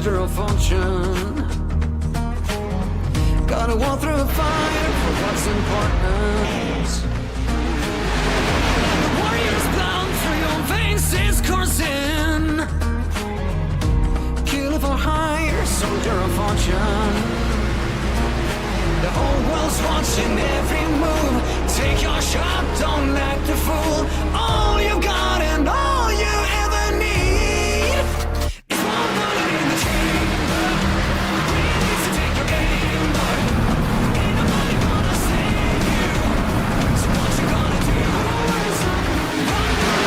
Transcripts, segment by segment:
soldier of fortune. Gotta walk through a fire for what's important. The warrior's blood through your veins is coursing. Kill for hire, soldier of fortune. The whole world's watching every move. Take your shot, don't act a fool. All you got and all you ever need is one bullet in the chamber. Ready to take your game, but ain't nobody gonna save you. So what you gonna do? One bullet.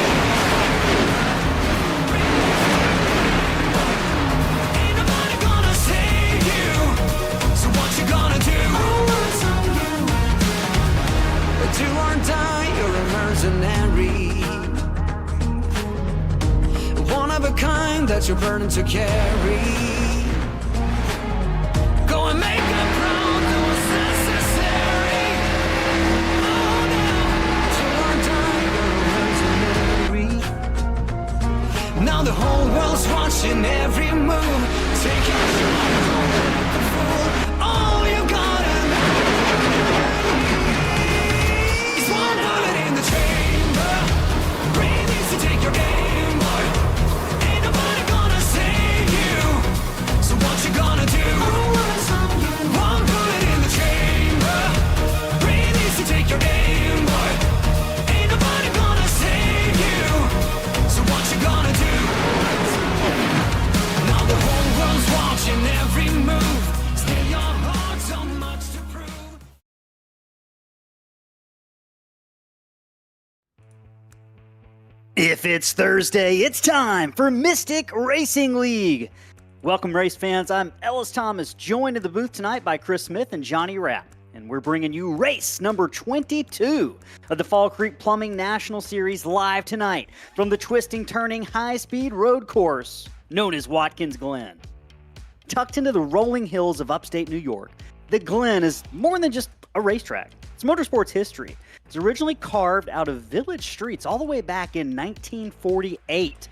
Ain't nobody gonna save you. So what you gonna do? Do or die, you're a mercenary. One of a kind that's your burden to carry. Go and make them proud, do what's necessary. Oh no, do or die, you're a mercenary. Now the whole world's watching every move. Take your shot, don't act the fool. All you got take your game, boy. Ain't nobody gonna save you. So what you gonna do? One bullet in the chamber. Breathe easy, take your game, boy. Ain't nobody gonna save you. So what you gonna do? Now the whole world's watching every move. Still your heart so much to prove. If it's Thursday, it's time for Mystic Racing League. Welcome, race fans. I'm Ellis Thomas, joined in the booth tonight by Chris Smith and Johnny Rapp. And we're bringing you race number 22 of the Fall Creek Plumbing National Series live tonight from the twisting, turning, high-speed road course known as Watkins Glen. Tucked into the rolling hills of upstate New York, the Glen is more than just a racetrack. It's motorsports history. It's originally carved out of village streets all the way back in 1948.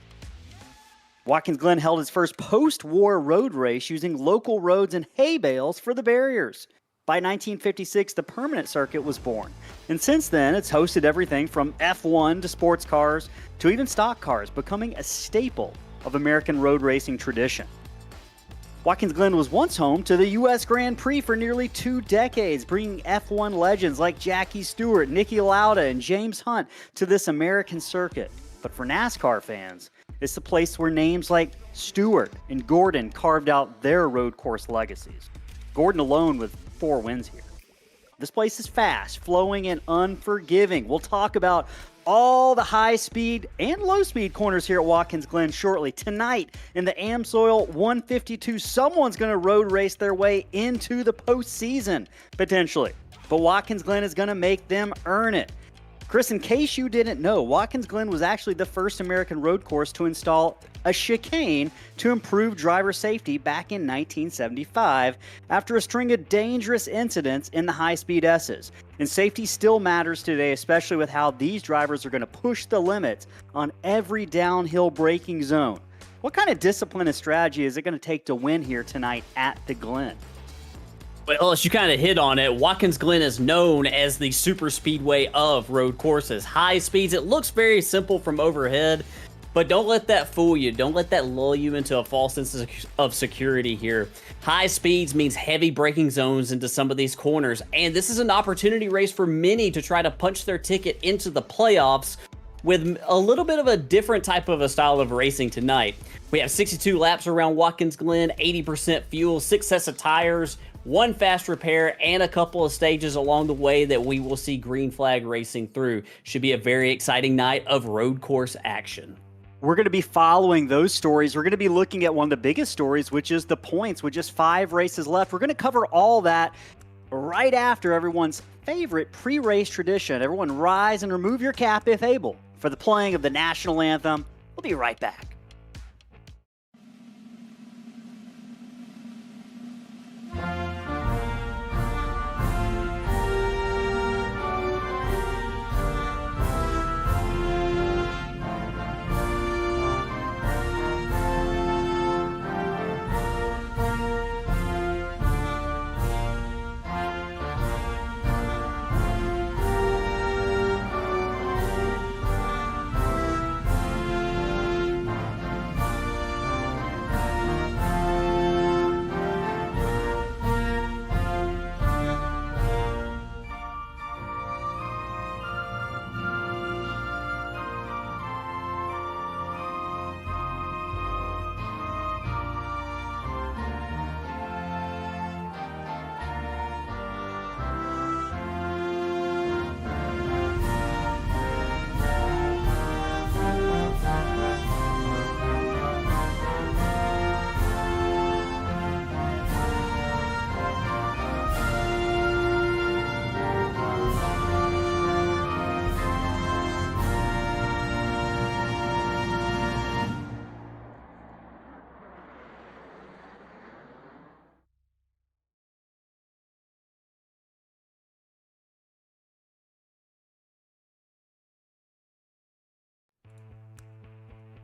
Watkins Glen held its first post-war road race using local roads and hay bales for the barriers. By 1956, the permanent circuit was born. And since then, it's hosted everything from F1 to sports cars to even stock cars, becoming a staple of American road racing tradition. Watkins Glen was once home to the U.S. Grand Prix for nearly 2 decades, bringing F1 legends like Jackie Stewart, Niki Lauda, and James Hunt to this American circuit. But for NASCAR fans, it's the place where names like Stewart and Gordon carved out their road course legacies. Gordon alone with 4 wins here. This place is fast, flowing, and unforgiving. We'll talk about all the high-speed and low-speed corners here at Watkins Glen shortly. Tonight, in the AMSOIL 152, someone's going to road race their way into the postseason, potentially. But Watkins Glen is going to make them earn it. Chris, in case you didn't know, Watkins Glen was actually the first American road course to install a chicane to improve driver safety back in 1975 after a string of dangerous incidents in the high-speed S's. And safety still matters today, especially with how these drivers are going to push the limits on every downhill braking zone. What kind of discipline and strategy is it going to take to win here tonight at the Glen? Well, Ellis, you kind of hit on it. Watkins Glen is known as the super speedway of road courses. High speeds, it looks very simple from overhead, but don't let that fool you. Don't let that lull you into a false sense of security here. High speeds means heavy braking zones into some of these corners, and this is an opportunity race for many to try to punch their ticket into the playoffs with a little bit of a different type of a style of racing tonight. We have 62 laps around Watkins Glen, 80% fuel, 6 sets of tires, 1 fast repair, and a couple of stages along the way that we will see green flag racing through. Should be a very exciting night of road course action. We're going to be following those stories. We're going to be looking at one of the biggest stories, which is the points with just 5 races left. We're going to cover all that right after everyone's favorite pre-race tradition. Everyone rise and remove your cap if able for the playing of the national anthem. We'll be right back.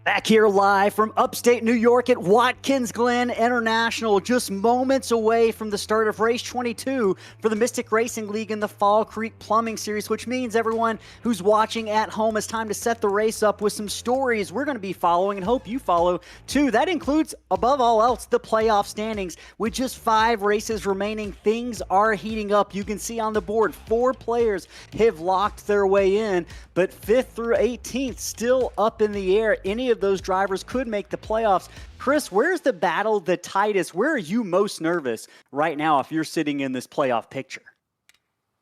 Back here live from upstate New York at Watkins Glen International, just moments away from the start of race 22 for the Mystic Racing League in the Fall Creek Plumbing Series, which means everyone who's watching at home, it's time to set the race up with some stories we're going to be following and hope you follow too. That includes, above all else, the playoff standings. With just 5 races remaining, things are heating up. You can see on the board 4 players have locked their way in, but 5th through 18th still up in the air. Any of those drivers could make the playoffs. Chris, where's the battle the tightest? Where are you most nervous right now if you're sitting in this playoff picture?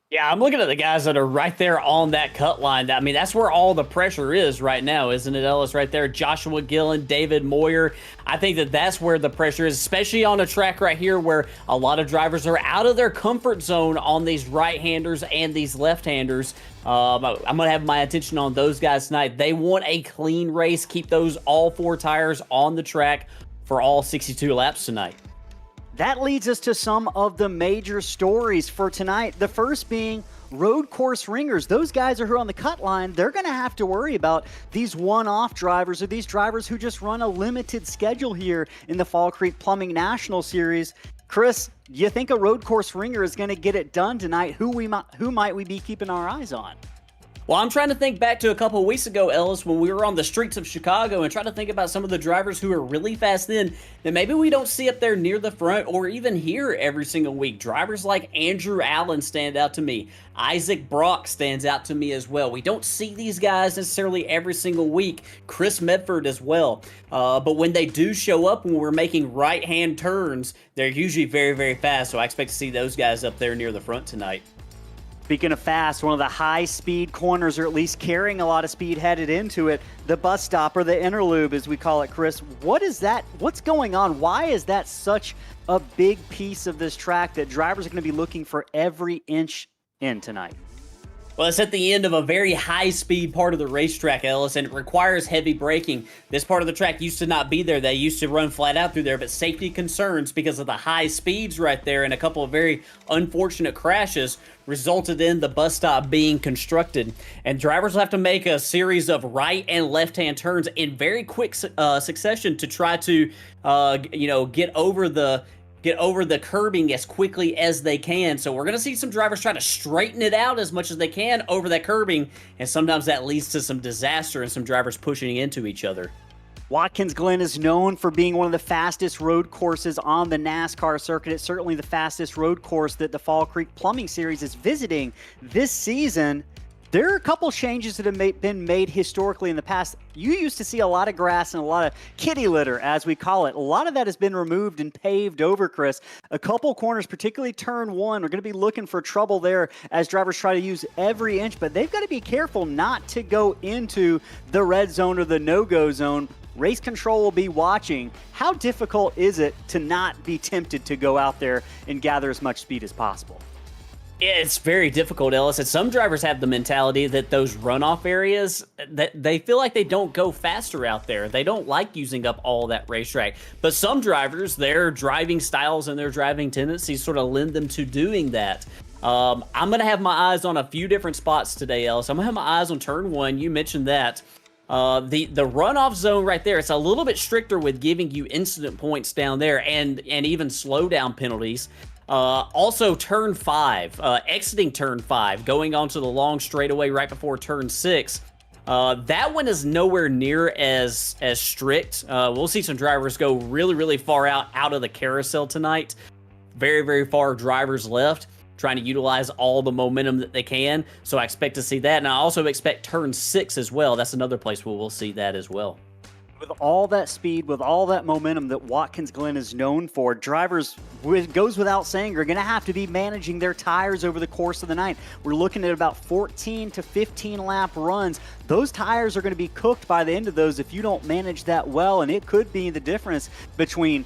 Yeah, I'm looking at the guys that are right there on that cut line. I mean, that's where all the pressure is right now, isn't it, Ellis? Right there, Joshua Gillen, David Moyer. I think that that's where the pressure is, especially on a track right here where a lot of drivers are out of their comfort zone on these right-handers and these left-handers. I'm going to have my attention on those guys tonight. They want a clean race, keep those all 4 tires on the track for all 62 laps tonight. That leads us to some of the major stories for tonight. The first being road course ringers. Those guys are who are on the cut line. They're going to have to worry about these one-off drivers or these drivers who just run a limited schedule here in the Fall Creek Plumbing National Series. Chris, you think a road course ringer is going to get it done tonight? Who might we be keeping our eyes on? Well, I'm trying to think back to a couple of weeks ago, Ellis, when we were on the streets of Chicago and trying to think about some of the drivers who are really fast then that maybe we don't see up there near the front or even here every single week. Drivers like Andrew Allen stand out to me. Isaac Brock stands out to me as well. We don't see these guys necessarily every single week. Chris Medford as well. But when they do show up when we're making right-hand turns, they're usually very, very fast. So I expect to see those guys up there near the front tonight. Speaking of fast, one of the high-speed corners, or at least carrying a lot of speed headed into it, the bus stop or the interloop, as we call it, Chris. What is that? What's going on? Why is that such a big piece of this track that drivers are going to be looking for every inch in tonight? Well, it's at the end of a very high-speed part of the racetrack, Ellis, and it requires heavy braking. This part of the track used to not be there. They used to run flat out through there, but safety concerns because of the high speeds right there and a couple of very unfortunate crashes resulted in the bus stop being constructed. And drivers will have to make a series of right and left-hand turns in very quick succession to try to, get over the curbing as quickly as they can. So we're going to see some drivers try to straighten it out as much as they can over that curbing, and sometimes that leads to some disaster and some drivers pushing into each other. Watkins Glen is known for being one of the fastest road courses on the NASCAR circuit. It's certainly the fastest road course that the Fall Creek Plumbing Series is visiting this season. There are a couple changes that have been made historically in the past. You used to see a lot of grass and a lot of kitty litter, as we call it. A lot of that has been removed and paved over, Chris. A couple corners, particularly turn 1, we're going to be looking for trouble there as drivers try to use every inch, but they've got to be careful not to go into the red zone or the no-go zone. Race control will be watching. How difficult is it to not be tempted to go out there and gather as much speed as possible? It's very difficult, Ellis. And some drivers have the mentality that those runoff areas, that they feel like they don't go faster out there. They don't like using up all that racetrack. But some drivers, their driving styles and their driving tendencies sort of lend them to doing that. I'm going to have my eyes on a few different spots today, Ellis. I'm going to have my eyes on turn 1. You mentioned that. The runoff zone right there, it's a little bit stricter with giving you incident points down there and even slowdown penalties. Also, turn 5, exiting turn 5, going onto the long straightaway right before turn 6. That one is nowhere near as strict. We'll see some drivers go really, really far out of the carousel tonight. Very, very far drivers left, trying to utilize all the momentum that they can. So I expect to see that. And I also expect turn 6 as well. That's another place where we'll see that as well. With all that speed, with all that momentum that Watkins Glen is known for, drivers, goes without saying, are going to have to be managing their tires over the course of the night. We're looking at about 14 to 15 lap runs. Those tires are going to be cooked by the end of those if you don't manage that well, and it could be the difference between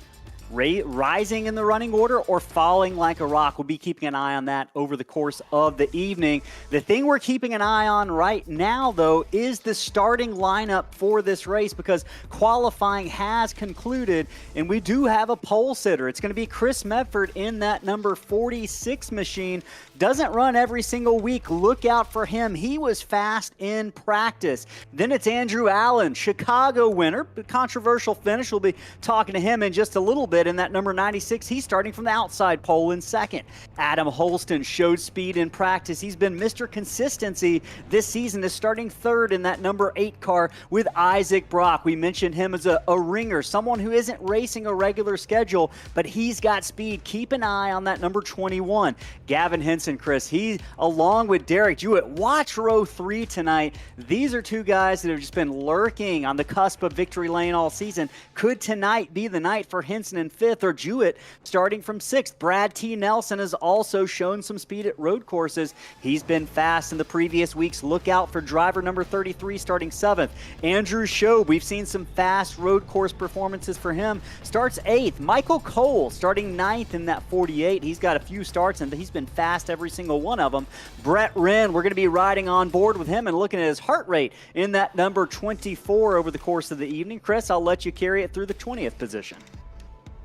rising in the running order or falling like a rock. We'll be keeping an eye on that over the course of the evening. The thing we're keeping an eye on right now, though, is the starting lineup for this race, because qualifying has concluded, and we do have a pole sitter. It's going to be Chris Medford in that number 46 machine. Doesn't run every single week. Look out for him. He was fast in practice. Then it's Andrew Allen, Chicago winner. Controversial finish. We'll be talking to him in just a little bit. In that number 96, he's starting from the outside pole in second. Adam Holston showed speed in practice. He's been Mr. Consistency this season, is starting third in that number 8 car with Isaac Brock. We mentioned him as a ringer, someone who isn't racing a regular schedule, but he's got speed. Keep an eye on that number 21. Gavin Henson, Chris, he, along with Derek Jewett, watch row 3 tonight. These are two guys that have just been lurking on the cusp of victory lane all season. Could tonight be the night for Henson in 5th, or Jewett starting from 6th? Brad T. Nelson has also shown some speed at road courses. He's been fast in the previous weeks. Look out for driver number 33 starting 7th. Andrew Schob, we've seen some fast road course performances for him. Starts 8th. Michael Cole starting 9th in that 48. He's got a few starts and he's been fast every single one of them. Brett Wren, we're going to be riding on board with him and looking at his heart rate in that number 24 over the course of the evening. Chris, I'll let you carry it through the 20th position.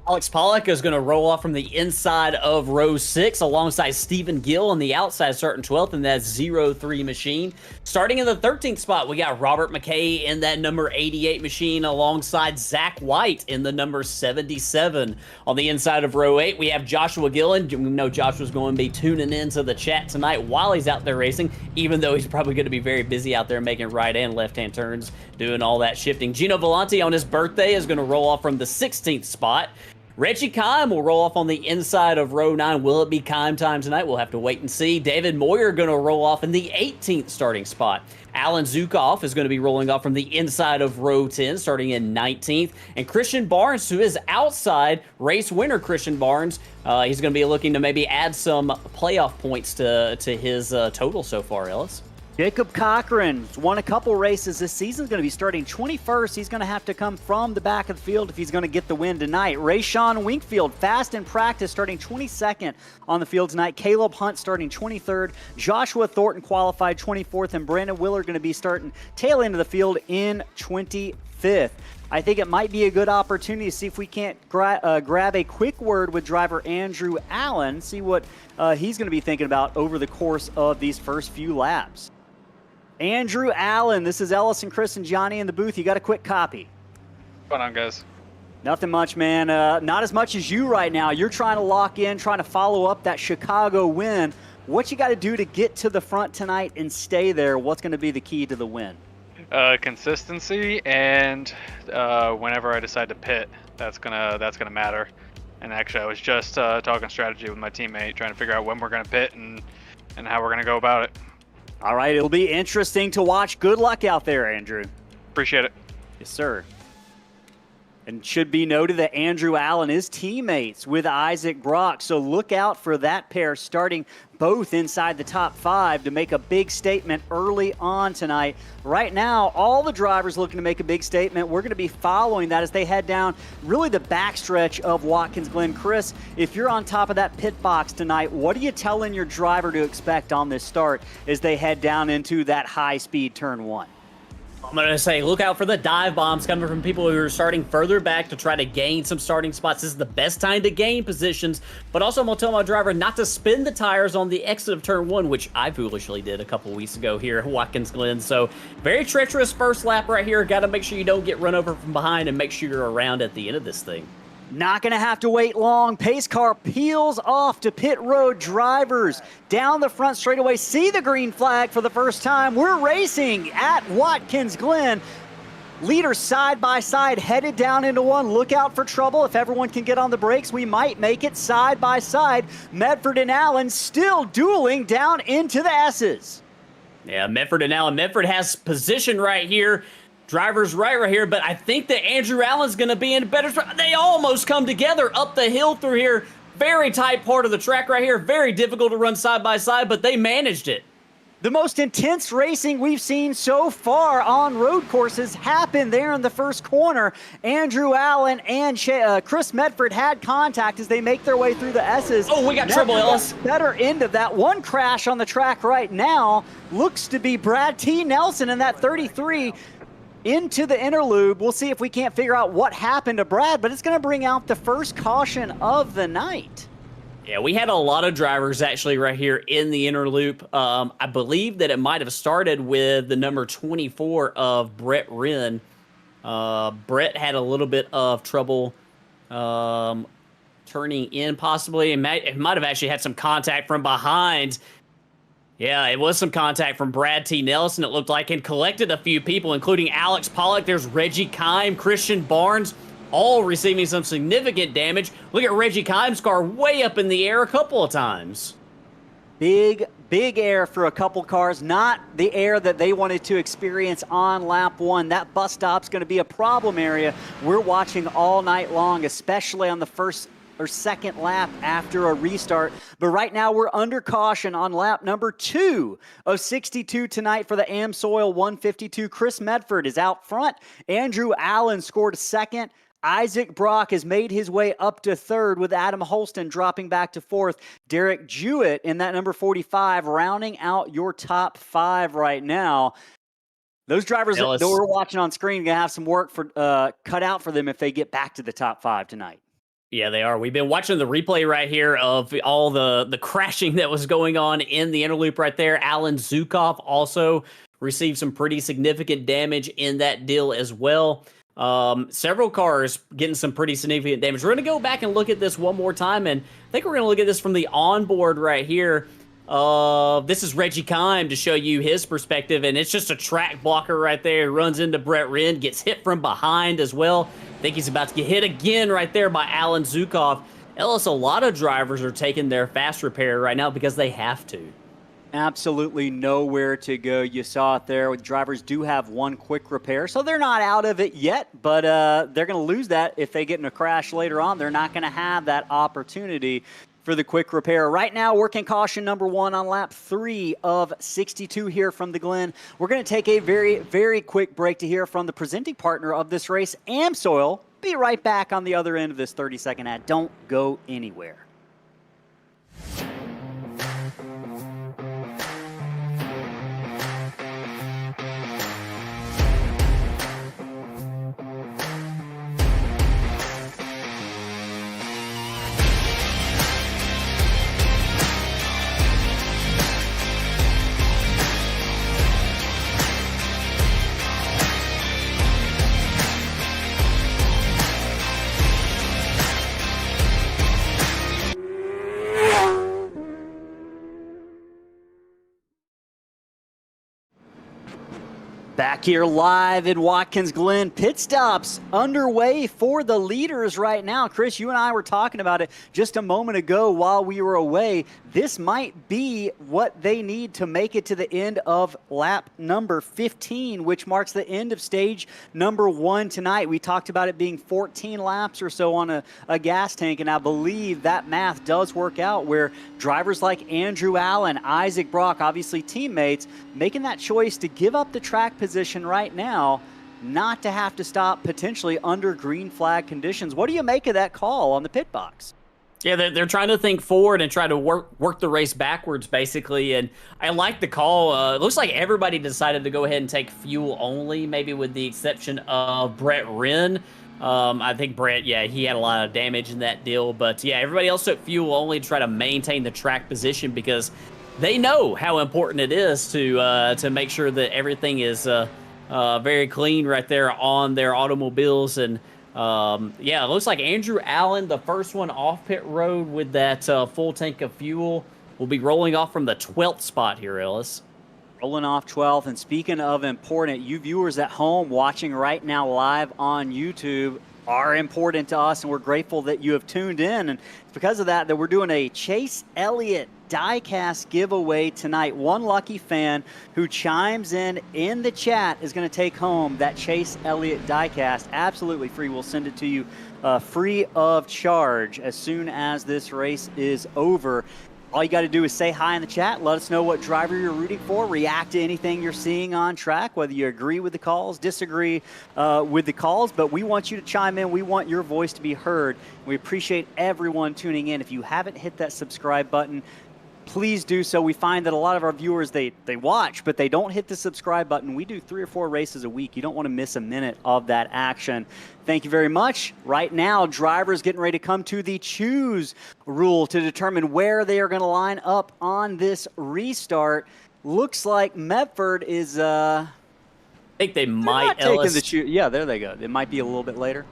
Alex Pollock is going to roll off from the inside of row 6 alongside Stephen Gill on the outside, starting 12th in that 03 machine. Starting in the 13th spot, we got Robert McKay in that number 88 machine alongside Zach White in the number 77. On the inside of row 8, we have Joshua Gillen. We know Joshua's going to be tuning into the chat tonight while he's out there racing, even though he's probably going to be very busy out there making right and left-hand turns, doing all that shifting. Gino Volante on his birthday is going to roll off from the 16th spot. Reggie Kime will roll off on the inside of row 9. Will it be Kime time tonight? We'll have to wait and see. David Moyer going to roll off in the 18th starting spot. Alan Zukoff is going to be rolling off from the inside of row 10, starting in 19th. And Christian Barnes, who is outside, race winner Christian Barnes, he's going to be looking to maybe add some playoff points to his total so far, Ellis. Jacob Cochran won a couple races this season. Is going to be starting 21st. He's going to have to come from the back of the field if he's going to get the win tonight. Rayshawn Winkfield, fast in practice, starting 22nd on the field tonight. Caleb Hunt starting 23rd. Joshua Thornton qualified 24th. And Brandon Willard going to be starting tail end of the field in 25th. I think it might be a good opportunity to see if we can't grab a quick word with driver Andrew Allen, see what he's going to be thinking about over the course of these first few laps. Andrew Allen, this is Ellis and Chris and Johnny in the booth. You got a quick copy? What's going on, guys? Nothing much, man. Not as much as you right now. You're trying to lock in, trying to follow up that Chicago win. What you got to do to get to the front tonight and stay there? What's going to be the key to the win? Consistency, and whenever I decide to pit, that's gonna matter. And actually, I was just talking strategy with my teammate, trying to figure out when we're gonna pit and how we're gonna go about it. All right, it'll be interesting to watch. Good luck out there, Andrew. Appreciate it. Yes, sir. And should be noted that Andrew Allen is teammates with Isaac Brock, so look out for that pair starting both inside the top 5 to make a big statement early on tonight. Right now, all the drivers looking to make a big statement. We're going to be following that as they head down really the backstretch of Watkins Glen. Chris, if you're on top of that pit box tonight, what are you telling your driver to expect on this start as they head down into that high-speed turn 1? I'm going to say look out for the dive bombs coming from people who are starting further back to try to gain some starting spots. This is the best time to gain positions, but also I'm going to tell my driver not to spin the tires on the exit of turn 1, which I foolishly did a couple weeks ago here at Watkins Glen. So very treacherous first lap right here. Got to make sure you don't get run over from behind and make sure you're around at the end of this thing. Not going to have to wait long. Pace car peels off to pit road. Drivers down the front straightaway see the green flag for the first time. We're racing at Watkins Glen. Leaders side by side headed down into one. Look out for trouble. If everyone can get on the brakes, we might make it side by side. Medford and Allen still dueling down into the S's. Yeah, Medford and Allen. Medford has position right here. Driver's right here, but I think that Andrew Allen's going to be in a better spot. They almost come together up the hill through here. Very tight part of the track right here. Very difficult to run side by side, but they managed it. The most intense racing we've seen so far on road courses happened there in the first corner. Andrew Allen and Chris Medford had contact as they make their way through the S's. Oh, we got trouble, Ellis. Better end of that. One crash on the track right now looks to be Brad T. Nelson in that 33 into the interlude. We'll see if we can't figure out what happened to Brad, but it's going to bring out the first caution of the night. Yeah, we had a lot of drivers actually right here in the inner loop. I believe that it might have started with the number 24 of Brett Wren. Brett had a little bit of trouble turning in possibly. It might have actually had some contact from behind. Yeah, it was some contact from Brad T. Nelson, it looked like, and collected a few people, including Alex Pollock. There's Reggie Kime, Christian Barnes, all receiving some significant damage. Look at Reggie Kime's car way up in the air a couple of times. Big air for a couple cars, not the air that they wanted to experience on lap one. That bus stop's going to be a problem area we're watching all night long, especially on the first or second lap after a restart. But right now we're under caution on lap number 2 of 62 tonight for the AMSOIL 152. Chris Medford is out front. Andrew Allen scored second. Isaac Brock has made his way up to third, with Adam Holston dropping back to fourth. Derek Jewett in that number 45, rounding out your top 5 right now. Those drivers that we're watching on screen are going to have some work cut out for them if they get back to the top 5 tonight. Yeah, they are. We've been watching the replay right here of all the crashing that was going on in the interloop right there. Alan Zukov also received some pretty significant damage in that deal as well. Several cars getting some pretty significant damage. We're going to go back and look at this one more time, and I think we're going to look at this from the onboard right here. This is Reggie Kime to show you his perspective, and it's just a track blocker right there. He runs into Brett Wren, gets hit from behind as well. I think he's about to get hit again right there by Alan Zukov. Ellis, a lot of drivers are taking their fast repair right now because they have to. Absolutely nowhere to go. You saw it there. Drivers do have one quick repair, so they're not out of it yet, but they're going to lose that if they get in a crash later on. They're not going to have that opportunity for the quick repair. Right now, working caution number 1 on lap 3 of 62 here from the Glen. We're going to take a very, very quick break to hear from the presenting partner of this race, AMSOIL. Be right back on the other end of this 30-second ad. Don't go anywhere. Back here live in Watkins Glen. Pit stops underway for the leaders right now. Chris, you and I were talking about it just a moment ago while we were away. This might be what they need to make it to the end of lap number 15, which marks the end of stage number 1 tonight. We talked about it being 14 laps or so on a gas tank, and I believe that math does work out where drivers like Andrew Allen, Isaac Brock, obviously teammates, making that choice to give up the track position right now, not to have to stop potentially under green flag conditions. What do you make of that call on the pit box? Yeah, they're trying to think forward and try to work the race backwards, basically. And I like the call. It looks like everybody decided to go ahead and take fuel only, maybe with the exception of Brett Wren. I think Brett, yeah, he had a lot of damage in that deal. But, yeah, everybody else took fuel only to try to maintain the track position because they know how important it is to make sure that everything is very clean right there on their automobiles. And yeah, it looks like Andrew Allen, the first one off pit road with that full tank of fuel, will be rolling off from the 12th spot here, Ellis. Rolling off 12th. And speaking of important, you viewers at home watching right now live on YouTube are important to us, and we're grateful that you have tuned in. And it's because of that we're doing a Chase Elliott diecast giveaway tonight. One lucky fan who chimes in the chat is going to take home that Chase Elliott diecast absolutely free. We'll send it to you free of charge as soon as this race is over. All you got to do is say hi in the chat. Let us know what driver you're rooting for. React to anything you're seeing on track, whether you agree with the calls, disagree with the calls. But we want you to chime in. We want your voice to be heard. We appreciate everyone tuning in. If you haven't hit that subscribe button, please do so. We find that a lot of our viewers, they watch, but they don't hit the subscribe button. We do 3 or 4 races a week. You don't want to miss a minute of that action. Thank you very much. Right now, drivers getting ready to come to the choose rule to determine where they are going to line up on this restart. Looks like Medford is I think they might taking the choose. Yeah, there they go. It might be a little bit later.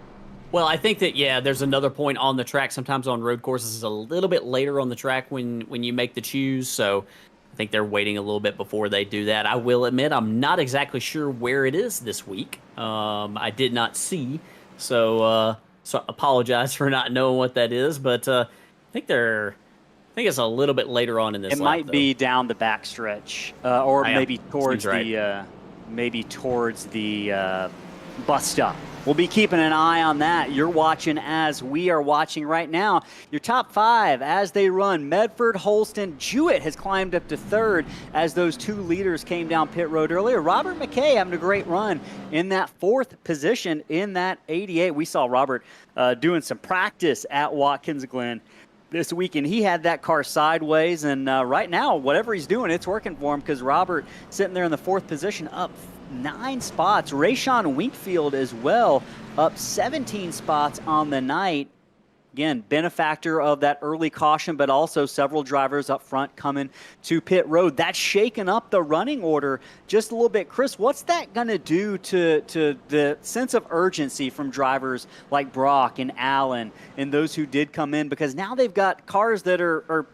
Well, I think that, yeah, there's another point on the track. Sometimes on road courses, it's a little bit later on the track when you make the choose. So I think they're waiting a little bit before they do that. I will admit I'm not exactly sure where it is this week. I did not see. So apologize for not knowing what that is. But I think it's a little bit later on in this lap. It might be down the backstretch or maybe towards the bus stop. We'll be keeping an eye on that. You're watching as we are watching right now. Your top 5 as they run. Medford, Holston, Jewett has climbed up to 3rd as those 2 leaders came down pit road earlier. Robert McKay having a great run in that 4th position in that 88. We saw Robert doing some practice at Watkins Glen this weekend. He had that car sideways, and right now, whatever he's doing, it's working for him because Robert sitting there in the 4th position up 9 spots. Rayshawn Winkfield as well, up 17 spots on the night. Again, benefactor of that early caution, but also several drivers up front coming to pit road. That's shaken up the running order just a little bit. Chris, what's that going to do to the sense of urgency from drivers like Brock and Allen and those who did come in? Because now they've got cars that are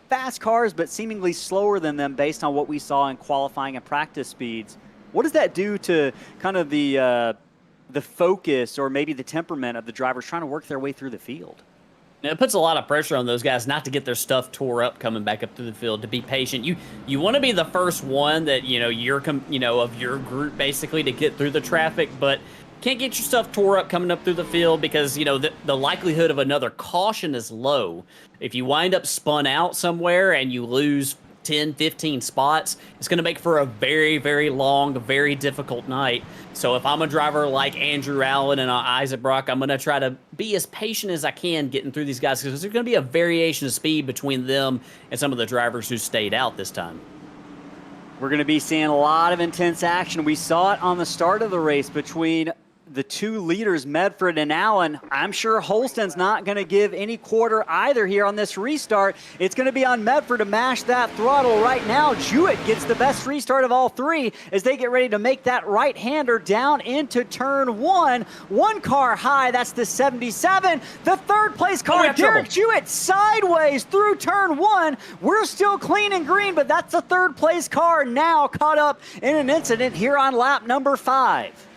fast cars, but seemingly slower than them based on what we saw in qualifying and practice speeds. What does that do to kind of the focus or maybe the temperament of the drivers trying to work their way through the field? It puts a lot of pressure on those guys not to get their stuff tore up coming back up to the field, to be patient. You want to be the first one that, of your group basically to get through the traffic, but can't get your stuff tore up coming up through the field because, the likelihood of another caution is low. If you wind up spun out somewhere and you lose 10, 15 spots, it's going to make for a very, very long, very difficult night. So if I'm a driver like Andrew Allen and Isaac Brock, I'm going to try to be as patient as I can getting through these guys because there's going to be a variation of speed between them and some of the drivers who stayed out this time. We're going to be seeing a lot of intense action. We saw it on the start of the race between the 2 leaders, Medford and Allen. I'm sure Holston's not going to give any quarter either here on this restart. It's going to be on Medford to mash that throttle right now. Jewett gets the best restart of all 3 as they get ready to make that right-hander down into turn 1. 1 car high, that's the 77. The 3rd place car, Derek Jewett, sideways through turn 1. We're still clean and green, but that's the 3rd place car now caught up in an incident here on lap number 5.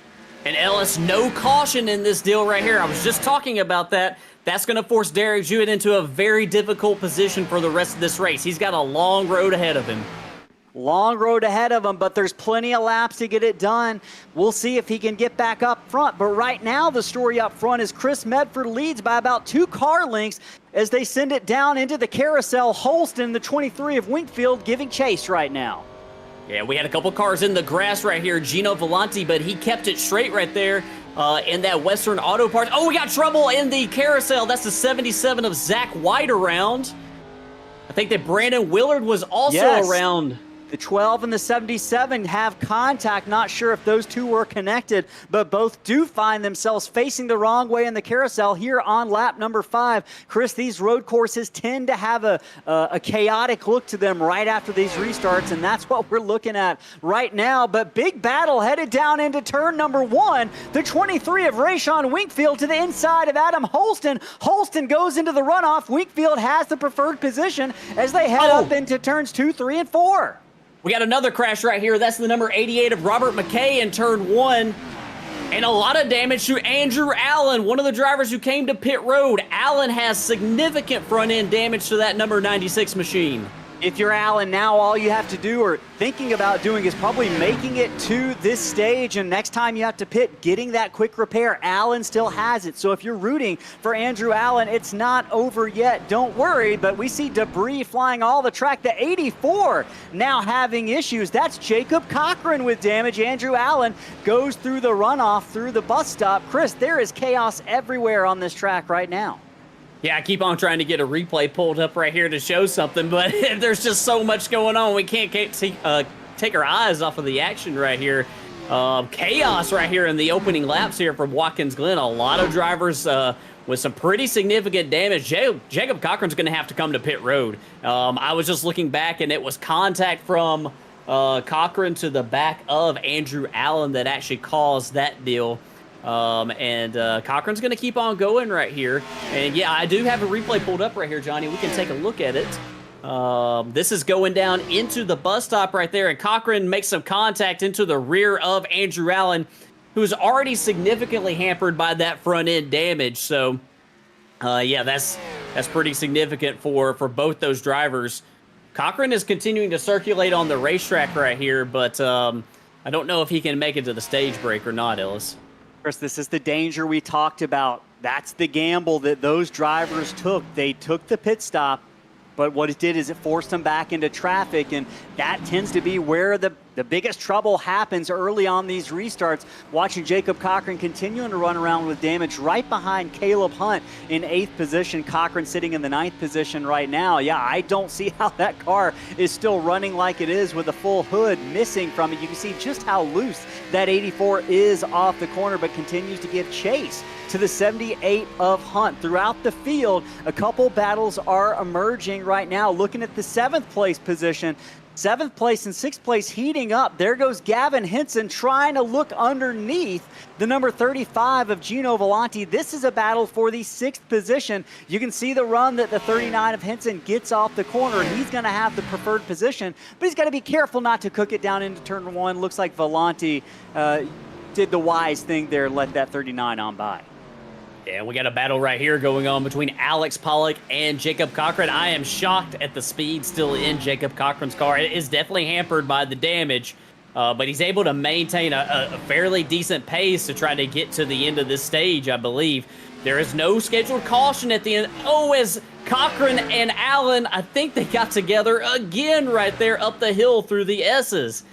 And Ellis, no caution in this deal right here. I was just talking about that. That's going to force Derek Jewett into a very difficult position for the rest of this race. He's got a long road ahead of him. Long road ahead of him, but there's plenty of laps to get it done. We'll see if he can get back up front. But right now, the story up front is Chris Medford leads by about 2 car lengths as they send it down into the carousel. Holston, the 23 of Winkfield, giving chase right now. Yeah, we had a couple cars in the grass right here. Gino Volante, but he kept it straight right there in that Western Auto Parts. Oh, we got trouble in the carousel. That's the 77 of Zach White around. I think that Brandon Willard was also around. The 12 and the 77 have contact. Not sure if those 2 were connected, but both do find themselves facing the wrong way in the carousel here on lap number 5. Chris, these road courses tend to have a chaotic look to them right after these restarts, and that's what we're looking at right now. But big battle headed down into turn number 1. The 23 of Rayshawn Winkfield to the inside of Adam Holston. Holston goes into the runoff. Winkfield has the preferred position as they head up into turns 2, 3, and 4. We got another crash right here. That's the number 88 of Robert McKay in turn 1. And a lot of damage to Andrew Allen, one of the drivers who came to pit road. Allen has significant front end damage to that number 96 machine. If you're Allen now, all you have to do or thinking about doing is probably making it to this stage, and next time you have to pit, getting that quick repair. Allen still has it, so if you're rooting for Andrew Allen, it's not over yet. Don't worry, but we see debris flying all the track. The 84 now having issues. That's Jacob Cochran with damage. Andrew Allen goes through the runoff, through the bus stop. Chris, there is chaos everywhere on this track right now. Yeah, I keep on trying to get a replay pulled up right here to show something, but there's just so much going on. We can't take our eyes off of the action right here. Chaos right here in the opening laps here from Watkins Glen. A lot of drivers with some pretty significant damage. Jacob Cochran's going to have to come to pit road. I was just looking back, and it was contact from Cochran to the back of Andrew Allen that actually caused that deal. Cochran's going to keep on going right here. And yeah, I do have a replay pulled up right here, Johnny. We can take a look at it. This is going down into the bus stop right there, and Cochran makes some contact into the rear of Andrew Allen, who's already significantly hampered by that front end damage. So, yeah, that's pretty significant for both those drivers. Cochran is continuing to circulate on the racetrack right here, but I don't know if he can make it to the stage break or not, Ellis. Chris, this is the danger we talked about. That's the gamble that those drivers took. They took the pit stop, but what it did is it forced them back into traffic, and that tends to be where the biggest trouble happens early on these restarts. Watching Jacob Cochran continuing to run around with damage right behind Caleb Hunt in 8th position. Cochran sitting in the 9th position right now. Yeah, I don't see how that car is still running like it is with a full hood missing from it. You can see just how loose that 84 is off the corner, but continues to give chase to the 78 of Hunt. Throughout the field, a couple battles are emerging right now. Looking at the 7th place position, 7th place and 6th place heating up. There goes Gavin Henson trying to look underneath the number 35 of Gino Volante. This is a battle for the 6th position. You can see the run that the 39 of Henson gets off the corner. He's going to have the preferred position, but he's got to be careful not to cook it down into turn 1. Looks like Volante did the wise thing there, let that 39 on by. Yeah, we got a battle right here going on between Alex Pollock and Jacob Cochran. I am shocked at the speed still in Jacob Cochran's car. It is definitely hampered by the damage, but he's able to maintain a fairly decent pace to try to get to the end of this stage, I believe. There is no scheduled caution at the end. Oh, as Cochran and Allen, I think they got together again right there up the hill through the S's.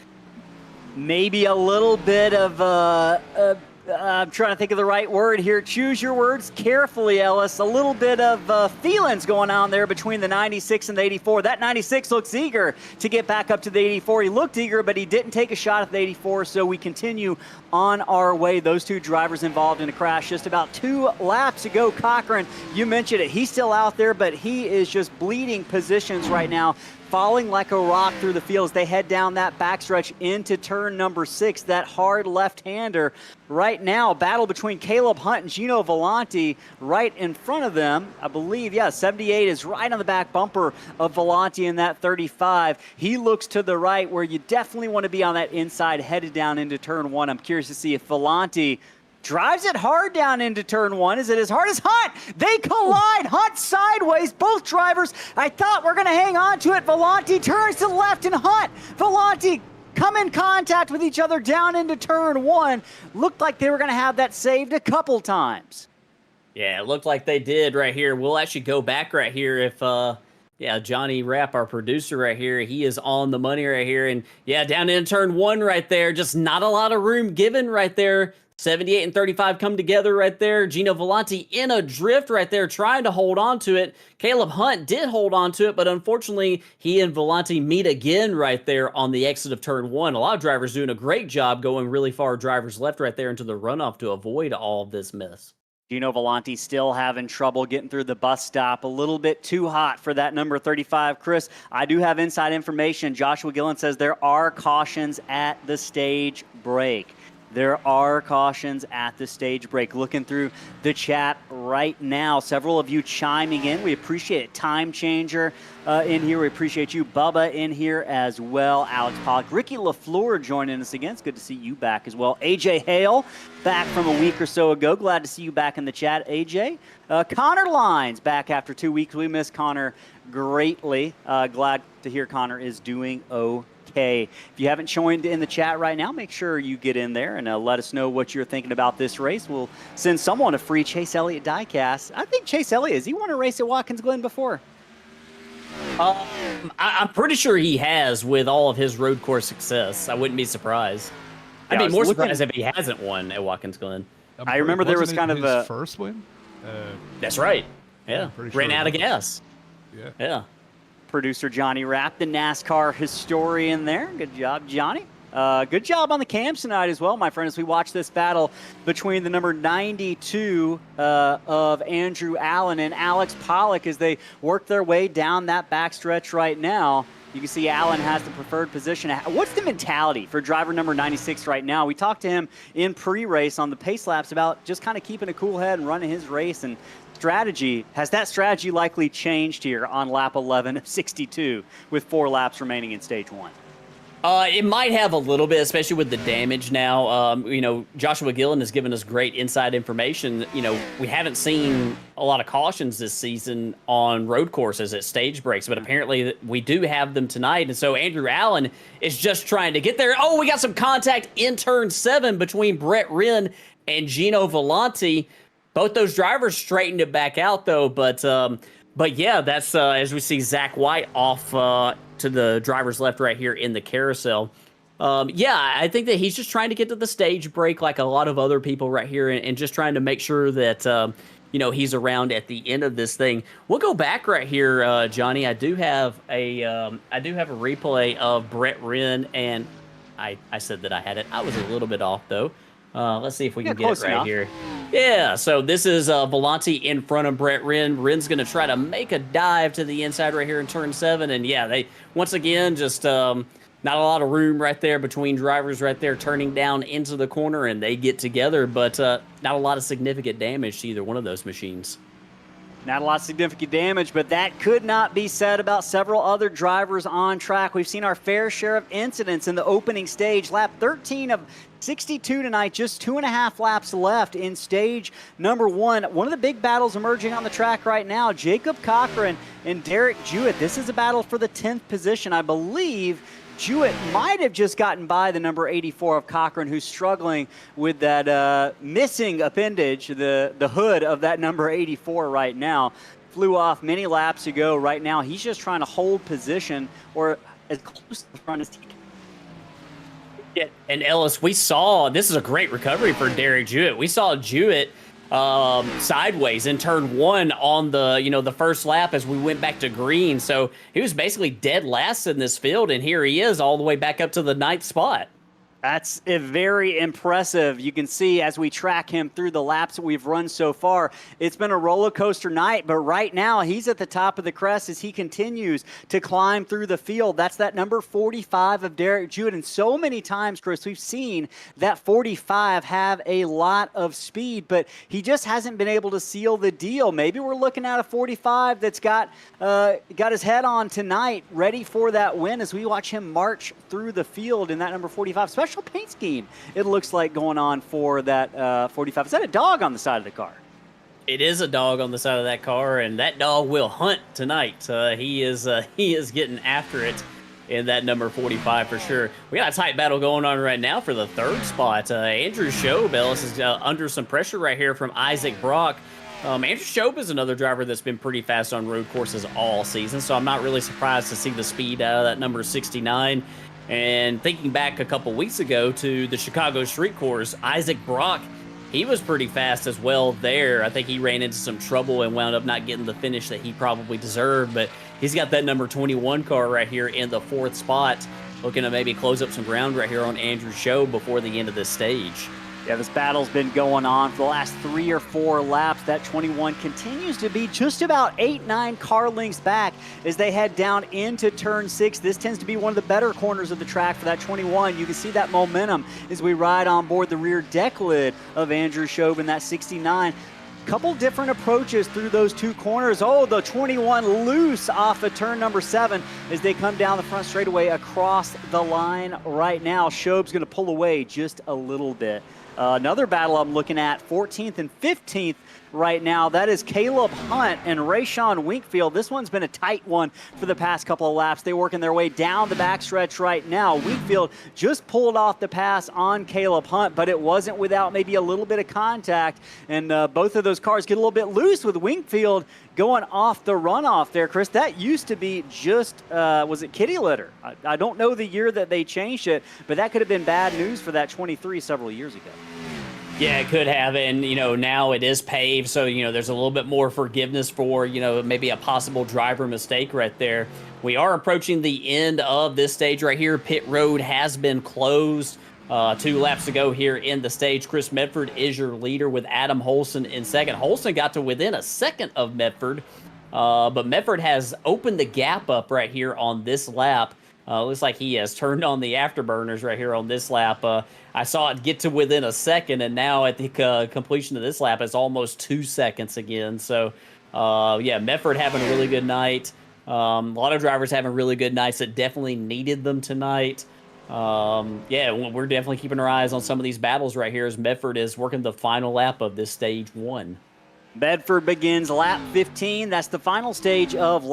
Maybe a little bit of I'm trying to think of the right word here. Choose your words carefully, Ellis. A little bit of feelings going on there between the 96 and the 84. That 96 looks eager to get back up to the 84. He looked eager, but he didn't take a shot at the 84, so we continue on our way. Those two drivers involved in a crash just about 2 laps ago. Cochran, you mentioned it. He's still out there, but he is just bleeding positions right now, falling like a rock through the field as they head down that backstretch into turn number 6, that hard left-hander. Right now, battle between Caleb Hunt and Gino Volante right in front of them. I believe, yeah, 78 is right on the back bumper of Volante in that 35. He looks to the right where you definitely want to be on that inside headed down into turn 1. I'm curious to see if Volante drives it hard down into turn 1. Is it as hard as Hunt? They collide. Hunt sideways. Both drivers, I thought we're going to hang on to it. Volante turns to the left and Hunt. Volante come in contact with each other down into turn 1. Looked like they were going to have that saved a couple times. Yeah, it looked like they did right here. We'll actually go back right here if, yeah, Johnny Rapp, our producer right here, he is on the money right here. And yeah, down in turn 1 right there, just not a lot of room given right there. 78 and 35 come together right there. Gino Volante in a drift right there, trying to hold on to it. Caleb Hunt did hold on to it, but unfortunately, he and Volante meet again right there on the exit of turn 1. A lot of drivers doing a great job going really far drivers left right there into the runoff to avoid all of this mess. Gino Volante still having trouble getting through the bus stop. A little bit too hot for that number 35. Chris, I do have inside information. Joshua Gillen says there are cautions at the stage break. there are cautions at the stage break. Looking through the chat right now, several of you chiming in. We appreciate it. Time Changer in here. We appreciate you. Bubba in here as well. Alex Pollock. Ricky LaFleur joining us again. It's good to see you back as well. AJ Hale back from a week or so ago. Glad to see you back in the chat, AJ. Connor Lines back after 2 weeks. We miss Connor greatly. Glad to hear Connor is doing okay. If you haven't joined in the chat right now, make sure you get in there and let us know what you're thinking about this race. We'll send someone a free Chase Elliott diecast. I think Chase Elliott, has he won a race at Watkins Glen before? I'm pretty sure he has with all of his road course success. I wouldn't be surprised. I'd be more surprised if he hasn't won at Watkins Glen. I remember there was kind of a first win. That's right. Yeah, ran sure out of gas. Yeah. Producer Johnny Rapp, the NASCAR historian there. Good job, Johnny. Good job on the cams tonight as well, my friend, as we watch this battle between the number 92 of Andrew Allen and Alex Pollock as they work their way down that backstretch right now. You can see Allen has the preferred position. What's the mentality for driver number 96 right now? We talked to him in pre-race on the pace laps about just kind of keeping a cool head and running his race, and strategy. Has that strategy likely changed here on lap 11 of 62 with 4 laps remaining in stage 1? It might have a little bit, especially with the damage now. Joshua Gillen has given us great inside information. We haven't seen a lot of cautions this season on road courses at stage breaks, but apparently we do have them tonight. And so Andrew Allen is just trying to get there. Oh, we got some contact in turn 7 between Brett Wren and Gino Volante. Both those drivers straightened it back out, though. But yeah, that's as we see Zach White off to the driver's left right here in the carousel. I think that he's just trying to get to the stage break like a lot of other people right here, and just trying to make sure that he's around at the end of this thing. We'll go back right here, Johnny. I do have a replay of Brett Wren, and I said that I had it. I was a little bit off though. Let's see if we can get it right here. Yeah, so this is Volante in front of Brett Wren. Wren's going to try to make a dive to the inside right here in turn 7. And yeah, they, once again, just not a lot of room right there between drivers right there turning down into the corner, and they get together, but not a lot of significant damage to either one of those machines. Not a lot of significant damage, but that could not be said about several other drivers on track. We've seen our fair share of incidents in the opening stage. Lap 13 of 62 tonight, just 2.5 laps left in stage number 1. One of the big battles emerging on the track right now, Jacob Cochran and Derek Jewett. This is a battle for the 10th position. I believe Jewett might have just gotten by the number 84 of Cochran, who's struggling with that missing appendage, the hood of that number 84 right now. Flew off many laps ago. Right now, he's just trying to hold position or as close to the front as he can. Yeah, and Ellis, we saw, this is a great recovery for Derek Jewett. We saw Jewett sideways in turn 1 on the first lap as we went back to green. So he was basically dead last in this field, and here he is all the way back up to the 9th spot. That's very impressive. You can see as we track him through the laps that we've run so far, it's been a roller coaster night, but right now he's at the top of the crest as he continues to climb through the field. That's that number 45 of Derek Jewett. And so many times, Chris, we've seen that 45 have a lot of speed, but he just hasn't been able to seal the deal. Maybe we're looking at a 45 that's got his head on tonight, ready for that win as we watch him march through the field in that number 45. Special paint scheme, it looks like, going on for that 45. Is that a dog on the side of the car? It is a dog on the side of that car, and that dog will hunt tonight. He is getting after it in that number 45 for sure. We got a tight battle going on right now for the 3rd spot. Andrew Schob, Ellis, is under some pressure right here from Isaac Brock. Andrew Schob is another driver that's been pretty fast on road courses all season, so I'm not really surprised to see the speed out of that number 69. And thinking back a couple weeks ago to the Chicago Street Course, Isaac Brock, he was pretty fast as well there. I think he ran into some trouble and wound up not getting the finish that he probably deserved, but he's got that number 21 car right here in the 4th spot, looking to maybe close up some ground right here on Andrew Schob before the end of this stage. Yeah, this battle's been going on for the last 3 or 4 laps. That 21 continues to be just about 8-9 car lengths back as they head down into turn 6. This tends to be one of the better corners of the track for that 21. You can see that momentum as we ride on board the rear deck lid of Andrew Schob in that 69. Couple different approaches through those 2 corners. Oh, the 21 loose off of turn number 7 as they come down the front straightaway across the line right now. Schob's going to pull away just a little bit. Another battle I'm looking at, 14th and 15th right now. That is Caleb Hunt and Rayshawn Winkfield. This one's been a tight one for the past couple of laps. They're working their way down the backstretch right now. Winkfield just pulled off the pass on Caleb Hunt, but it wasn't without maybe a little bit of contact. And both of those cars get a little bit loose with Winkfield going off the runoff there, Chris. That used to be just, was it kitty litter? I don't know the year that they changed it, but that could have been bad news for that 23 several years ago. Yeah, it could have, and now it is paved, so there's a little bit more forgiveness for maybe a possible driver mistake right there. We are approaching the end of this stage right here. Pit road has been closed 2 laps ago here in the stage. Chris Medford is your leader with Adam Holson in second. Holson got to within a second of Medford, but Medford has opened the gap up right here on this lap. Looks like he has turned on the afterburners right here on this lap. I saw it get to within a second, and now at the completion of this lap, it's almost 2 seconds again. So, yeah, Medford having a really good night. A lot of drivers having really good nights that definitely needed them tonight. Yeah, we're definitely keeping our eyes on some of these battles right here as Medford is working the final lap of this stage 1. Bedford begins lap 15. That's the final stage of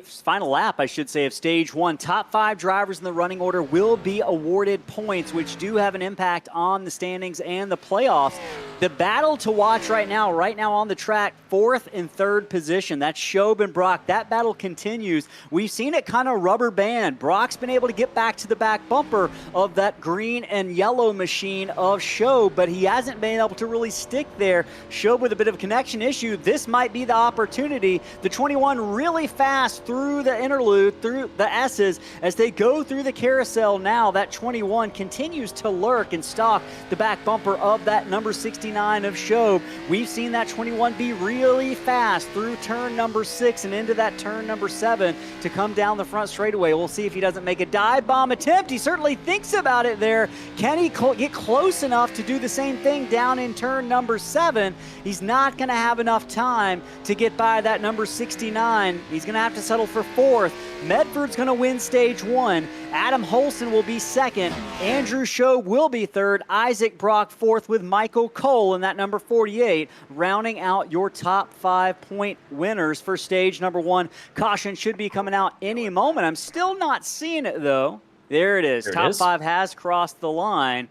final lap, I should say, of stage 1. Top 5 drivers in the running order will be awarded points, which do have an impact on the standings and the playoffs. The battle to watch right now on the track, 4th and 3rd position. That's Schob and Brock. That battle continues. We've seen it kind of rubber band. Brock's been able to get back to the back bumper of that green and yellow machine of Schob, but he hasn't been able to really stick there. Schob with a bit of a connection issue. This might be the opportunity. The 21 really fast through the interlude, through the S's, as they go through the carousel now. That 21 continues to lurk and stalk the back bumper of that number 69 of Schob. We've seen that 21 be really fast through turn number 6 and into that turn number 7 to come down the front straightaway. We'll see if he doesn't make a dive bomb attempt. He certainly thinks about it there. Can he get close enough to do the same thing down in turn number 7? He's not going to have enough time to get by that number 69. He's going to have to settle for 4th. Medford's going to win stage 1. Adam Holson will be 2nd. Andrew Schob will be 3rd. Isaac Brock 4th with Michael Cole in that number 48, rounding out your top 5-point winners for stage number 1. Caution should be coming out any moment. I'm still not seeing it, though. There it is. Top 5 has crossed the line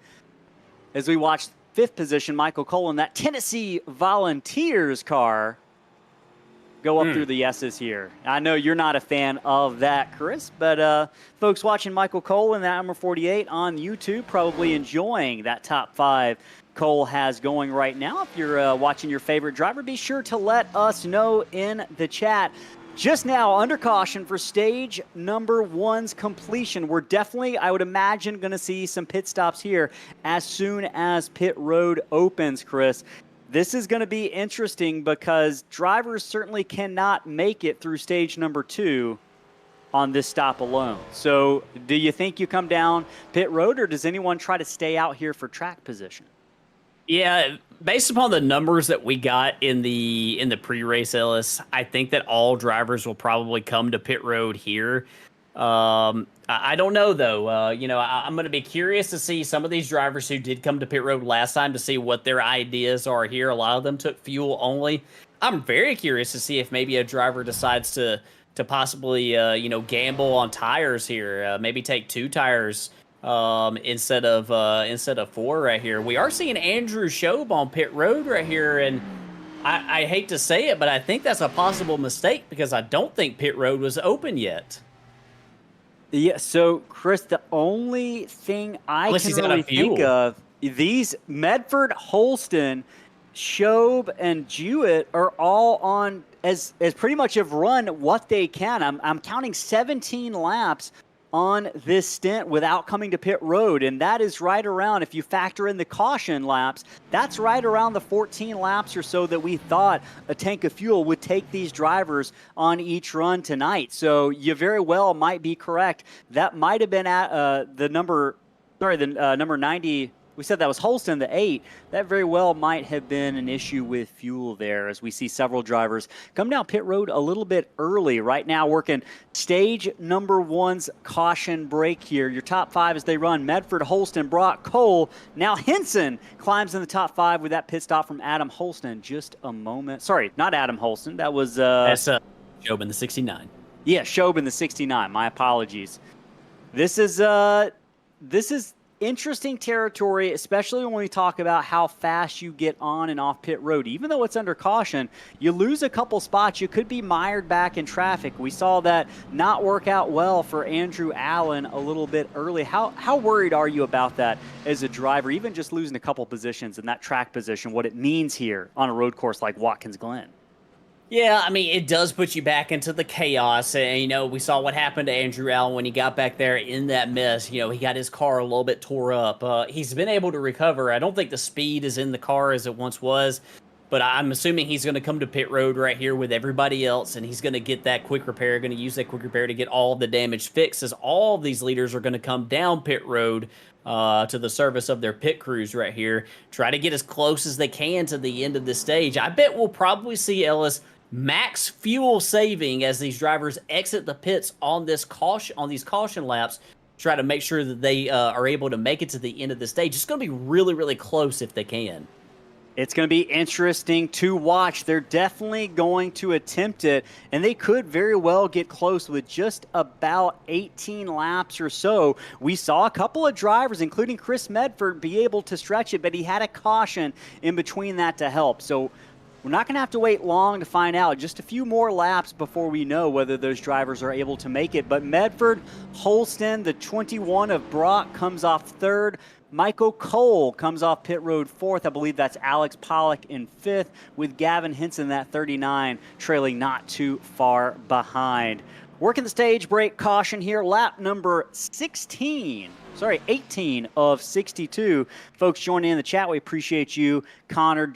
as we watch 5th position, Michael Cole in that Tennessee Volunteers car go up through the S's here. I know you're not a fan of that, Chris, but folks watching Michael Cole in that number 48 on YouTube probably enjoying that top 5 Cole has going right now. If you're watching your favorite driver, be sure to let us know in the chat. Just now, under caution for stage number 1's completion. We're definitely, I would imagine, going to see some pit stops here as soon as pit road opens, Chris. This is going to be interesting because drivers certainly cannot make it through stage number 2 on this stop alone. So do you think you come down pit road, or does anyone try to stay out here for track position? Yeah, based upon the numbers that we got in the pre-race, Ellis, I think that all drivers will probably come to pit road here. I don't know, though. I'm going to be curious to see some of these drivers who did come to pit road last time to see what their ideas are here. A lot of them took fuel only. I'm very curious to see if maybe a driver decides to possibly, gamble on tires here. Maybe take 2 tires instead of 4 right here. We are seeing Andrew Schob on pit road right here, and I hate to say it, but I think that's a possible mistake because I don't think pit road was open yet. Yeah, so Chris, the only thing I can really think of, these Medford, Holston, Schob, and Jewett are all on as pretty much have run what they can. I'm counting 17 laps on this stint without coming to pit road, and that is right around, if you factor in the caution laps, that's right around the 14 laps or so that we thought a tank of fuel would take these drivers on each run tonight. So you very well might be correct. That might have been at the number 90. We said that was Holston, the 8. That very well might have been an issue with fuel there, as we see several drivers come down pit road a little bit early. Right now working stage number 1's caution break here. Your top 5 as they run: Medford, Holston, Brock, Cole. Now Henson climbs in the top 5 with that pit stop from Adam Holston. Just a moment. Sorry, not Adam Holston. That was that's Shobin, the 69. Yeah, Shobin, the 69. My apologies. This is interesting territory, especially when we talk about how fast you get on and off pit road. Even though it's under caution, you lose a couple spots, you could be mired back in traffic. We saw that not work out well for Andrew Allen a little bit early. How worried are you about that as a driver, even just losing a couple positions in that track position, what it means here on a road course like Watkins Glen? Yeah, I mean, it does put you back into the chaos. And, you know, we saw what happened to Andrew Allen when he got back there in that mess. You know, he got his car a little bit tore up. He's been able to recover. I don't think the speed is in the car as it once was, but I'm assuming he's going to come to pit road right here with everybody else, and he's going to get that quick repair, going to use that quick repair to get all of the damage fixed, as all of these leaders are going to come down pit road to the service of their pit crews right here, try to get as close as they can to the end of this stage. I bet we'll probably see, Ellis, max fuel saving as these drivers exit the pits on these caution laps, try to make sure that they are able to make it to the end of the stage. It's going to be really, really close if they can. It's going to be interesting to watch. They're definitely going to attempt it, and they could very well get close with just about 18 laps or so. We saw a couple of drivers, including Chris Medford, be able to stretch it, but he had a caution in between that to help. So we're not going to have to wait long to find out. Just a few more laps before we know whether those drivers are able to make it. But Medford, Holston, the 21 of Brock, comes off third. Michael Cole comes off pit road fourth. I believe that's Alex Pollock in fifth, with Gavin Henson, that 39, trailing not too far behind. Working the stage break caution here, lap number 18 of 62. Folks joining in the chat, we appreciate you. Connor,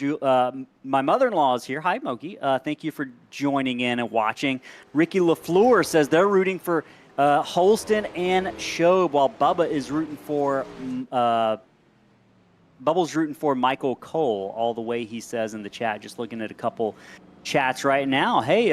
my mother-in-law is here. Hi, Moki. Thank you for joining in and watching. Ricky LaFleur says they're rooting for Holston and Shobe, while Bubba is rooting for Bubble's rooting for Michael Cole all the way, he says in the chat. Just looking at a couple chats right now. Hey,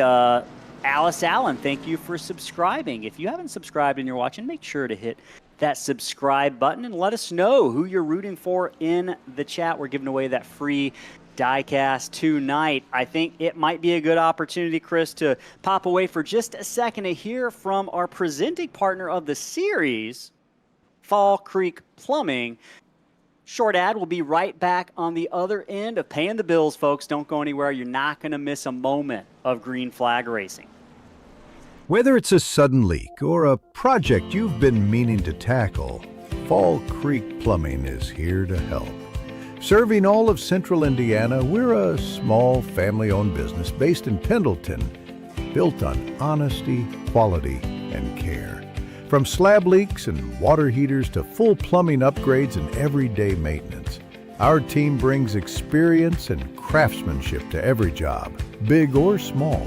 Alice Allen, thank you for subscribing. If you haven't subscribed and you're watching, make sure to hit that subscribe button and let us know who you're rooting for in the chat. We're giving away that free diecast tonight. I think it might be a good opportunity, Chris, to pop away for just a second to hear from our presenting partner of the series, Fall Creek Plumbing. Short ad. We'll be right back on the other end of paying the bills, folks. Don't go anywhere. You're not going to miss a moment of green flag racing. Whether it's a sudden leak or a project you've been meaning to tackle, Fall Creek Plumbing is here to help. Serving all of Central Indiana, we're a small family-owned business based in Pendleton, built on honesty, quality, and care. From slab leaks and water heaters to full plumbing upgrades and everyday maintenance, our team brings experience and craftsmanship to every job, big or small.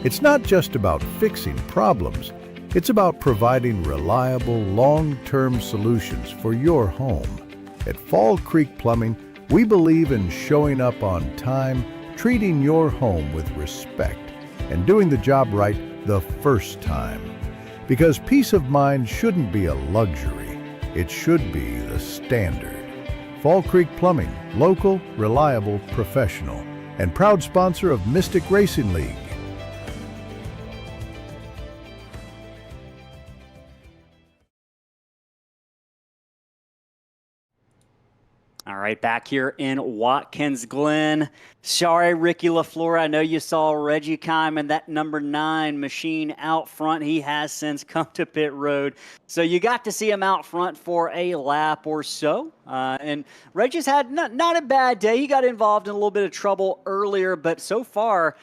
It's not just about fixing problems, it's about providing reliable, long-term solutions for your home. At Fall Creek Plumbing, we believe in showing up on time, treating your home with respect, and doing the job right the first time. Because peace of mind shouldn't be a luxury, it should be the standard. Fall Creek Plumbing, local, reliable, professional, and proud sponsor of Mystic Racing League. All right, back here in Watkins Glen. Sorry, Ricky LaFleur. I know you saw Reggie Kime and that number 9 machine out front. He has since come to pit road. So you got to see him out front for a lap or so. And Reggie's had not a bad day. He got involved in a little bit of trouble earlier, but so far,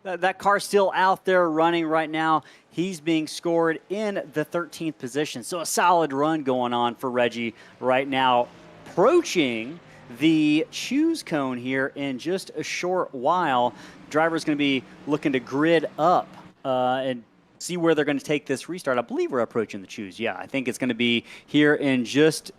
That car's still out there running right now. He's being scored in the 13th position. So a solid run going on for Reggie right now. Approaching the choose cone here in just a short while. Driver's going to be looking to grid up and see where they're going to take this restart. I believe we're approaching the choose. Yeah, I think it's going to be here in just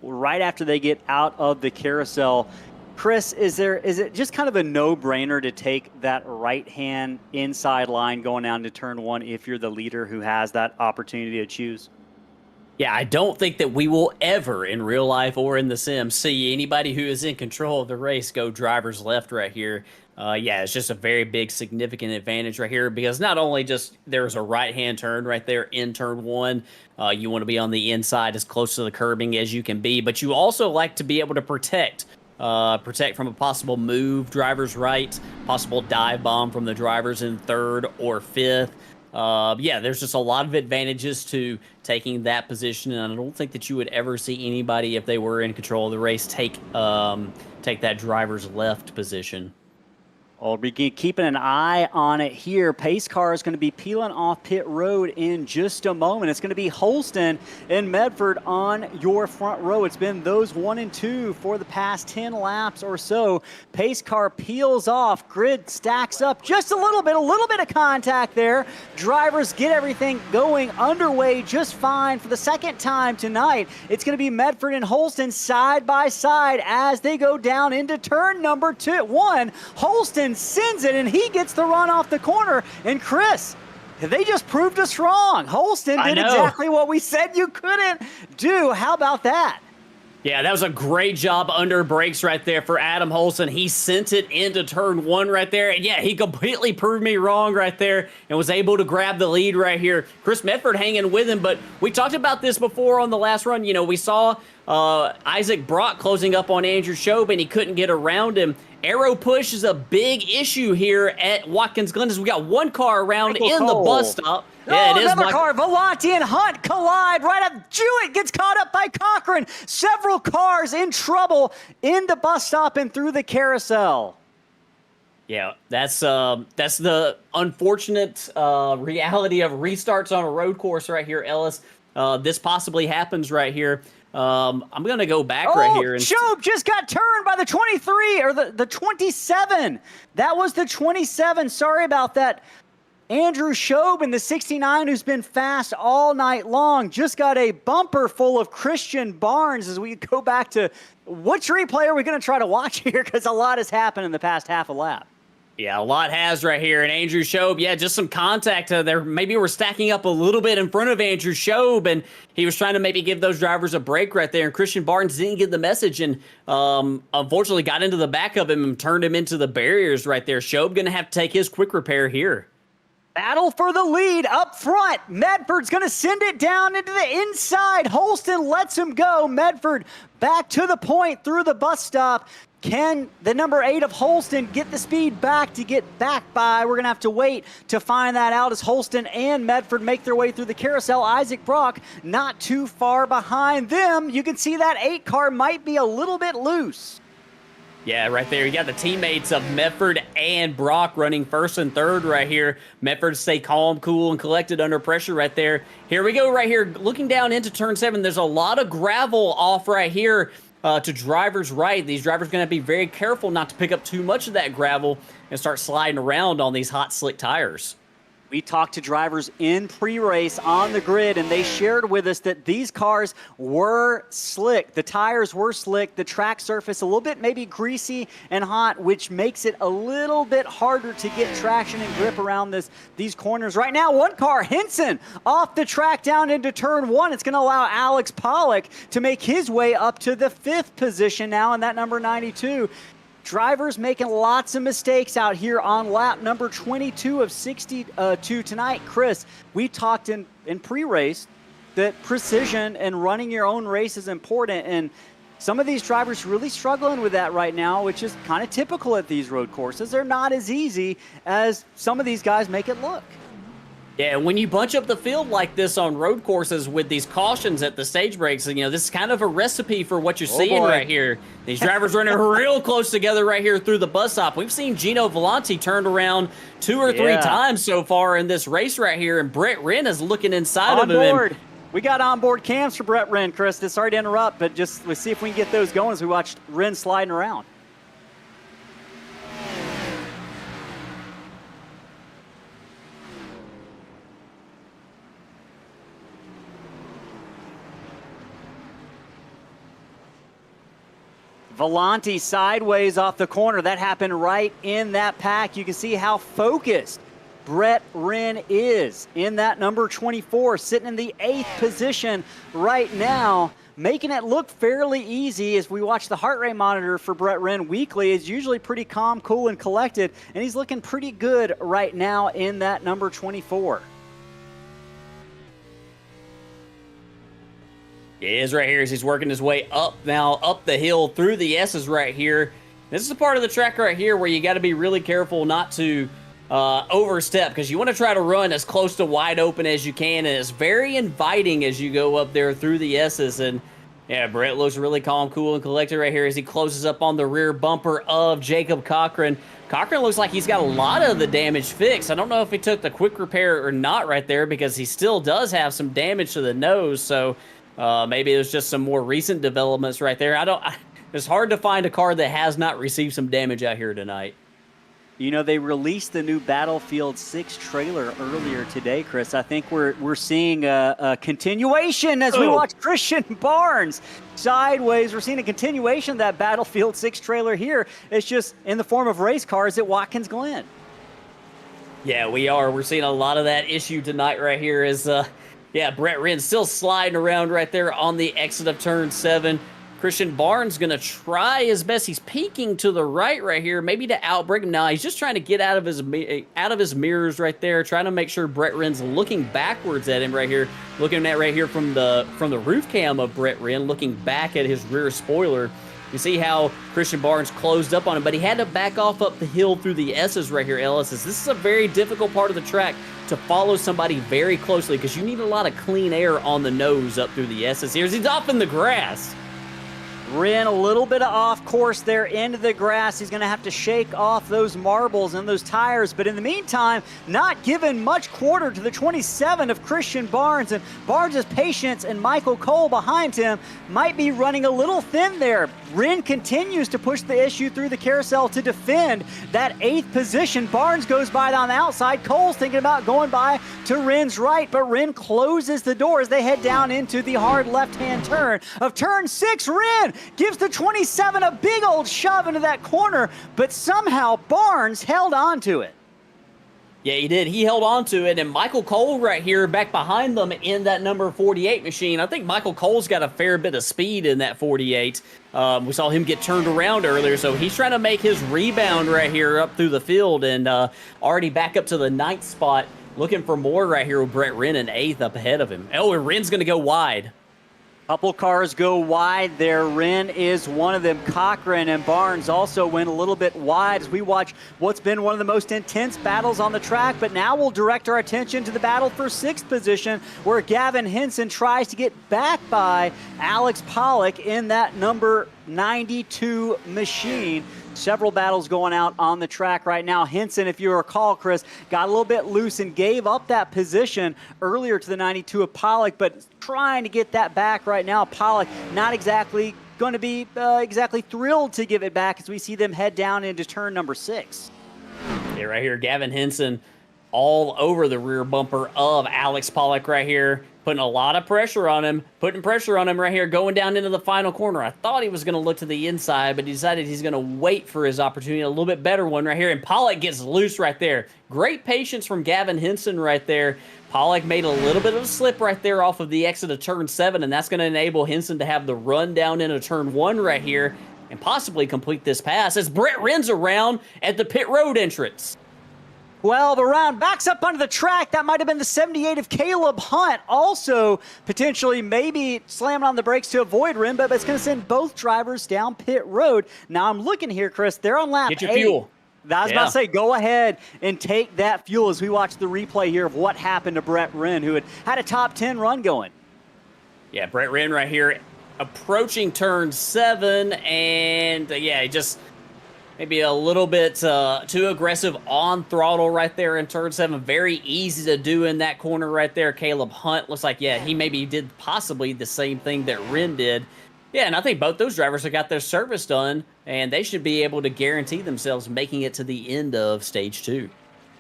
right after they get out of the carousel. Chris, is it just kind of a no-brainer to take that right-hand inside line going down to turn one if you're the leader who has that opportunity to choose? Yeah, I don't think that we will ever in real life or in the sim see anybody who is in control of the race go driver's left right here. Yeah, it's just a very big significant advantage right here because not only just there's a right-hand turn right there in turn one, you want to be on the inside as close to the curbing as you can be, but you also like to be able to protect from a possible move, driver's right, possible dive bomb from the drivers in third or fifth. Yeah, there's just a lot of advantages to taking that position, and I don't think that you would ever see anybody, if they were in control of the race, take that driver's left position. We'll be keeping an eye on it here. Pace car is going to be peeling off pit road in just a moment. It's going to be Holston and Medford on your front row. It's been those 1 and 2 for the past 10 laps or so. Pace car peels off. Grid stacks up just a little bit of contact there. Drivers get everything going underway just fine for the second time tonight. It's going to be Medford and Holston side by side as they go down into turn number 1. Holston sends it, and he gets the run off the corner. And Chris, they just proved us wrong. Holston did exactly what we said you couldn't do. How about that? Yeah, that was a great job under brakes right there for Adam Holston. He sent it into turn 1 right there. And yeah, he completely proved me wrong right there and was able to grab the lead right here. Chris Medford hanging with him, but we talked about this before on the last run. You know, we saw Isaac Brock closing up on Andrew Shobe, and he couldn't get around him. Aero push is a big issue here at Watkins Glen as we got one car around in the bus stop. Yeah, it is another car. Volante and Hunt collide right up. Jewett gets caught up by Cochran. Several cars in trouble in the bus stop and through the carousel. Yeah, that's the unfortunate reality of restarts on a road course right here, Ellis. This possibly happens right here. I'm going to go back right here. Shobe just got turned by the 23 or the 27. That was the 27. Sorry about that. Andrew Shobe in the 69, who's been fast all night long, just got a bumper full of Christian Barnes as we go back to which replay are we going to try to watch here because a lot has happened in the past half a lap. Yeah, a lot has right here. And Andrew Shobe, yeah, just some contact there. Maybe we're stacking up a little bit in front of Andrew Shobe, and he was trying to maybe give those drivers a break right there. And Christian Barnes didn't get the message and unfortunately got into the back of him and turned him into the barriers right there. Shobe going to have to take his quick repair here. Battle for the lead up front. Medford's going to send it down into the inside. Holston lets him go. Medford back to the point through the bus stop. Can the number 8 of Holston get the speed back to get back by? We're going to have to wait to find that out as Holston and Medford make their way through the carousel. Isaac Brock not too far behind them. You can see that 8 car might be a little bit loose. Yeah, right there. You got the teammates of Medford and Brock running first and third right here. Medford stay calm, cool, and collected under pressure right there. Here we go right here. Looking down into turn 7, there's a lot of gravel off right here to driver's right. These drivers are going to be very careful not to pick up too much of that gravel and start sliding around on these hot, slick tires. We talked to drivers in pre-race on the grid, and they shared with us that these cars were slick. The tires were slick. The track surface a little bit maybe greasy and hot, which makes it a little bit harder to get traction and grip around these corners. Right now, one car, Henson, off the track down into turn 1. It's going to allow Alex Pollock to make his way up to the 5th position now in that number 92. Drivers making lots of mistakes out here on lap number 22 of 62 tonight. Chris, we talked in pre-race that precision and running your own race is important, and some of these drivers really struggling with that right now, which is kind of typical at these road courses. They're not as easy as some of these guys make it look. Yeah, when you bunch up the field like this on road courses with these cautions at the stage breaks, you know, this is kind of a recipe for what you're seeing right here. These drivers running real close together right here through the bus stop. We've seen Gino Volante turned around 2 or 3 times so far in this race right here, and Brett Wren is looking inside of him. We got onboard cams for Brett Wren, Chris. Sorry to interrupt, but just let's see if we can get those going as we watched Wren sliding around. Volante sideways off the corner. That happened right in that pack. You can see how focused Brett Wren is in that number 24, sitting in the 8th position right now, making it look fairly easy as we watch the heart rate monitor for Brett Wren weekly. It's usually pretty calm, cool, and collected, and he's looking pretty good right now in that number 24. He is right here as he's working his way up now, up the hill through the S's right here. This is the part of the track right here where you got to be really careful not to overstep, because you want to try to run as close to wide open as you can, and it's very inviting as you go up there through the S's. And yeah, Brett looks really calm, cool, and collected right here as he closes up on the rear bumper of Jacob Cochran. Cochran looks like he's got a lot of the damage fixed. I don't know if he took the quick repair or not right there, because he still does have some damage to the nose, so maybe it was just some more recent developments right there. It's hard to find a car that has not received some damage out here tonight. You know, they released the new Battlefield 6 trailer earlier today, Chris. I think we're seeing a continuation as we watch Christian Barnes sideways. We're seeing a continuation of that Battlefield 6 trailer here. It's just in the form of race cars at Watkins Glen. Yeah, we are. We're seeing a lot of that issue tonight right here as, Brett Wren still sliding around right there on the exit of turn 7. Christian Barnes going to try his best. He's peeking to the right here, maybe to outbrake him. Now he's just trying to get out of his mirrors right there, trying to make sure Brett Wren's looking backwards at him right here, looking at right here from the roof cam of Brett Wren, looking back at his rear spoiler. You see how Christian Barnes closed up on him, but he had to back off up the hill through the S's right here, Ellis. This is a very difficult part of the track to follow somebody very closely, because you need a lot of clean air on the nose up through the S's. He's off in the grass. Wren a little bit of off course there into the grass. He's going to have to shake off those marbles and those tires. But in the meantime, not giving much quarter to the 27 of Christian Barnes. And Barnes' patience and Michael Cole behind him might be running a little thin there. Wren continues to push the issue through the carousel to defend that 8th position. Barnes goes by on the outside. Cole's thinking about going by to Wren's right, but Wren closes the door as they head down into the hard left-hand turn of turn 6. Wren gives the 27 a big old shove into that corner, but somehow Barnes held on to it. Yeah, he did. He held on to it, and Michael Cole right here back behind them in that number 48 machine. I think Michael Cole's got a fair bit of speed in that 48. We saw him get turned around earlier, so he's trying to make his rebound right here up through the field, and already back up to the 9th spot, looking for more right here with Brett Wren in 8th up ahead of him. Oh, and Wren's going to go wide. Couple cars go wide there. Wren is one of them. Cochran and Barnes also went a little bit wide as we watch what's been one of the most intense battles on the track. But now we'll direct our attention to the battle for 6th position, where Gavin Henson tries to get back by Alex Pollock in that number 92 machine. Several battles going out on the track right now. Henson, if you recall, Chris, got a little bit loose and gave up that position earlier to the 92 of Pollock, but trying to get that back right now. Pollock not exactly going to be exactly thrilled to give it back as we see them head down into turn number 6. Yeah, right here, Gavin Henson all over the rear bumper of Alex Pollock right here, putting a lot of pressure on him, right here, going down into the final corner. I thought he was going to look to the inside, but he decided he's going to wait for his opportunity, a little bit better one right here, and Pollock gets loose right there. Great patience from Gavin Henson right there. Pollock made a little bit of a slip right there off of the exit of turn 7, and that's going to enable Henson to have the run down into turn 1 right here and possibly complete this pass as Brett Wren's around at the pit road entrance. 12 around, backs up onto the track. That might have been the 78 of Caleb Hunt. Also, potentially maybe slamming on the brakes to avoid Wren, but it's going to send both drivers down pit road. Now I'm looking here, Chris. They're on lap 8. Get your fuel. I was about to say, go ahead and take that fuel as we watch the replay here of what happened to Brett Wren, who had a top 10 run going. Yeah, Brett Wren right here approaching turn 7, and yeah, just maybe a little bit too aggressive on throttle right there in turn 7. Very easy to do in that corner right there. Caleb Hunt looks like, yeah, he maybe did possibly the same thing that Wren did. Yeah, and I think both those drivers have got their service done, and they should be able to guarantee themselves making it to the end of stage 2.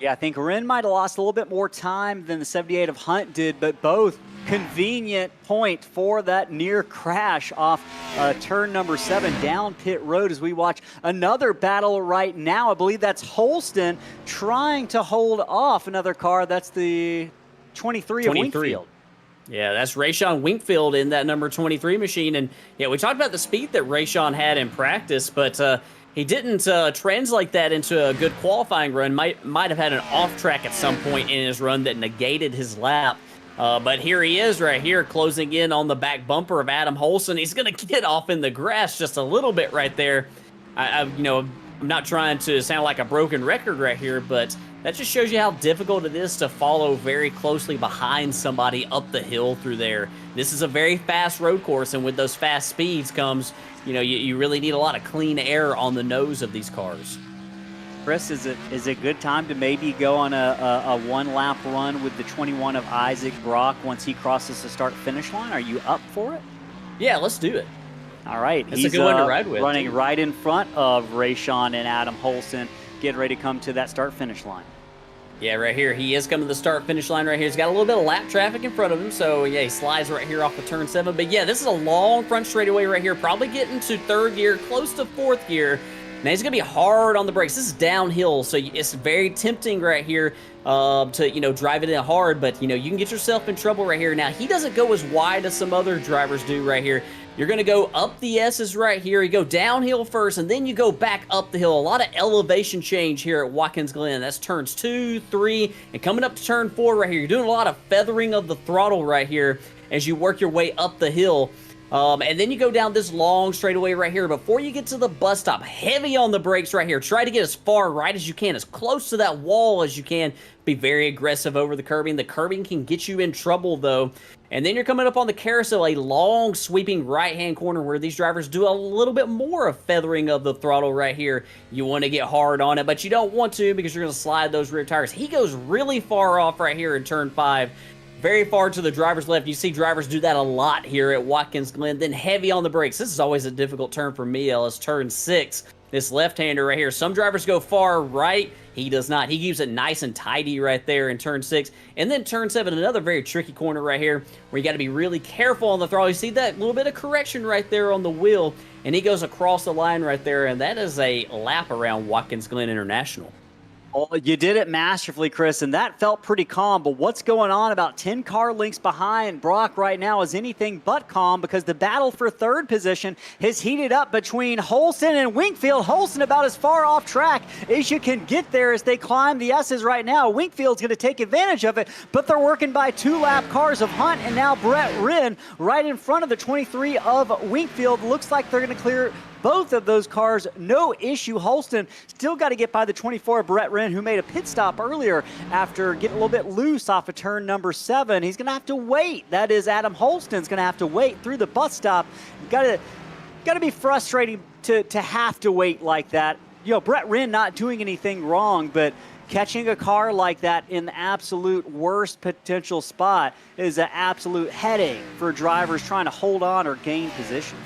Yeah, I think Wren might have lost a little bit more time than the 78 of Hunt did, but both convenient point for that near crash off turn number 7 down pit road as we watch another battle right now. I believe that's Holston trying to hold off another car. That's the 23 of Wingfield. Yeah, that's Rayshawn Winkfield in that number 23 machine. And yeah, we talked about the speed that Rayshawn had in practice, but he didn't translate that into a good qualifying run. Might have had an off track at some point in his run that negated his lap. But here he is right here closing in on the back bumper of Adam Holston. He's going to get off in the grass just a little bit right there. I'm not trying to sound like a broken record right here, but that just shows you how difficult it is to follow very closely behind somebody up the hill through there. This is a very fast road course, and with those fast speeds comes, you really need a lot of clean air on the nose of these cars. Chris, is it a good time to maybe go on a one-lap run with the 21 of Isaac Brock once he crosses the start-finish line? Are you up for it? Yeah, let's do it. All right. That's a good one to ride with. Running right in front of Rayshawn and Adam Holston, getting ready to come to that start-finish line. Yeah, right here. He is coming to the start-finish line right here. He's got a little bit of lap traffic in front of him, so yeah, he slides right here off the turn 7. But yeah, this is a long front straightaway right here, probably getting to 3rd gear, close to 4th gear. Now, he's going to be hard on the brakes. This is downhill, so it's very tempting right here to, drive it in hard, but, you can get yourself in trouble right here. Now, he doesn't go as wide as some other drivers do right here. You're going to go up the S's right here. You go downhill first, and then you go back up the hill. A lot of elevation change here at Watkins Glen. That's turns 2, 3, and coming up to turn 4 right here. You're doing a lot of feathering of the throttle right here as you work your way up the hill. And then you go down this long straightaway right here. Before you get to the bus stop, heavy on the brakes right here. Try to get as far right as you can, as close to that wall as you can. Be very aggressive over the curbing. The curbing can get you in trouble, though. And then you're coming up on the carousel, a long sweeping right-hand corner where these drivers do a little bit more of feathering of the throttle right here. You want to get hard on it, but you don't want to because you're going to slide those rear tires. He goes really far off right here in turn 5. Very far to the driver's left. You see drivers do that a lot here at Watkins Glen. Then heavy on the brakes. This is always a difficult turn for me, Ellis. Turn 6. This left-hander right here. Some drivers go far right. He does not. He keeps it nice and tidy right there in turn 6. And then turn 7, another very tricky corner right here where you got to be really careful on the throttle. You see that little bit of correction right there on the wheel. And he goes across the line right there. And that is a lap around Watkins Glen International. Well, you did it masterfully, Chris, and that felt pretty calm. But what's going on about 10 car lengths behind Brock right now is anything but calm because the battle for 3rd position has heated up between Holston and Winkfield. Holston about as far off track as you can get there as they climb the S's right now. Winkfield's going to take advantage of it, but they're working by 2-lap cars of Hunt and now Brett Wren right in front of the 23 of Winkfield. Looks like they're going to clear both of those cars, no issue. Holston still got to get by the 24 Brett Wren, who made a pit stop earlier after getting a little bit loose off of turn number 7. He's going to have to wait. That is Adam Holston's going to have to wait through the bus stop. Got to be frustrating to have to wait like that. Brett Wren not doing anything wrong, but catching a car like that in the absolute worst potential spot is an absolute headache for drivers trying to hold on or gain positions.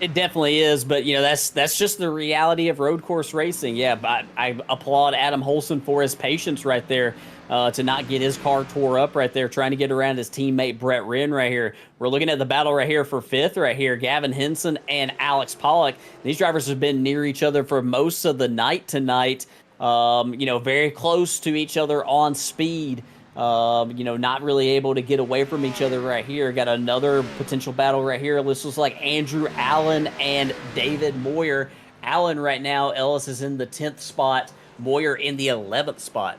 It definitely is, but that's just the reality of road course racing. Yeah, but I applaud Adam Holston for his patience right there to not get his car tore up right there, trying to get around his teammate Brett Wren right here. We're looking at the battle right here for 5th right here, Gavin Henson and Alex Pollock. These drivers have been near each other for most of the night tonight. Very close to each other on speed. Not really able to get away from each other right here. Got another potential battle right here. This was like Andrew Allen and David Moyer. Allen right now, Ellis is in the 10th spot. Moyer in the 11th spot.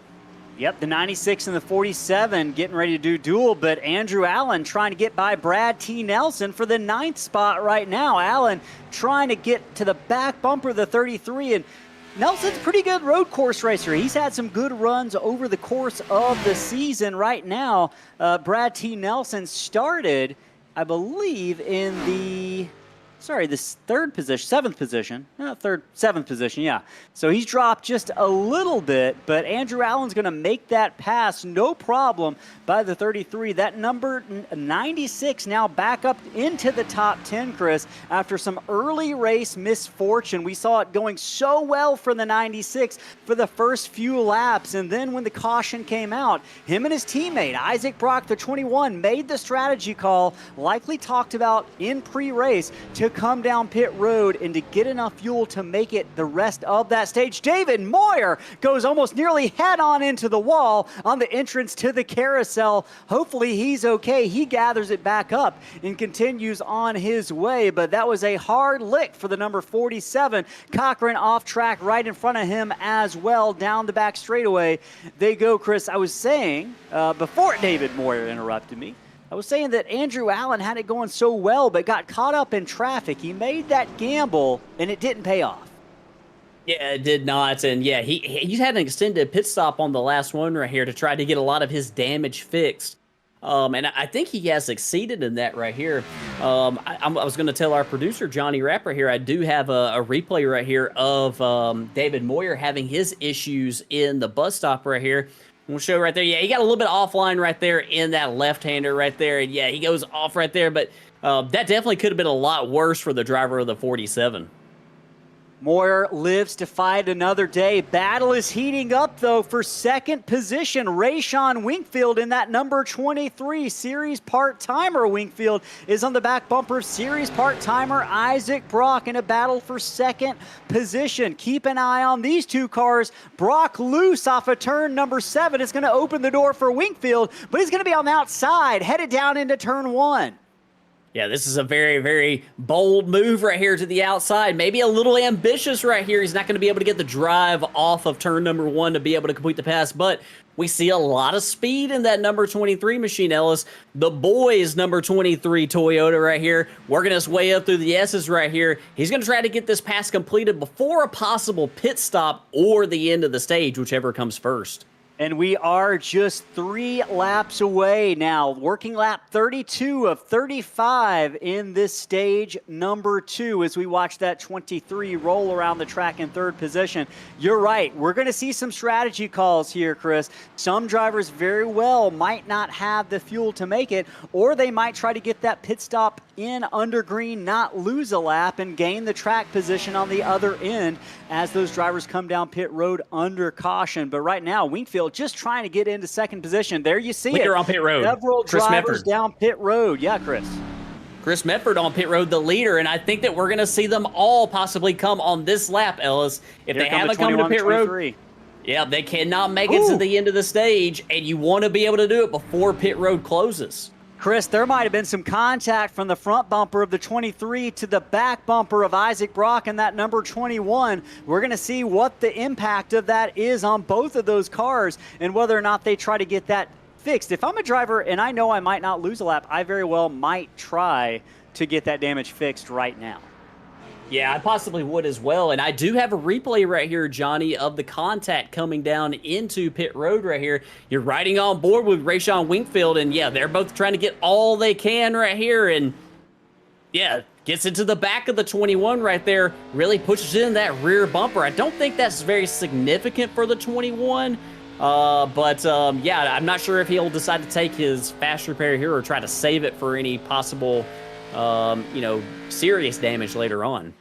Yep, the 96 and the 47 getting ready to do duel, but Andrew Allen trying to get by Brad T. Nelson for the 9th spot right now. Allen trying to get to the back bumper of the 33, and Nelson's a pretty good road course racer. He's had some good runs over the course of the season. Right now, Brad T. Nelson started, I believe, in the seventh position. Seventh position, yeah. So he's dropped just a little bit, but Andrew Allen's going to make that pass no problem by the 33. That number 96 now back up into the top 10, Chris, after some early race misfortune. We saw it going so well for the 96 for the first few laps, and then when the caution came out, him and his teammate, Isaac Brock, the 21, made the strategy call, likely talked about in pre-race, to come down pit road and to get enough fuel to make it the rest of that stage. David Moyer goes almost nearly head on into the wall on the entrance to the carousel. Hopefully he's okay. He gathers it back up and continues on his way, but that was a hard lick for the number 47. Cochran off track right in front of him as well, down the back straightaway. They go, Chris. I was saying before David Moyer interrupted me, I was saying that Andrew Allen had it going so well, but got caught up in traffic. He made that gamble, and it didn't pay off. Yeah, it did not. And yeah, he had an extended pit stop on the last one right here to try to get a lot of his damage fixed. And I think he has succeeded in that right here. I was going to tell our producer, Johnny Rapp, right here, I do have a replay right here of David Moyer having his issues in the bus stop right here. We'll show right there. Yeah, he got a little bit offline right there in that left-hander right there. And yeah, he goes off right there. But that definitely could have been a lot worse for the driver of the 47. Moyer lives to fight another day. Battle is heating up, though, for second position. Rayshawn Wingfield in that number 23 series part-timer. Wingfield is on the back bumper of series part-timer Isaac Brock in a battle for second position. Keep an eye on these two cars. Brock loose off of turn number 7 is going to open the door for Wingfield, but he's going to be on the outside, headed down into turn 1. Yeah, this is a very, very bold move right here to the outside. Maybe a little ambitious right here. He's not going to be able to get the drive off of turn number 1 to be able to complete the pass, but we see a lot of speed in that number 23 machine, Ellis. The boys number 23 Toyota right here, working his way up through the S's right here. He's going to try to get this pass completed before a possible pit stop or the end of the stage, whichever comes first. And we are just 3 laps away now. Working lap 32 of 35 in this stage number 2 as we watch that 23 roll around the track in third position. You're right. We're going to see some strategy calls here, Chris. Some drivers very well might not have the fuel to make it, or they might try to get that pit stop in under green, not lose a lap, and gain the track position on the other end as those drivers come down pit road under caution. But right now, Wingfield just trying to get into second position. There you see Leader it. on pit road. Several Chris drivers Mefford. down pit road. Yeah, Chris. Chris Mefford on pit road, the leader, and I think that we're going to see them all possibly come on this lap, Ellis. If Here they come haven't the come to 21, pit 23. road, yeah, they cannot make it to the end of the stage, and you want to be able to do it before pit road closes. Chris, there might have been some contact from the front bumper of the 23 to the back bumper of Isaac Brock and that number 21. We're going to see what the impact of that is on both of those cars and whether or not they try to get that fixed. If I'm a driver and I know I might not lose a lap, I very well might try to get that damage fixed right now. Yeah, I possibly would as well. And I do have a replay right here, Johnny, of the contact coming down into pit road right here. You're riding on board with Rayshawn Wingfield, and yeah, they're both trying to get all they can right here. And yeah, gets into the back of the 21 right there, really pushes in that rear bumper. I don't think that's very significant for the 21. Yeah, I'm not sure if he'll decide to take his fast repair here or try to save it for any possible serious damage later on.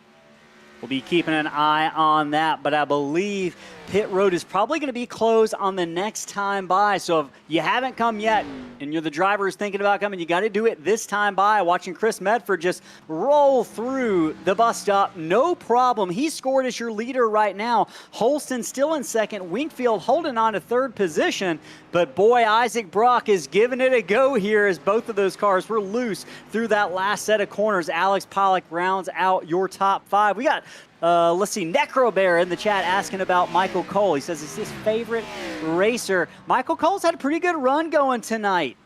We'll be keeping an eye on that, but I believe pit road is probably going to be closed on the next time by. So if you haven't come yet and you're the driver who's thinking about coming, you got to do it this time by. Watching Chris Medford just roll through the bus stop, no problem. He scored as your leader right now. Holston still in second. Wingfield holding on to third position. But boy, Isaac Brock is giving it a go here as both of those cars were loose through that last set of corners. Alex Pollock rounds out your top 5. We got let's see, Necrobear in the chat asking about Michael Cole. He says it's his favorite racer. Michael Cole's had a pretty good run going tonight.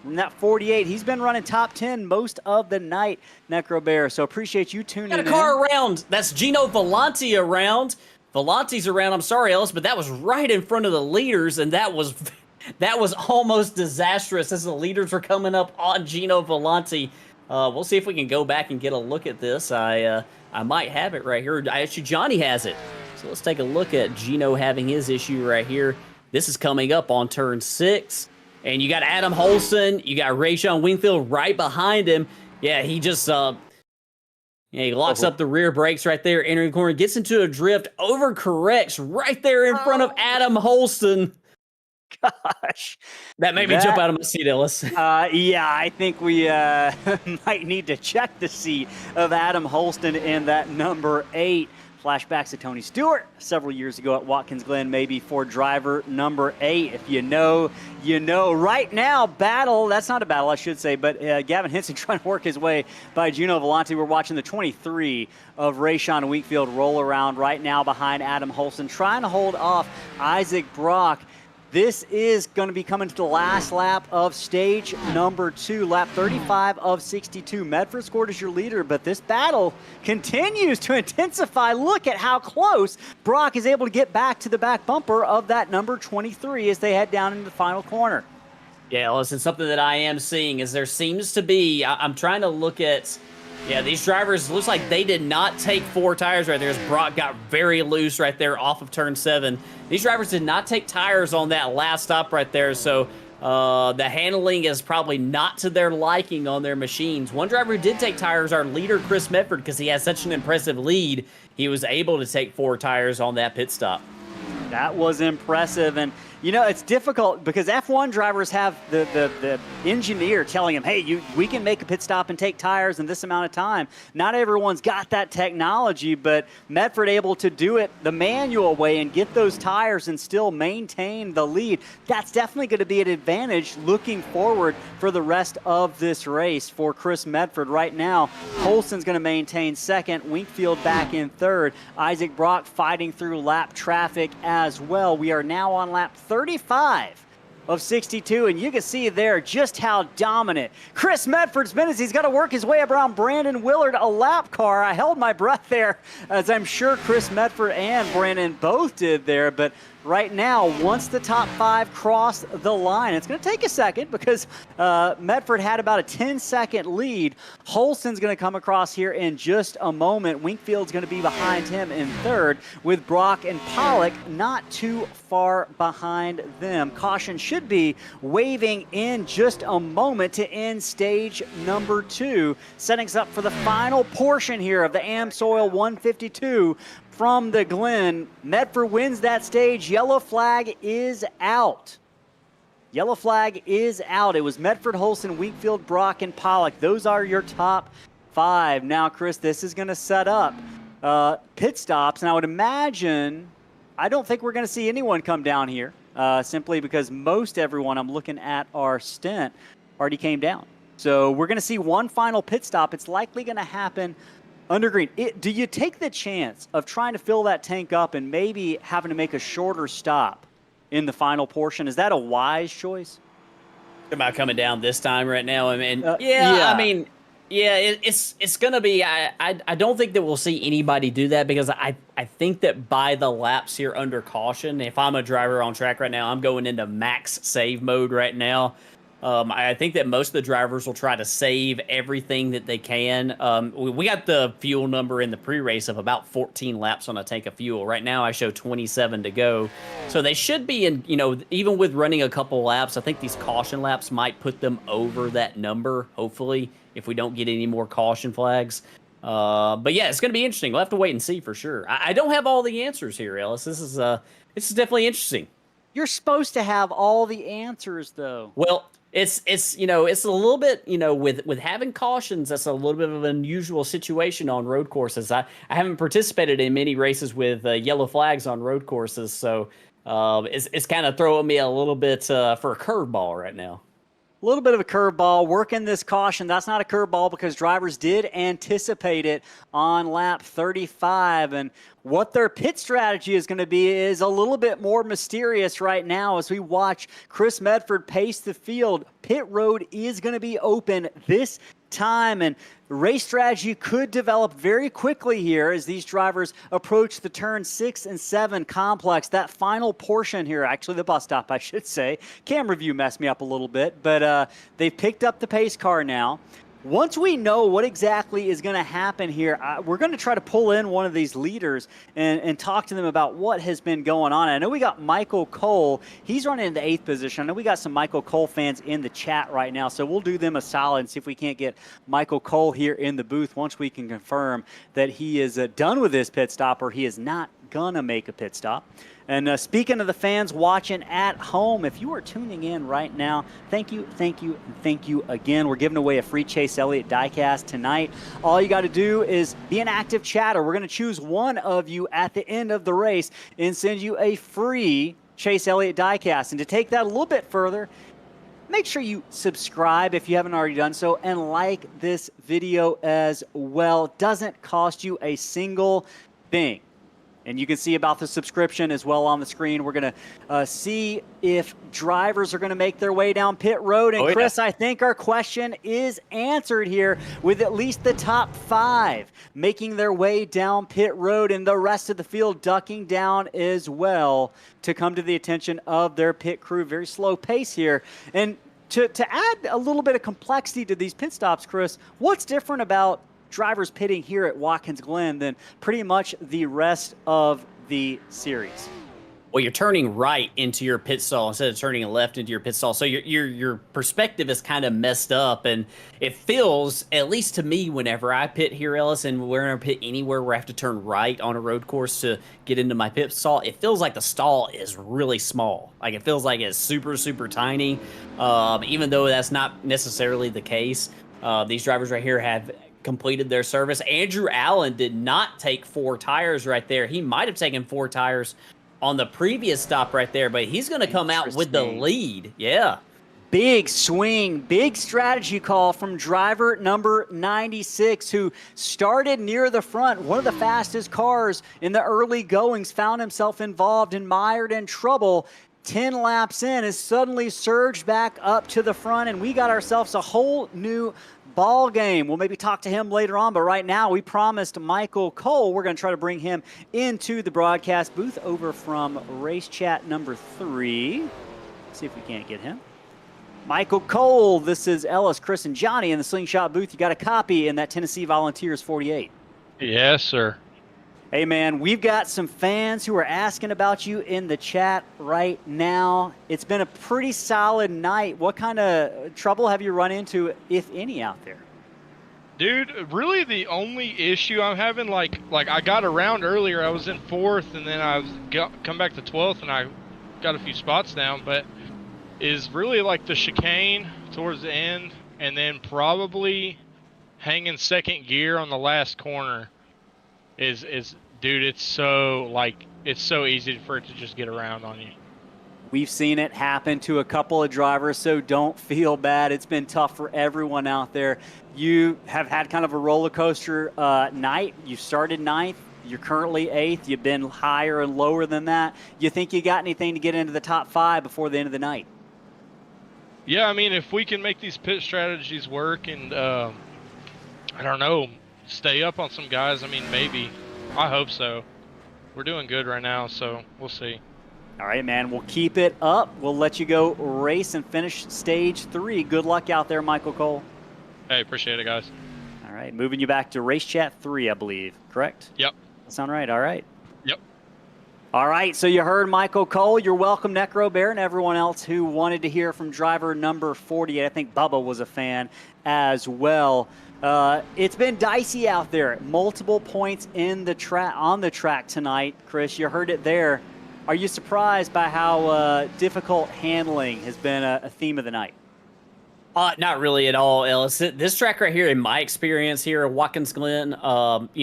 From that 48, he's been running top 10 most of the night, Necrobear. So appreciate you tuning in. Got a car around. That's Gino Volante around. Volante's around. I'm sorry, Ellis, but that was right in front of the leaders, and that was almost disastrous as the leaders were coming up on Gino Volante. We'll see if we can go back and get a look at this. I might have it right here. Actually, Johnny has it. So let's take a look at Gino having his issue right here. This is coming up on turn 6. And you got Adam Holson. You got Rayshon Wingfield right behind him. Yeah, he just... he locks up the rear brakes right there, entering the corner, gets into a drift, overcorrects right there in front of Adam Holston. Gosh. That made me jump out of my seat, Ellis. Yeah, I think we might need to check the seat of Adam Holston in that number 8. Flashbacks to Tony Stewart several years ago at Watkins Glen, maybe for driver number 8. If you know, you know. Right now, battle, that's not a battle, I should say, but Gavin Henson trying to work his way by Gino Volante. We're watching the 23 of Rayshon Wingfield roll around right now behind Adam Holston, trying to hold off Isaac Brock. This is going to be coming to the last lap of stage number 2, lap 35 of 62. Medford scored as your leader, but this battle continues to intensify. Look at how close Brock is able to get back to the back bumper of that number 23 as they head down into the final corner. Yeah, listen, something that I am seeing is there seems to be, I'm trying to look at, yeah, these drivers, looks like they did not take 4 tires right there as Brock got very loose right there off of turn 7. These drivers did not take tires on that last stop right there, so the handling is probably not to their liking on their machines. One driver who did take tires, our leader, Chris Medford, because he has such an impressive lead, he was able to take 4 tires on that pit stop. That was impressive, and you know, it's difficult because F1 drivers have the engineer telling them, hey, we can make a pit stop and take tires in this amount of time. Not everyone's got that technology, but Medford able to do it the manual way and get those tires and still maintain the lead. That's definitely going to be an advantage looking forward for the rest of this race for Chris Medford. Right now, Holston's going to maintain second, Wingfield back in third, Isaac Brock fighting through lap traffic as well. We are now on lap 35 of 62, and you can see there just how dominant Chris Medford's been as he's got to work his way around Brandon Willard, a lap car. I held my breath there, as I'm sure Chris Medford and Brandon both did there, but right now, once the top 5 cross the line, it's going to take a second because Medford had about a 10-second lead. Holston's going to come across here in just a moment. Wingfield's going to be behind him in third, with Brock and Pollock not too far behind them. Caution should be waving in just a moment to end stage number 2, setting us up for the final portion here of the AMSOIL 152 from the Glen. Medford wins that stage. Yellow flag is out. Yellow flag is out. It was Medford, Holston, Wingfield, Brock, and Pollock. Those are your top 5. Now, Chris, this is going to set up pit stops. And I would imagine, I don't think we're going to see anyone come down here, simply because most everyone, I'm looking at our stint, already came down. So we're going to see one final pit stop. It's likely going to happen under green. Do you take the chance of trying to fill that tank up and maybe having to make a shorter stop in the final portion? Is that a wise choice? About coming down this time right now. I mean, it's going to be, I don't think that we'll see anybody do that because I think that by the laps here under caution, if I'm a driver on track right now, I'm going into max save mode right now. I think that most of the drivers will try to save everything that they can. We got the fuel number in the pre-race of about 14 laps on a tank of fuel. Right now, I show 27 to go. So they should be in, even with running a couple laps, I think these caution laps might put them over that number, hopefully, if we don't get any more caution flags. But yeah, it's going to be interesting. We'll have to wait and see for sure. I don't have all the answers here, Ellis. This is definitely interesting. You're supposed to have all the answers, though. Well, it's a little bit, with having cautions, that's a little bit of an unusual situation on road courses. I haven't participated in many races with yellow flags on road courses, so it's kind of throwing me a little bit for a curveball right now. A little bit of a curveball, working this caution. That's not a curveball because drivers did anticipate it on lap 35. And what their pit strategy is going to be is a little bit more mysterious right now as we watch Chris Medford pace the field. Pit road is going to be open this time, and race strategy could develop very quickly here as these drivers approach the turn 6 and 7 complex. That final portion here, actually the bus stop, I should say. Camera view messed me up a little bit, but they've picked up the pace car now. Once we know what exactly is going to happen here, we're going to try to pull in one of these leaders and talk to them about what has been going on. I know we got Michael Cole. He's running in the 8th position. I know we got some Michael Cole fans in the chat right now, so we'll do them a solid and see if we can't get Michael Cole here in the booth once we can confirm that he is done with his pit stop or he is not going to make a pit stop. And speaking of the fans watching at home, if you are tuning in right now, thank you, thank you, and thank you again. We're giving away a free Chase Elliott diecast tonight. All you got to do is be an active chatter. We're going to choose one of you at the end of the race and send you a free Chase Elliott diecast. And to take that a little bit further, make sure you subscribe if you haven't already done so and like this video as well. It doesn't cost you a single thing. And you can see about the subscription as well on the screen. We're going to see if drivers are going to make their way down pit road. And Chris, I think our question is answered here with at least the top 5 making their way down pit road and the rest of the field ducking down as well to come to the attention of their pit crew. Very slow pace here. And to add a little bit of complexity to these pit stops, Chris, what's different about drivers pitting here at Watkins Glen than pretty much the rest of the series? Well, you're turning right into your pit stall instead of turning left into your pit stall. So your perspective is kind of messed up, and it feels, at least to me, whenever I pit here, Ellis, and whenever I pit anywhere where I have to turn right on a road course to get into my pit stall, it feels like the stall is really small. Like it feels like it's super, super tiny, even though that's not necessarily the case. These drivers right here have completed their service. Andrew Allen did not take 4 tires right there. He might have taken 4 tires on the previous stop right there, but he's going to come out with the lead. Yeah. Big swing, big strategy call from driver number 96, who started near the front. One of the fastest cars in the early goings, found himself involved and mired in trouble. 10 laps in, has suddenly surged back up to the front, and we got ourselves a whole new ball game. We'll maybe talk to him later on, but right now we promised Michael Cole we're going to try to bring him into the broadcast booth over from race chat number 3. See if we can't get him. Michael Cole, this is Ellis, Chris, and Johnny in the Slingshot booth. You got a copy in that Tennessee Volunteers 48. Yes, sir. Hey, man, we've got some fans who are asking about you in the chat right now. It's been a pretty solid night. What kind of trouble have you run into, if any, out there? Dude, really the only issue I'm having, like I got around earlier. I was in 4th, and then I come back to 12th, and I got a few spots down, but is really like the chicane towards the end, and then probably hanging 2nd gear on the last corner. Is dude, it's so easy for it to just get around on you. We've seen it happen to a couple of drivers, so don't feel bad. It's been tough for everyone out there. You have had kind of a roller coaster night. You started 9th. You're currently 8th. You've been higher and lower than that. You think you got anything to get into the top 5 before the end of the night? Yeah, I mean, if we can make these pit strategies work and, I don't know, stay up on some guys, I mean, maybe. I hope so. We're doing good right now, so we'll see. All right, man. We'll keep it up. We'll let you go race and finish stage 3. Good luck out there, Michael Cole. Hey, appreciate it, guys. All right, moving you back to race chat 3, I believe. Correct? Yep. That sound right? All right. Yep. All right, so you heard Michael Cole. You're welcome, Necro Bear, and everyone else who wanted to hear from driver number 48. I think Bubba was a fan as well. It's been dicey out there. Multiple points in the on the track tonight. Chris, you heard it there. Are you surprised by how difficult handling has been a theme of the night? Not really at all, Ellis. This track right here, in my experience here at Watkins Glen,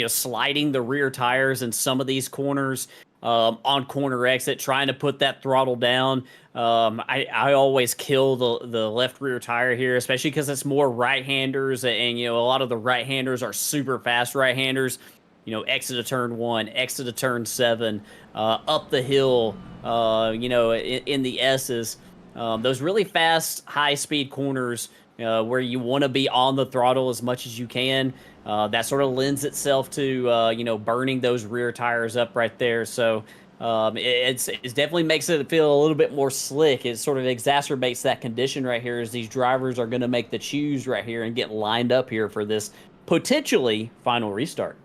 sliding the rear tires in some of these corners, on corner exit, trying to put that throttle down. I always kill the left rear tire here, especially because it's more right-handers, and a lot of the right-handers are super fast right-handers. Exit to turn 1, exit to turn 7, up the hill, in the S's. Those really fast, high-speed corners where you want to be on the throttle as much as you can. That sort of lends itself to, burning those rear tires up right there. So it definitely makes it feel a little bit more slick. It sort of exacerbates that condition right here as these drivers are going to make the choose right here and get lined up here for this potentially final restart.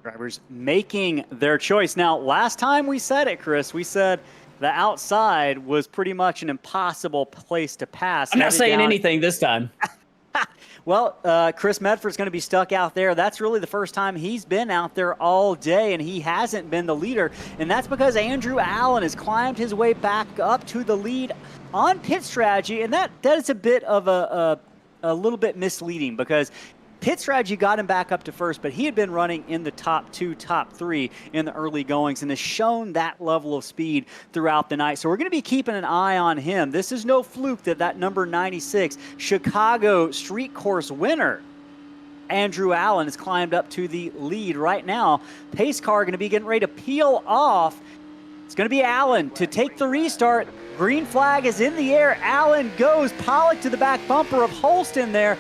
Drivers making their choice. Now, last time we said it, Chris, we said the outside was pretty much an impossible place to pass. I'm not saying anything this time. Well, Chris Medford's going to be stuck out there. That's really the first time he's been out there all day, and he hasn't been the leader. And that's because Andrew Allen has climbed his way back up to the lead on pit strategy. And that is a bit of a little bit misleading, because pit strategy got him back up to first, but he had been running in the top 2, top 3 in the early goings and has shown that level of speed throughout the night. So we're going to be keeping an eye on him. This is no fluke that number 96 Chicago street course winner, Andrew Allen, has climbed up to the lead right now. Pace car going to be getting ready to peel off. It's going to be Allen to take the restart. Green flag is in the air. Allen goes. Pollock to the back bumper of Holston there.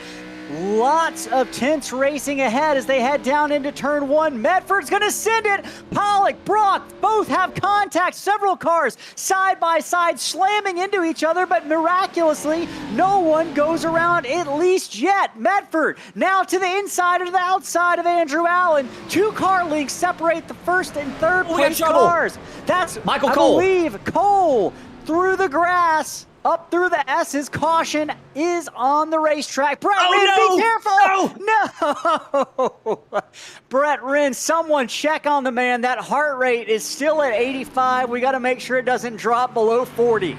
Lots of tense racing ahead as they head down into turn 1. Medford's going to send it. Pollock, Brock, both have contact. Several cars side by side slamming into each other, but miraculously, no one goes around, at least yet. Medford now to the inside or the outside of Andrew Allen. 2 car lengths separate the first and third place cars. That's Michael Cole. I believe Cole through the grass. Up through the S's. Caution is on the racetrack. Brett Wren, be careful. No. Brett Wren, someone check on the man. That heart rate is still at 85. We got to make sure it doesn't drop below 40.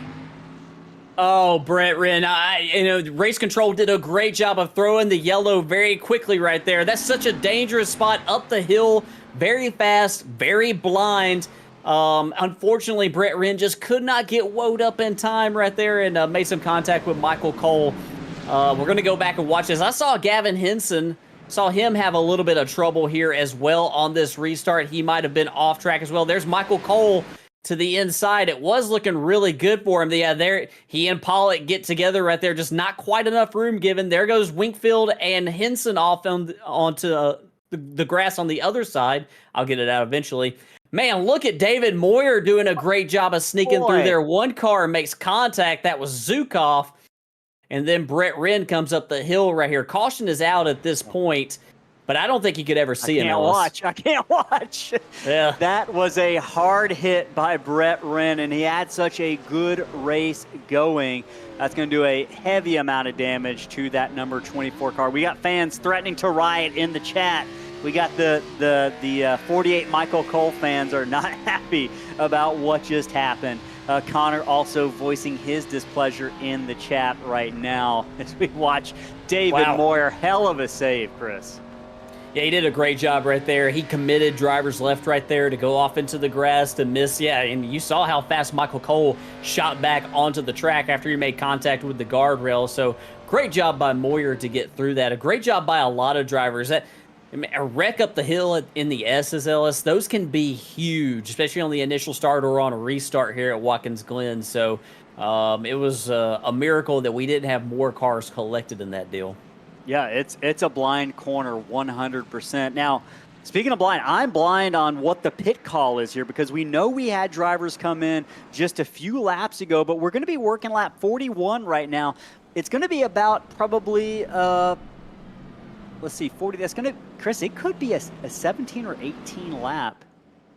Oh, Brett Wren, race control did a great job of throwing the yellow very quickly right there. That's such a dangerous spot up the hill, very fast, very blind. Unfortunately, Brett Wren just could not get woed up in time right there and made some contact with Michael Cole. We're going to go back and watch this. I saw Gavin Henson, saw him have a little bit of trouble here as well on this restart. He might have been off track as well. There's Michael Cole to the inside. It was looking really good for him. Yeah, there he and Pollock get together right there. Just not quite enough room given. There goes Winkfield and Henson off onto the grass on the other side. I'll get it out eventually. Man, look at David Moyer doing a great job of sneaking through there. One car makes contact. That was Zukov. And then Brett Wren comes up the hill right here. Caution is out at this point, but I don't think you could ever see him. I can't watch. Yeah. That was a hard hit by Brett Wren, and he had such a good race going. That's going to do a heavy amount of damage to that number 24 car. We got fans threatening to riot in the chat. We got the 48 Michael Cole fans are not happy about what just happened. Connor also voicing his displeasure in the chat right now as we watch David Moyer. Hell of a save, Chris. Yeah, he did a great job right there. He committed driver's left right there to go off into the grass to miss. Yeah, and you saw how fast Michael Cole shot back onto the track after he made contact with the guardrail. So great job by Moyer to get through that. A great job by a lot of drivers. A wreck up the hill in the S's, Ellis, those can be huge, especially on the initial start or on a restart here at Watkins Glen. So it was a miracle that we didn't have more cars collected in that deal. Yeah, it's a blind corner 100%. Now, speaking of blind, I'm blind on what the pit call is here because we know we had drivers come in just a few laps ago, but we're going to be working lap 41 right now. It's going to be about probably... let's see, 40. That's going to, Chris, it could be a 17 or 18 lap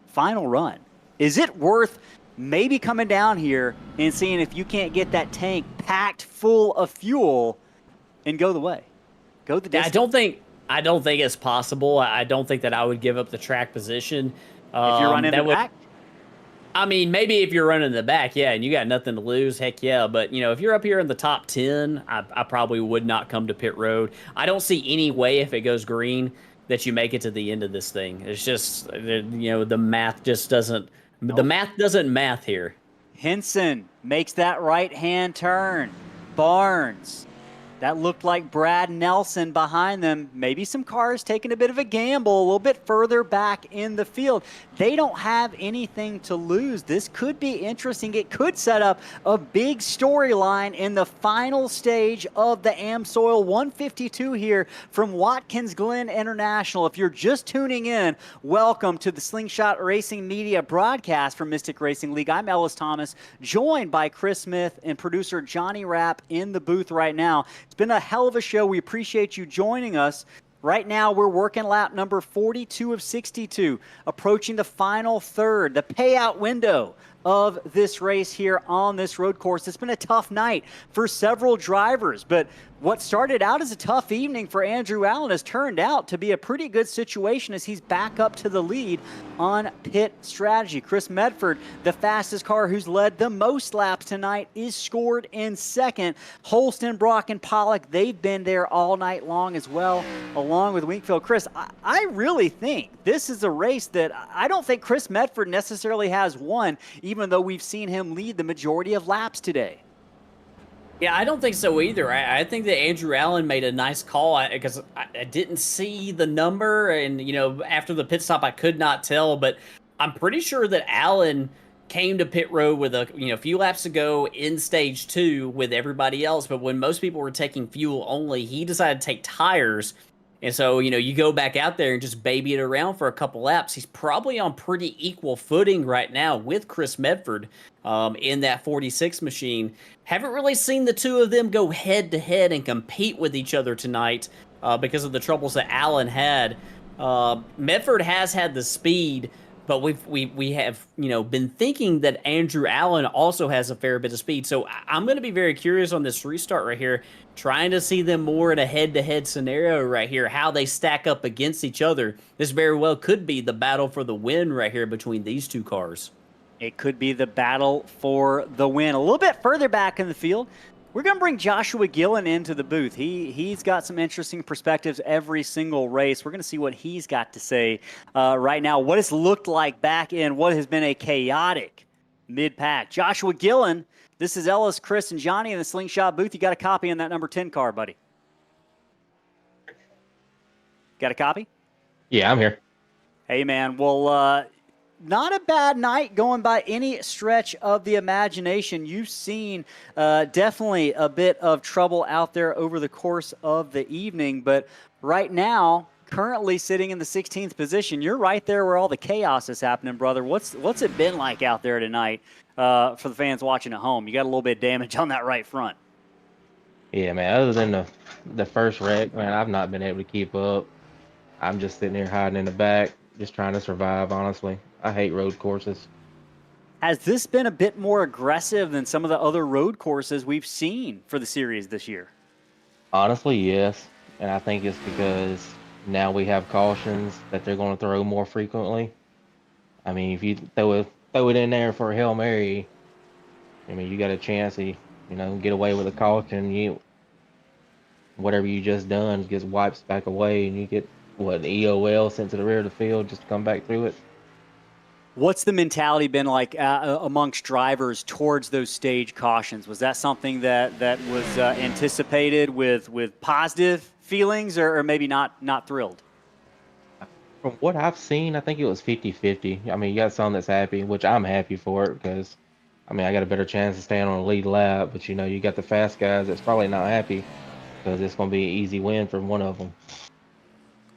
final run. Is it worth maybe coming down here and seeing if you can't get that tank packed full of fuel and go the way? Go the distance. I don't think it's possible. I don't think that I would give up the track position. If you're running the back? I mean, maybe if you're running the back, yeah, and you got nothing to lose, heck yeah. But, if you're up here in the top 10, I probably would not come to pit road. I don't see any way if it goes green that you make it to the end of this thing. It's just, the math just doesn't, the math doesn't math here. Henson makes that right-hand turn. Barnes That looked like Brad Nelson behind them. Maybe some cars taking a bit of a gamble a little bit further back in the field. They don't have anything to lose. This could be interesting. It could set up a big storyline in the final stage of the AMSOIL 152 here from Watkins Glen International. If you're just tuning in, welcome to the Slingshot Racing Media broadcast from Mystic Racing League. I'm Ellis Thomas, joined by Chris Smith and producer Johnny Rapp in the booth right now. It's been a hell of a show. We appreciate you joining us. Right now, we're working lap number 42 of 62, approaching the final third, the payout window of this race here on this road course. It's been a tough night for several drivers, but what started out as a tough evening for Andrew Allen has turned out to be a pretty good situation as he's back up to the lead on pit strategy. Chris Medford, the fastest car who's led the most laps tonight, is scored in second. Holston, Brock, and Pollock, they've been there all night long as well, along with Winkfield. Chris, I really think this is a race that I don't think Chris Medford necessarily has won, even though we've seen him lead the majority of laps today. Yeah, I don't think so either. I think that Andrew Allen made a nice call because I didn't see the number, and after the pit stop, I could not tell. But I'm pretty sure that Allen came to pit road with a few laps to go in stage 2 with everybody else. But when most people were taking fuel only, he decided to take tires. And so, you go back out there and just baby it around for a couple laps. He's probably on pretty equal footing right now with Chris Medford in that 46 machine. Haven't really seen the two of them go head-to-head and compete with each other tonight because of the troubles that Allen had. Medford has had the speed, but we have been thinking that Andrew Allen also has a fair bit of speed. So I'm going to be very curious on this restart right here, trying to see them more in a head-to-head scenario right here, how they stack up against each other. This very well could be the battle for the win right here between these two cars. It could be the battle for the win. A little bit further back in the field, we're going to bring Joshua Gillen into the booth. He's got some interesting perspectives every single race. We're going to see what he's got to say right now, what it's looked like back in what has been a chaotic mid-pack. Joshua Gillen, this is Ellis, Chris, and Johnny in the Slingshot booth. You got a copy in that number 10 car, buddy? Got a copy? Yeah, I'm here. Hey, man. Well, not a bad night going by any stretch of the imagination. You've seen definitely a bit of trouble out there over the course of the evening, but right now, currently sitting in the 16th position, you're right there where all the chaos is happening, brother. What's it been like out there tonight for the fans watching at home? You got a little bit of damage on that right front. Yeah, man, other than the first wreck, man, I've not been able to keep up. I'm just sitting here hiding in the back, just trying to survive, honestly. I hate road courses. Has this been a bit more aggressive than some of the other road courses we've seen for the series this year? Honestly, yes. And I think it's because now we have cautions that they're going to throw more frequently. I mean, if you throw it in there for a Hail Mary, I mean, you got a chance to, get away with a caution. Whatever you just done gets wiped back away, and you get, an EOL sent to the rear of the field just to come back through it. What's the mentality been like amongst drivers towards those stage cautions? Was that something that was anticipated with positive feelings or maybe not thrilled? From what I've seen, I think it was 50-50. I mean, you got some that's happy, which I'm happy for it because, I got a better chance of staying on a lead lap. But, you got the fast guys that's probably not happy because it's going to be an easy win for one of them.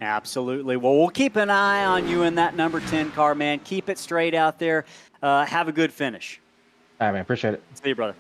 Absolutely. Well, we'll keep an eye on you in that number 10 car, man. Keep it straight out there. Have a good finish. All right, man. Appreciate it. See you, brother.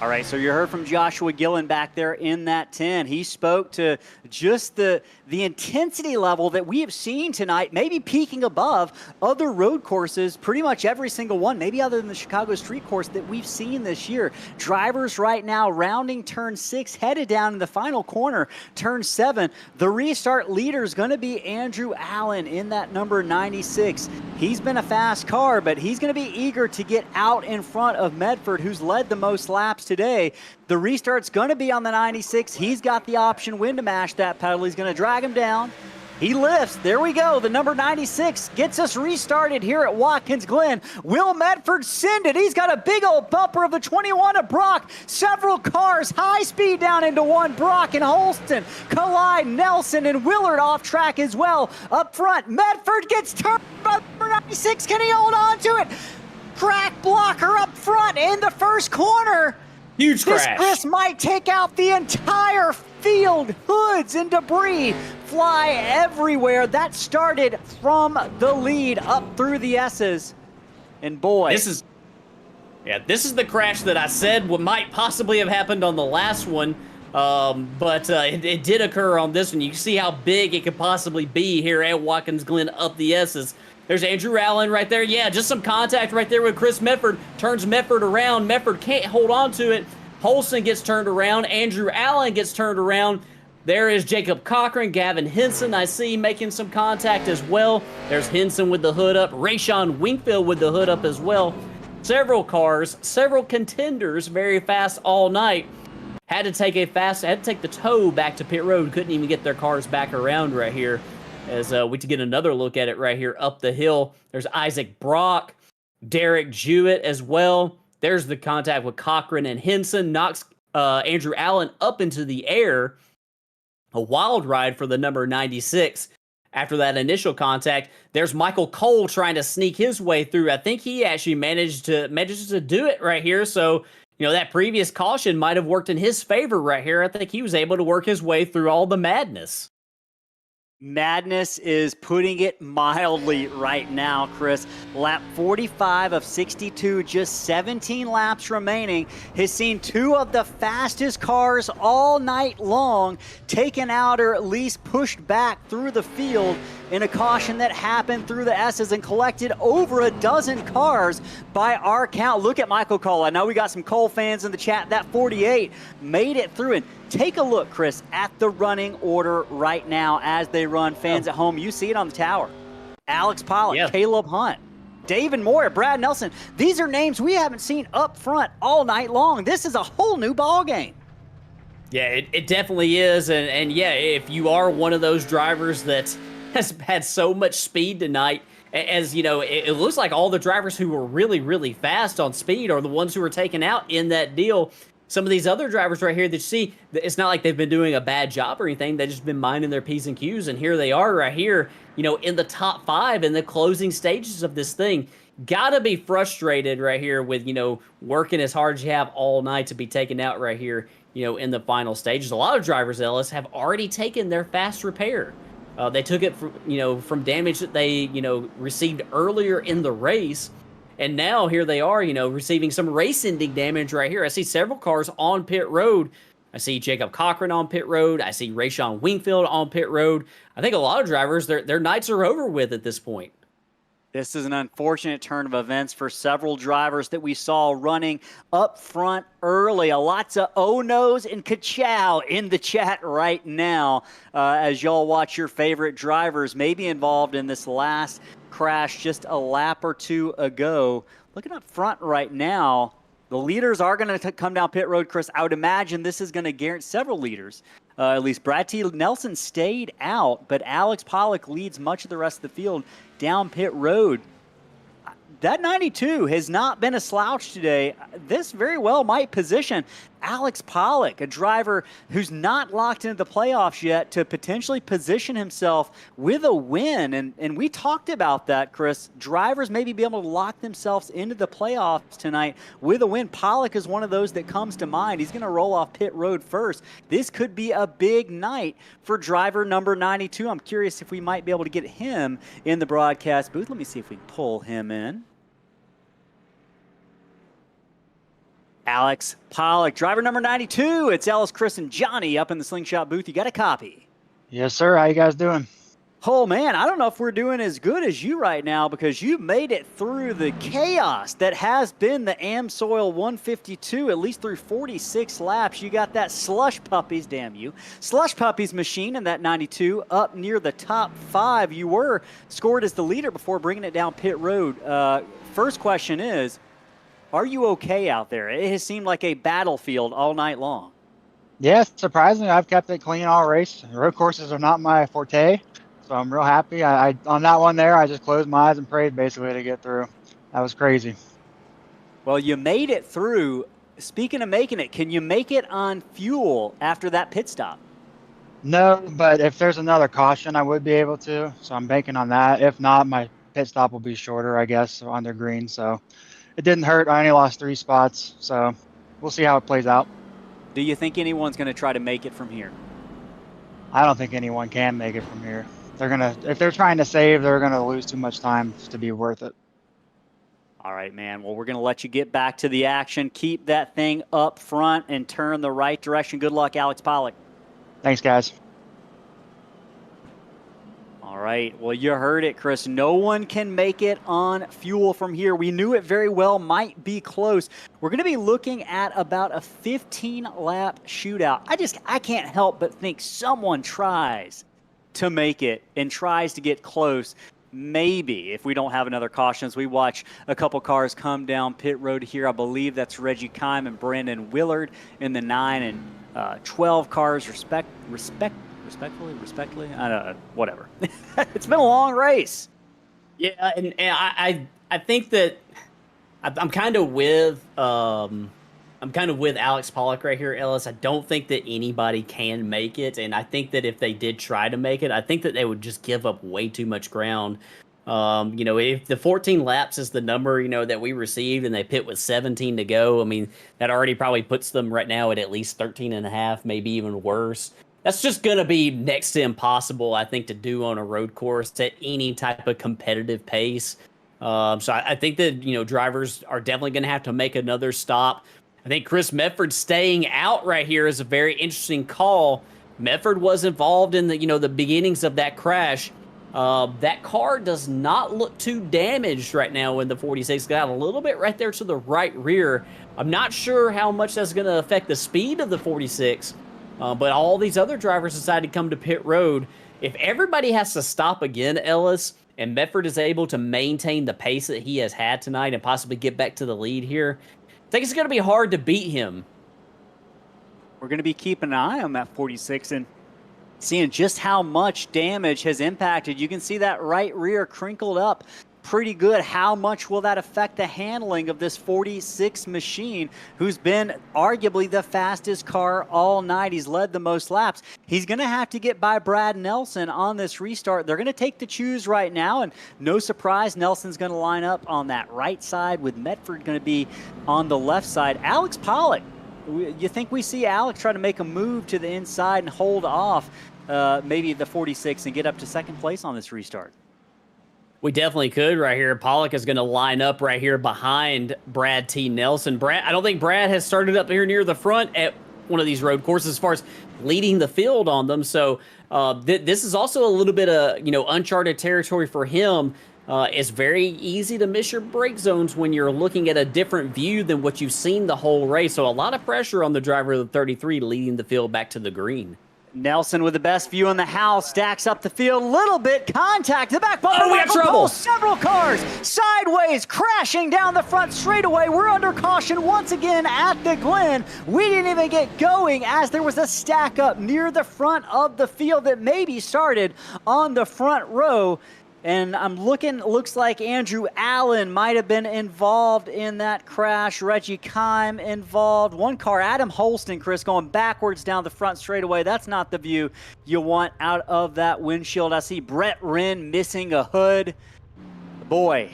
All right, so you heard from Joshua Gillen back there in that 10. He spoke to just the intensity level that we have seen tonight, maybe peaking above other road courses, pretty much every single one, maybe other than the Chicago Street Course that we've seen this year. Drivers right now rounding turn 6, headed down in the final corner, turn 7. The restart leader is going to be Andrew Allen in that number 96. He's been a fast car, but he's going to be eager to get out in front of Medford, who's led the most laps today. The restart's going to be on the 96. He's got the option when to mash that pedal. He's going to drag him down. He lifts. There we go. The number 96 gets us restarted here at Watkins Glen. Will Medford send it? He's got a big old bumper of the 21 of Brock. Several cars, high speed down into one. Brock and Holston collide. Nelson and Willard off track as well. Up front, Medford gets turned by number 96. Can he hold on to it? Crack blocker up front in the first corner. Huge crash. This might take out the entire field. Hoods and debris fly everywhere. That started from the lead up through the S's. And boy, this is the crash that I said might possibly have happened on the last one. But it did occur on this one. You can see how big it could possibly be here at Watkins Glen up the S's. There's Andrew Allen right there. Yeah, just some contact right there with Chris Medford. Turns Medford around. Medford can't hold on to it. Holston gets turned around. Andrew Allen gets turned around. There is Jacob Cochran. Gavin Henson, I see, making some contact as well. There's Henson with the hood up. Rayshawn Wingfield with the hood up as well. Several cars, several contenders very fast all night. Had to take the tow back to pit road. Couldn't even get their cars back around right here. As we to get another look at it right here up the hill. There's Isaac Brock, Derek Jewett as well. There's the contact with Cochran and Henson. Knocks Andrew Allen up into the air. A wild ride for the number 96. After that initial contact, there's Michael Cole trying to sneak his way through. I think he actually manages to do it right here. So, that previous caution might have worked in his favor right here. I think he was able to work his way through all the madness. Madness is putting it mildly right now, Chris. Lap 45 of 62, just 17 laps remaining, has seen two of the fastest cars all night long taken out or at least pushed back through the field in a caution that happened through the S's and collected over a dozen cars by our count. Look at Michael Cole. I know we got some Cole fans in the chat. That 48 made it through. And take a look, Chris, at the running order right now as they run. Fans at home, you see it on the tower. Alex Pollock, Caleb Hunt, David Moyer, Brad Nelson. These are names we haven't seen up front all night long. This is a whole new ball game. Yeah, it definitely is. And yeah, if you are one of those drivers that has had so much speed tonight, as it looks like all the drivers who were really, really fast on speed are the ones who were taken out in that deal. Some of these other drivers right here that you see, it's not like they've been doing a bad job or anything. They've just been minding their P's and Q's, and here they are right here, in the top 5 in the closing stages of this thing. Gotta be frustrated right here with, working as hard as you have all night to be taken out right here, in the final stages. A lot of drivers, Ellis, have already taken their fast repair. They took it from damage that they, received earlier in the race. And now here they are, receiving some race-ending damage right here. I see several cars on pit road. I see Jacob Cochran on pit road. I see Rayshawn Wingfield on pit road. I think a lot of drivers, their nights are over with at this point. This is an unfortunate turn of events for several drivers that we saw running up front early. Lots of oh-no's and ka-chow in the chat right now as y'all watch your favorite drivers maybe involved in this last crash just a lap or two ago. Looking up front right now, the leaders are going to come down pit road, Chris. I would imagine this is going to guarantee several leaders. At least Brad T. Nelson stayed out, but Alex Pollock leads much of the rest of the field down pit road. That 92 has not been a slouch today. This very well might position Alex Pollock, a driver who's not locked into the playoffs yet, to potentially position himself with a win. And we talked about that, Chris. Drivers maybe be able to lock themselves into the playoffs tonight with a win. Pollock is one of those that comes to mind. He's going to roll off pit road first. This could be a big night for driver number 92. I'm curious if we might be able to get him in the broadcast booth. Let me see if we can pull him in. Alex Pollock, driver number 92. It's Ellis, Chris, and Johnny up in the Slingshot booth. You got a copy? Yes, sir. How you guys doing? Oh, man, I don't know if we're doing as good as you right now because you made it through the chaos that has been the AMSOIL 152, at least through 46 laps. You got that Slush Puppies, damn you, Slush Puppies machine in that 92 up near the top 5. You were scored as the leader before bringing it down pit road. First question is, are you okay out there? It has seemed like a battlefield all night long. Yes, surprisingly, I've kept it clean all race. Road courses are not my forte, So I'm real happy. I on that one there, I just closed my eyes and prayed basically to get through. That was crazy. Well, you made it through. Speaking of making it, can you make it on fuel after that pit stop? No, but if there's another caution, I would be able to. So I'm banking on that. If not, my pit stop will be shorter, I guess, on their green. So it didn't hurt. I only lost 3 spots. So we'll see how it plays out. Do you think anyone's going to try to make it from here? I don't think anyone can make it from here. If they're trying to save, they're gonna lose too much time to be worth it. All right, man. Well, we're going to let you get back to the action. Keep that thing up front and turn the right direction. Good luck, Alex Pollock. Thanks, guys. All right. Well, you heard it, Chris. No one can make it on fuel from here. We knew it very well might be close. We're going to be looking at about a 15-lap shootout. I can't help but think someone tries to make it and tries to get close. Maybe if we don't have another caution, as we watch a couple cars come down pit road here. I believe that's Reggie Kime and Brandon Willard in the 9 and 12 cars respectively. I don't know, whatever. It's been a long race. Yeah, and I think that I'm kind of with Alex Pollock right here, Ellis. I don't think that anybody can make it, and I think that if they did try to make it, I think that they would just give up way too much ground. If the 14 laps is the number, that we received and they pit with 17 to go, I mean, that already probably puts them right now at least 13 and a half, maybe even worse. That's just going to be next to impossible, I think, to do on a road course at any type of competitive pace. So I think that, drivers are definitely going to have to make another stop. I think Chris Medford staying out right here is a very interesting call. Medford was involved in the beginnings of that crash. That car does not look too damaged right now in the 46. Got a little bit right there to the right rear. I'm not sure how much that's going to affect the speed of the 46, but all these other drivers decided to come to pit road. If everybody has to stop again, Ellis, and Medford is able to maintain the pace that he has had tonight and possibly get back to the lead here, I think it's going to be hard to beat him. We're going to be keeping an eye on that 46 and seeing just how much damage has impacted. You can see that right rear crinkled up pretty good. How much will that affect the handling of this 46 machine, who's been arguably the fastest car all night? He's led the most laps. He's going to have to get by Brad Nelson on this restart. They're going to take the choose right now, and no surprise, Nelson's going to line up on that right side with Medford going to be on the left side. Alex Pollock, you think we see Alex try to make a move to the inside and hold off maybe the 46 and get up to second place on this restart? We definitely could right here. Pollock is going to line up right here behind Brad T. Nelson. I don't think Brad has started up here near the front at one of these road courses as far as leading the field on them. So this is also a little bit of uncharted territory for him. It's very easy to miss your brake zones when you're looking at a different view than what you've seen the whole race. So a lot of pressure on the driver of the 33 leading the field back to the green. Nelson with the best view in the house, stacks up the field, little bit contact, the back bumper, we got trouble. Several cars sideways, crashing down the front straightaway. We're under caution once again at the Glen. We didn't even get going as there was a stack up near the front of the field that maybe started on the front row. And I'm looking, looks like Andrew Allen might have been involved in that crash. Reggie Kime involved. One car, Adam Holston, Chris, going backwards down the front straightaway. That's not the view you want out of that windshield. I see Brett Wren missing a hood. Boy,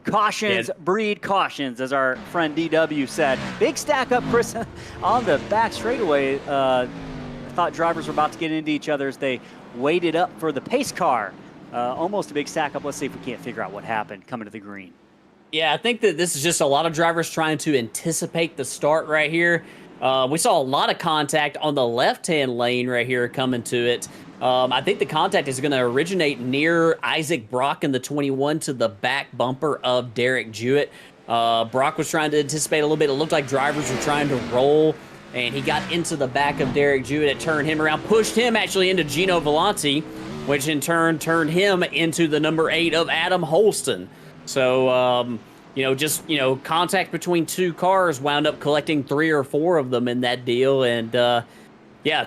cautions breed cautions, as our friend DW said. Big stack up, Chris, on the back straightaway. I thought drivers were about to get into each other as they waited up for the pace car. Almost a big stack up. Let's see if we can't figure out what happened coming to the green. Yeah, I think that this is just a lot of drivers trying to anticipate the start right here. We saw a lot of contact on the left-hand lane right here coming to it. I think the contact is going to originate near Isaac Brock in the 21 to the back bumper of Derek Jewett. Brock was trying to anticipate a little bit. It looked like drivers were trying to roll, and he got into the back of Derek Jewett. It turned him around, pushed him actually into Gino Volante, which in turn turned him into the number 8 of Adam Holston. So, contact between two cars wound up collecting 3 or 4 of them in that deal. And Yeah,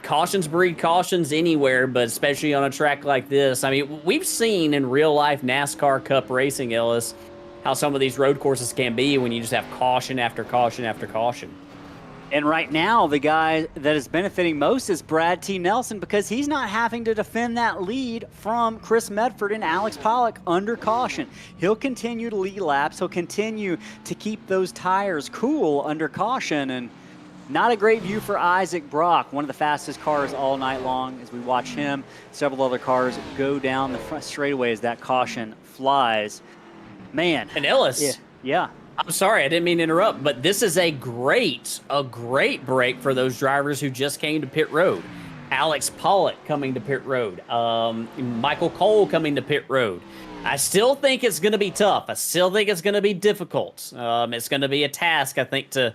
cautions breed cautions anywhere, but especially on a track like this. I mean, we've seen in real life NASCAR Cup racing, Ellis, how some of these road courses can be when you just have caution after caution after caution. And right now, the guy that is benefiting most is Brad T. Nelson because he's not having to defend that lead from Chris Medford and Alex Pollock under caution. He'll continue to lead laps. He'll continue to keep those tires cool under caution. And not a great view for Isaac Brock, one of the fastest cars all night long as we watch him. Several other cars go down the front straightaway as that caution flies. Man. And Ellis. Yeah. I'm sorry, I didn't mean to interrupt, but this is a great break for those drivers who just came to pit road. Alex Pollock coming to pit road. Michael Cole coming to pit road. I still think it's going to be tough. I still think it's going to be difficult. It's going to be a task, I think, to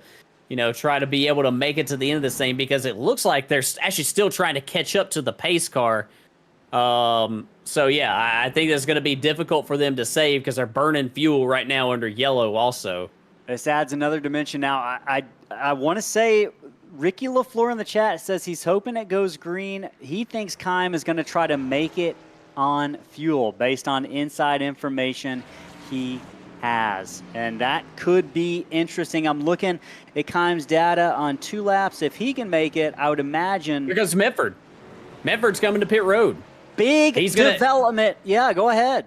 try to be able to make it to the end of this thing because it looks like they're actually still trying to catch up to the pace car. So yeah, I think it's going to be difficult for them to save because they're burning fuel right now under yellow also. This adds another dimension. Now, I want to say Ricky LaFleur in the chat says he's hoping it goes green. He thinks Kime is going to try to make it on fuel based on inside information he has. And that could be interesting. I'm looking at Kime's data on 2 laps. If he can make it, I would imagine. Here goes Medford. Medford's coming to pit road. Big development. Yeah, go ahead.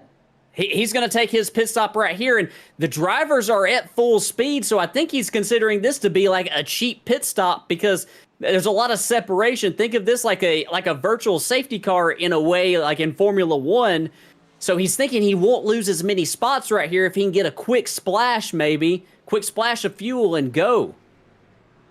He's going to take his pit stop right here, and the drivers are at full speed, so I think he's considering this to be like a cheap pit stop because there's a lot of separation. Think of this like a virtual safety car in a way, like in Formula One. So he's thinking he won't lose as many spots right here if he can get a quick splash, maybe. Quick splash of fuel and go.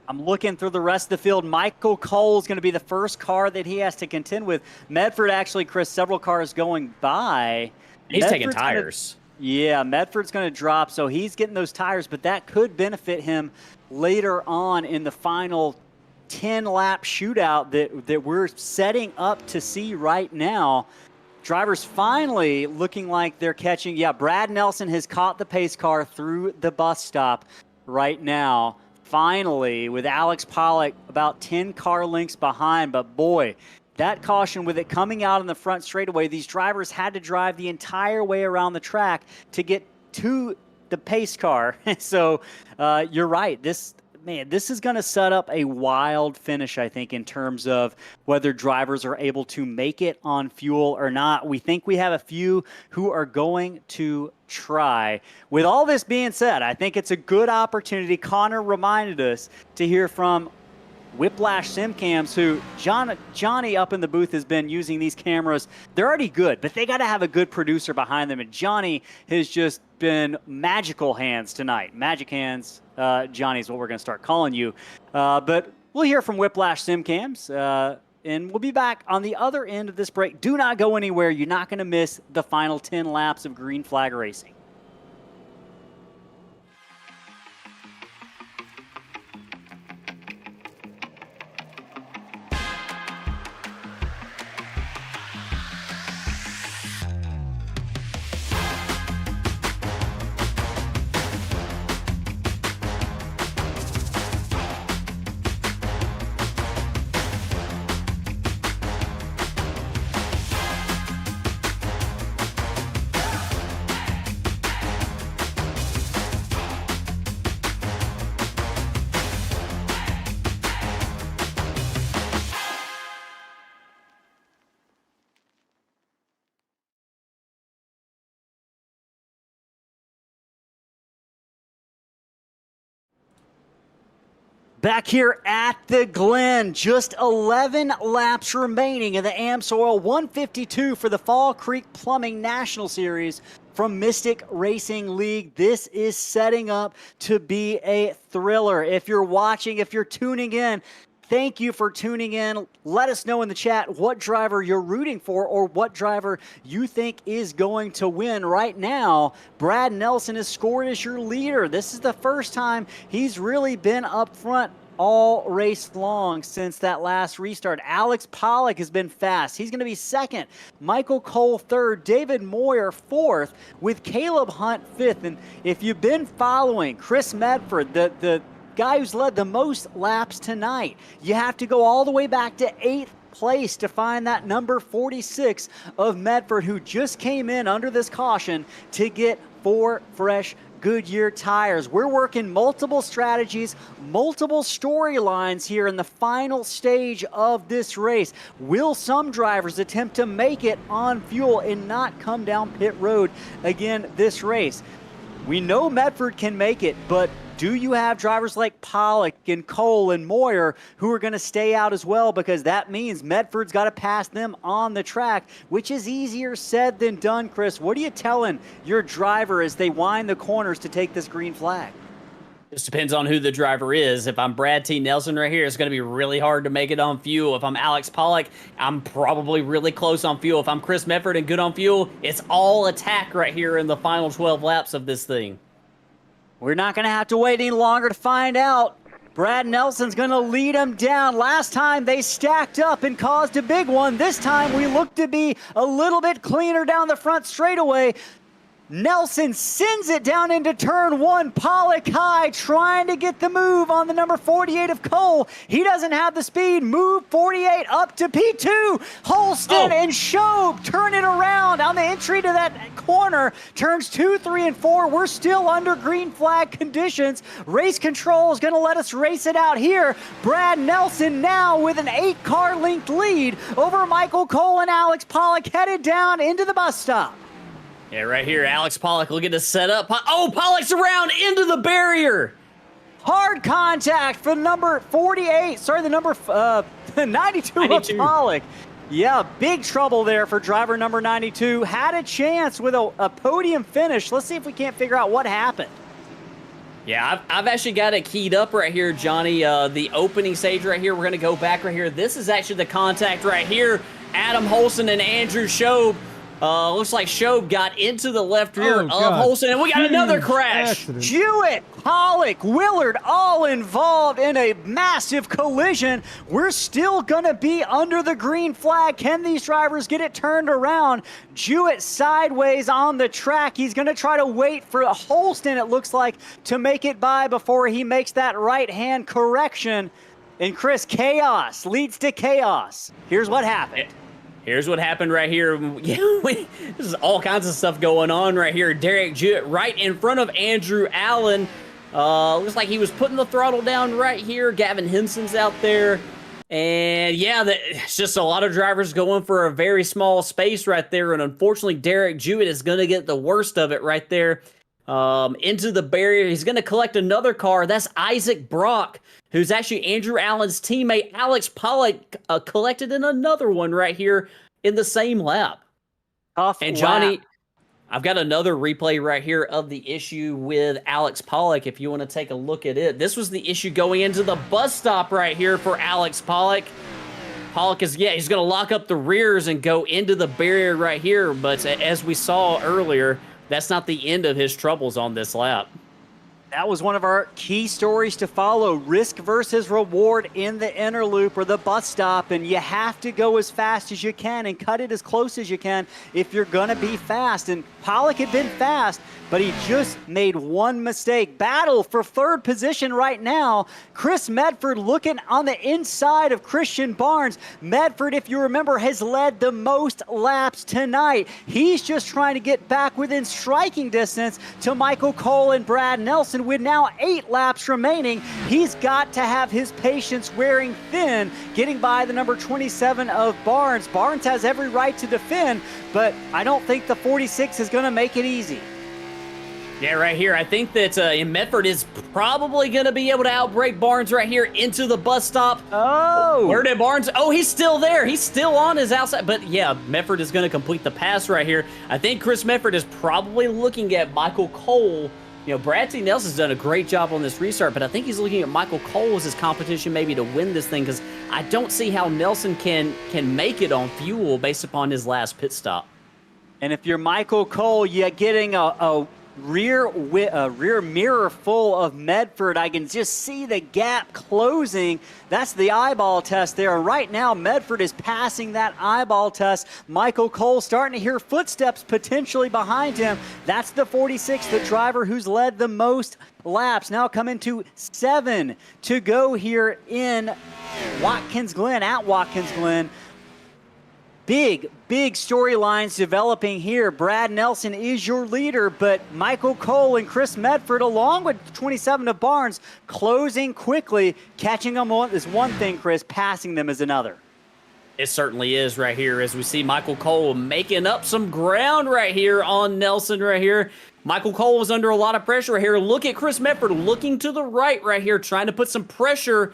I'm looking through the rest of the field. Michael Cole is going to be the first car that he has to contend with. Medford, actually, Chris, several cars going by. He's taking tires. Medford's going to drop, so he's getting those tires, but that could benefit him later on in the final 10-lap shootout that we're setting up to see right now. Drivers finally looking like they're catching. Yeah, Brad Nelson has caught the pace car through the bus stop right now. Finally, with Alex Pollock about 10 car lengths behind, but boy, that caution with it coming out in the front straightaway, these drivers had to drive the entire way around the track to get to the pace car. So you're right. This is going to set up a wild finish, I think, in terms of whether drivers are able to make it on fuel or not. We think we have a few who are going to try. With all this being said, I think it's a good opportunity. Connor reminded us to hear from Whiplash SimCams, who Johnny up in the booth has been using these cameras. They're already good, but they got to have a good producer behind them. And Johnny has just been magical hands tonight. Magic hands, Johnny is what we're going to start calling you. But we'll hear from Whiplash SimCams, and we'll be back on the other end of this break. Do not go anywhere. You're not going to miss the final 10 laps of green flag racing. Back here at the Glen, just 11 laps remaining in the AMSOIL 152 for the Fall Creek Plumbing National Series from Mystic Racing League. This is setting up to be a thriller. If you're watching, if you're tuning in, thank you for tuning in. Let us know in the chat what driver you're rooting for or what driver you think is going to win. Right now, Brad Nelson is scored as your leader. This is the first time he's really been up front all race long since that last restart. Alex Pollock has been fast. He's going to be second. Michael Cole third. David Moyer fourth, with Caleb Hunt fifth. And if you've been following Chris Medford, the guy who's led the most laps tonight. You have to go all the way back to 8th place to find that number 46 of Medford, who just came in under this caution to get 4 fresh Goodyear tires. We're working multiple strategies, multiple storylines here in the final stage of this race. Will some drivers attempt to make it on fuel and not come down pit road again this race? We know Medford can make it, but do you have drivers like Pollock and Cole and Moyer who are going to stay out as well? Because that means Medford's got to pass them on the track, which is easier said than done, Chris. What are you telling your driver as they wind the corners to take this green flag? Just depends on who the driver is. If I'm Brad T. Nelson right here, it's going to be really hard to make it on fuel. If I'm Alex Pollock, I'm probably really close on fuel. If I'm Chris Medford and good on fuel, it's all attack right here in the final 12 laps of this thing. We're not going to have to wait any longer to find out. Brad Nelson's going to lead them down. Last time they stacked up and caused a big one. This time we look to be a little bit cleaner down the front straightaway. Nelson sends it down into turn 1. Pollock high, trying to get the move on the number 48 of Cole. He doesn't have the speed. Move 48 up to P2. Holston and Shobe turn it around on the entry to that corner. Turns 2, 3, and 4. We're still under green flag conditions. Race control is going to let us race it out here. Brad Nelson now with an 8-car length lead over Michael Cole and Alex Pollock, headed down into the bus stop. Yeah, right here, Alex Pollock looking to set up. Oh, Pollock's around into the barrier. Hard contact for number 48. Sorry, the number 92 of Pollock. Yeah, big trouble there for driver number 92. Had a chance with a podium finish. Let's see if we can't figure out what happened. Yeah, I've actually got it keyed up right here, Johnny. The opening stage right here, we're going to go back right here. This is actually the contact right here. Adam Holson and Andrew Shobe. Looks like Shobe got into the left rear of Holson, and we got another crash. Jewett, Pollock, Willard, all involved in a massive collision. We're still going to be under the green flag. Can these drivers get it turned around? Jewett sideways on the track. He's going to try to wait for Holston, it looks like, to make it by before he makes that right-hand correction. And Chris, chaos leads to chaos. Here's what happened. Here's what happened right here. This is all kinds of stuff going on right here. Derek Jewett right in front of Andrew Allen. Looks like he was putting the throttle down right here. Gavin Henson's out there. And yeah, it's just a lot of drivers going for a very small space right there. And unfortunately, Derek Jewett is going to get the worst of it right there. Into the barrier. He's going to collect another car. That's Isaac Brock, who's actually Andrew Allen's teammate. Alex Pollock collected in another one right here in the same lap. And Johnny, I've got another replay right here of the issue with Alex Pollock if you want to take a look at it. This was the issue going into the bus stop right here for Alex Pollock. Pollock is, he's going to lock up the rears and go into the barrier right here. But as we saw earlier, that's not the end of his troubles on this lap. That was one of our key stories to follow. Risk versus reward in the inner loop or the bus stop, and you have to go as fast as you can and cut it as close as you can if you're going to be fast. And Pollock had been fast, but he just made one mistake. Battle for third position right now. Chris Medford looking on the inside of Christian Barnes. Medford, if you remember, has led the most laps tonight. He's just trying to get back within striking distance to Michael Cole and Brad Nelson. With now 8 laps remaining, he's got to have his patience wearing thin, getting by the number 27 of Barnes. Barnes has every right to defend, but I don't think the 46 is going to make it easy. Yeah, right here. I think that Medford is probably going to be able to outbrake Barnes right here into the bus stop. Oh! Where did Barnes? Oh, he's still there. He's still on his outside. But yeah, Medford is going to complete the pass right here. I think Chris Medford is probably looking at Michael Cole. You know, Brad T. Nelson's done a great job on this restart, but I think he's looking at Michael Cole as his competition maybe to win this thing, because I don't see how Nelson can make it on fuel based upon his last pit stop. And if you're Michael Cole, you're getting a rear mirror full of Medford. I can just see the gap closing. That's the eyeball test there. Right now, Medford is passing that eyeball test. Michael Cole starting to hear footsteps potentially behind him. That's the 46, the driver who's led the most laps. Now coming to 7 to go here in Watkins Glen, at Watkins Glen. Big storylines developing here. Brad Nelson is your leader, but Michael Cole and Chris Medford, along with 27 of Barnes, closing quickly. Catching them is one thing, Chris. Passing them is another. It certainly is right here, as we see Michael Cole making up some ground right here on Nelson right here. Michael Cole was under a lot of pressure right here. Look at Chris Medford looking to the right here, trying to put some pressure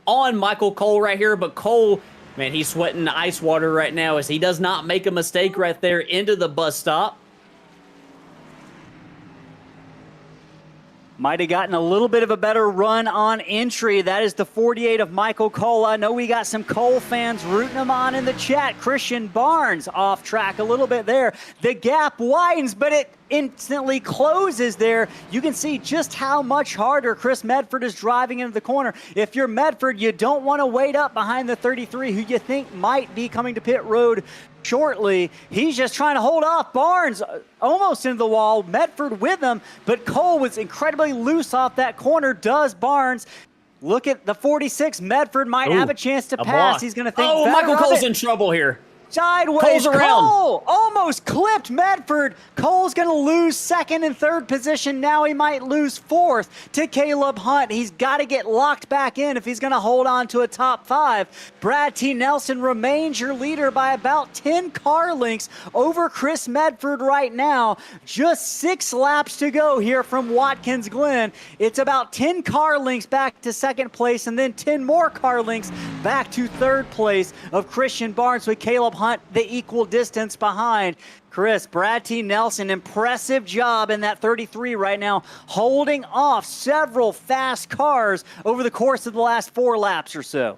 on Michael Cole right here, but Cole, man, he's sweating ice water right now as he does not make a mistake right there into the bus stop. Might have gotten a little bit of a better run on entry. That is the 48 of Michael Cole. I know we got some Cole fans rooting him on in the chat. Christian Barnes off track a little bit there. The gap widens, but it instantly closes there. You can see just how much harder Chris Medford is driving into the corner. If you're Medford, you don't want to wait up behind the 33, who you think might be coming to pit road shortly. He's just trying to hold off Barnes almost into the wall. Medford with him, but Cole was incredibly loose off that corner. Does Barnes. Look at the 46. Medford might have a chance to pass. Block. He's going to think Michael Cole's in trouble here. Sideways, Cole's around. Cole almost clipped Medford. Cole's going to lose second and third position. Now he might lose fourth to Caleb Hunt. He's got to get locked back in if he's going to hold on to a top 5. Brad T. Nelson remains your leader by about 10 car lengths over Chris Medford right now. Just 6 laps to go here from Watkins Glen. It's about 10 car lengths back to second place, and then 10 more car lengths back to third place of Christian Barnes, with Caleb Hunt the equal distance behind. Chris, Brad T. Nelson, impressive job in that 33 right now, holding off several fast cars over the course of the last 4 laps or so.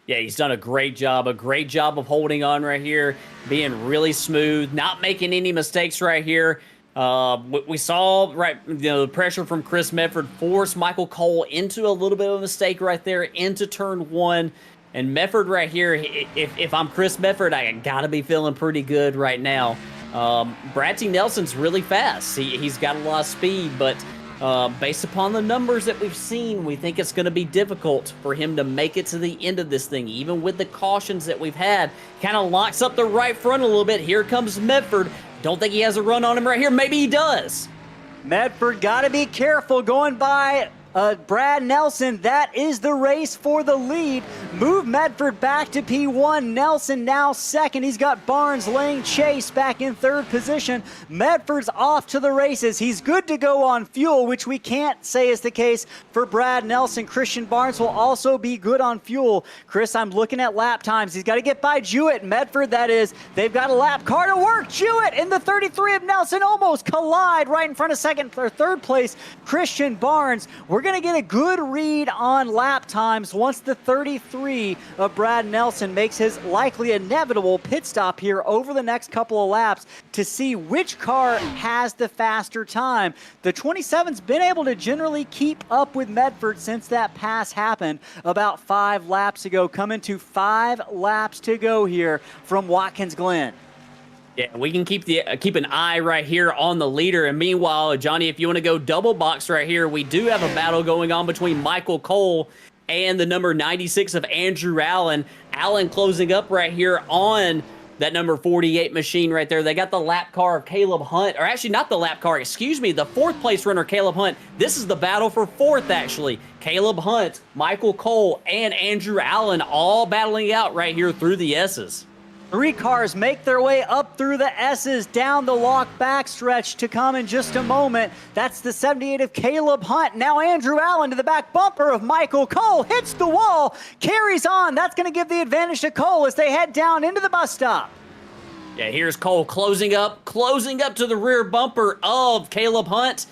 Yeah, he's done a great job of holding on right here, being really smooth, not making any mistakes right here. We saw the pressure from Chris Medford force Michael Cole into a little bit of a mistake right there into turn 1. And Medford right here, if I'm Chris Medford, I gotta be feeling pretty good right now. Brad T. Nelson's really fast. He's got a lot of speed, but based upon the numbers that we've seen, we think it's going to be difficult for him to make it to the end of this thing. Even with the cautions that we've had, kind of locks up the right front a little bit. Here comes Medford. Don't think he has a run on him right here. Maybe he does. Medford got to be careful going by Brad Nelson. That is the race for the lead. Move Medford back to P1. Nelson now second. He's got Barnes laying chase back in third position. Medford's off to the races. He's good to go on fuel, which we can't say is the case for Brad Nelson. Christian Barnes will also be good on fuel. Chris, I'm looking at lap times. He's got to get by Jewett. Medford, that is. They've got a lap car to work. Jewett in the 33 of Nelson almost collide right in front of second or third place Christian Barnes. We're going to get a good read on lap times once the 33 of Brad Nelson makes his likely inevitable pit stop here over the next couple of laps to see which car has the faster time. The 27's been able to generally keep up with Medford since that pass happened about 5 laps ago. Coming to 5 laps to go here from Watkins Glen. Yeah, we can keep an eye right here on the leader. And meanwhile, Johnny, if you want to go double box right here, we do have a battle going on between Michael Cole and the number 96 of Andrew Allen. Allen closing up right here on that number 48 machine right there. They got the lap car of Caleb Hunt, or actually not the lap car, excuse me, the 4th place runner, Caleb Hunt. This is the battle for 4th, actually. Caleb Hunt, Michael Cole, and Andrew Allen all battling out right here through the S's. 3 cars make their way up through the S's down the lock backstretch to come in just a moment. That's the 78 of Caleb Hunt. Now Andrew Allen to the back bumper of Michael Cole. Hits the wall, carries on. That's going to give the advantage to Cole as they head down into the bus stop. Yeah, here's Cole closing up to the rear bumper of Caleb Hunt.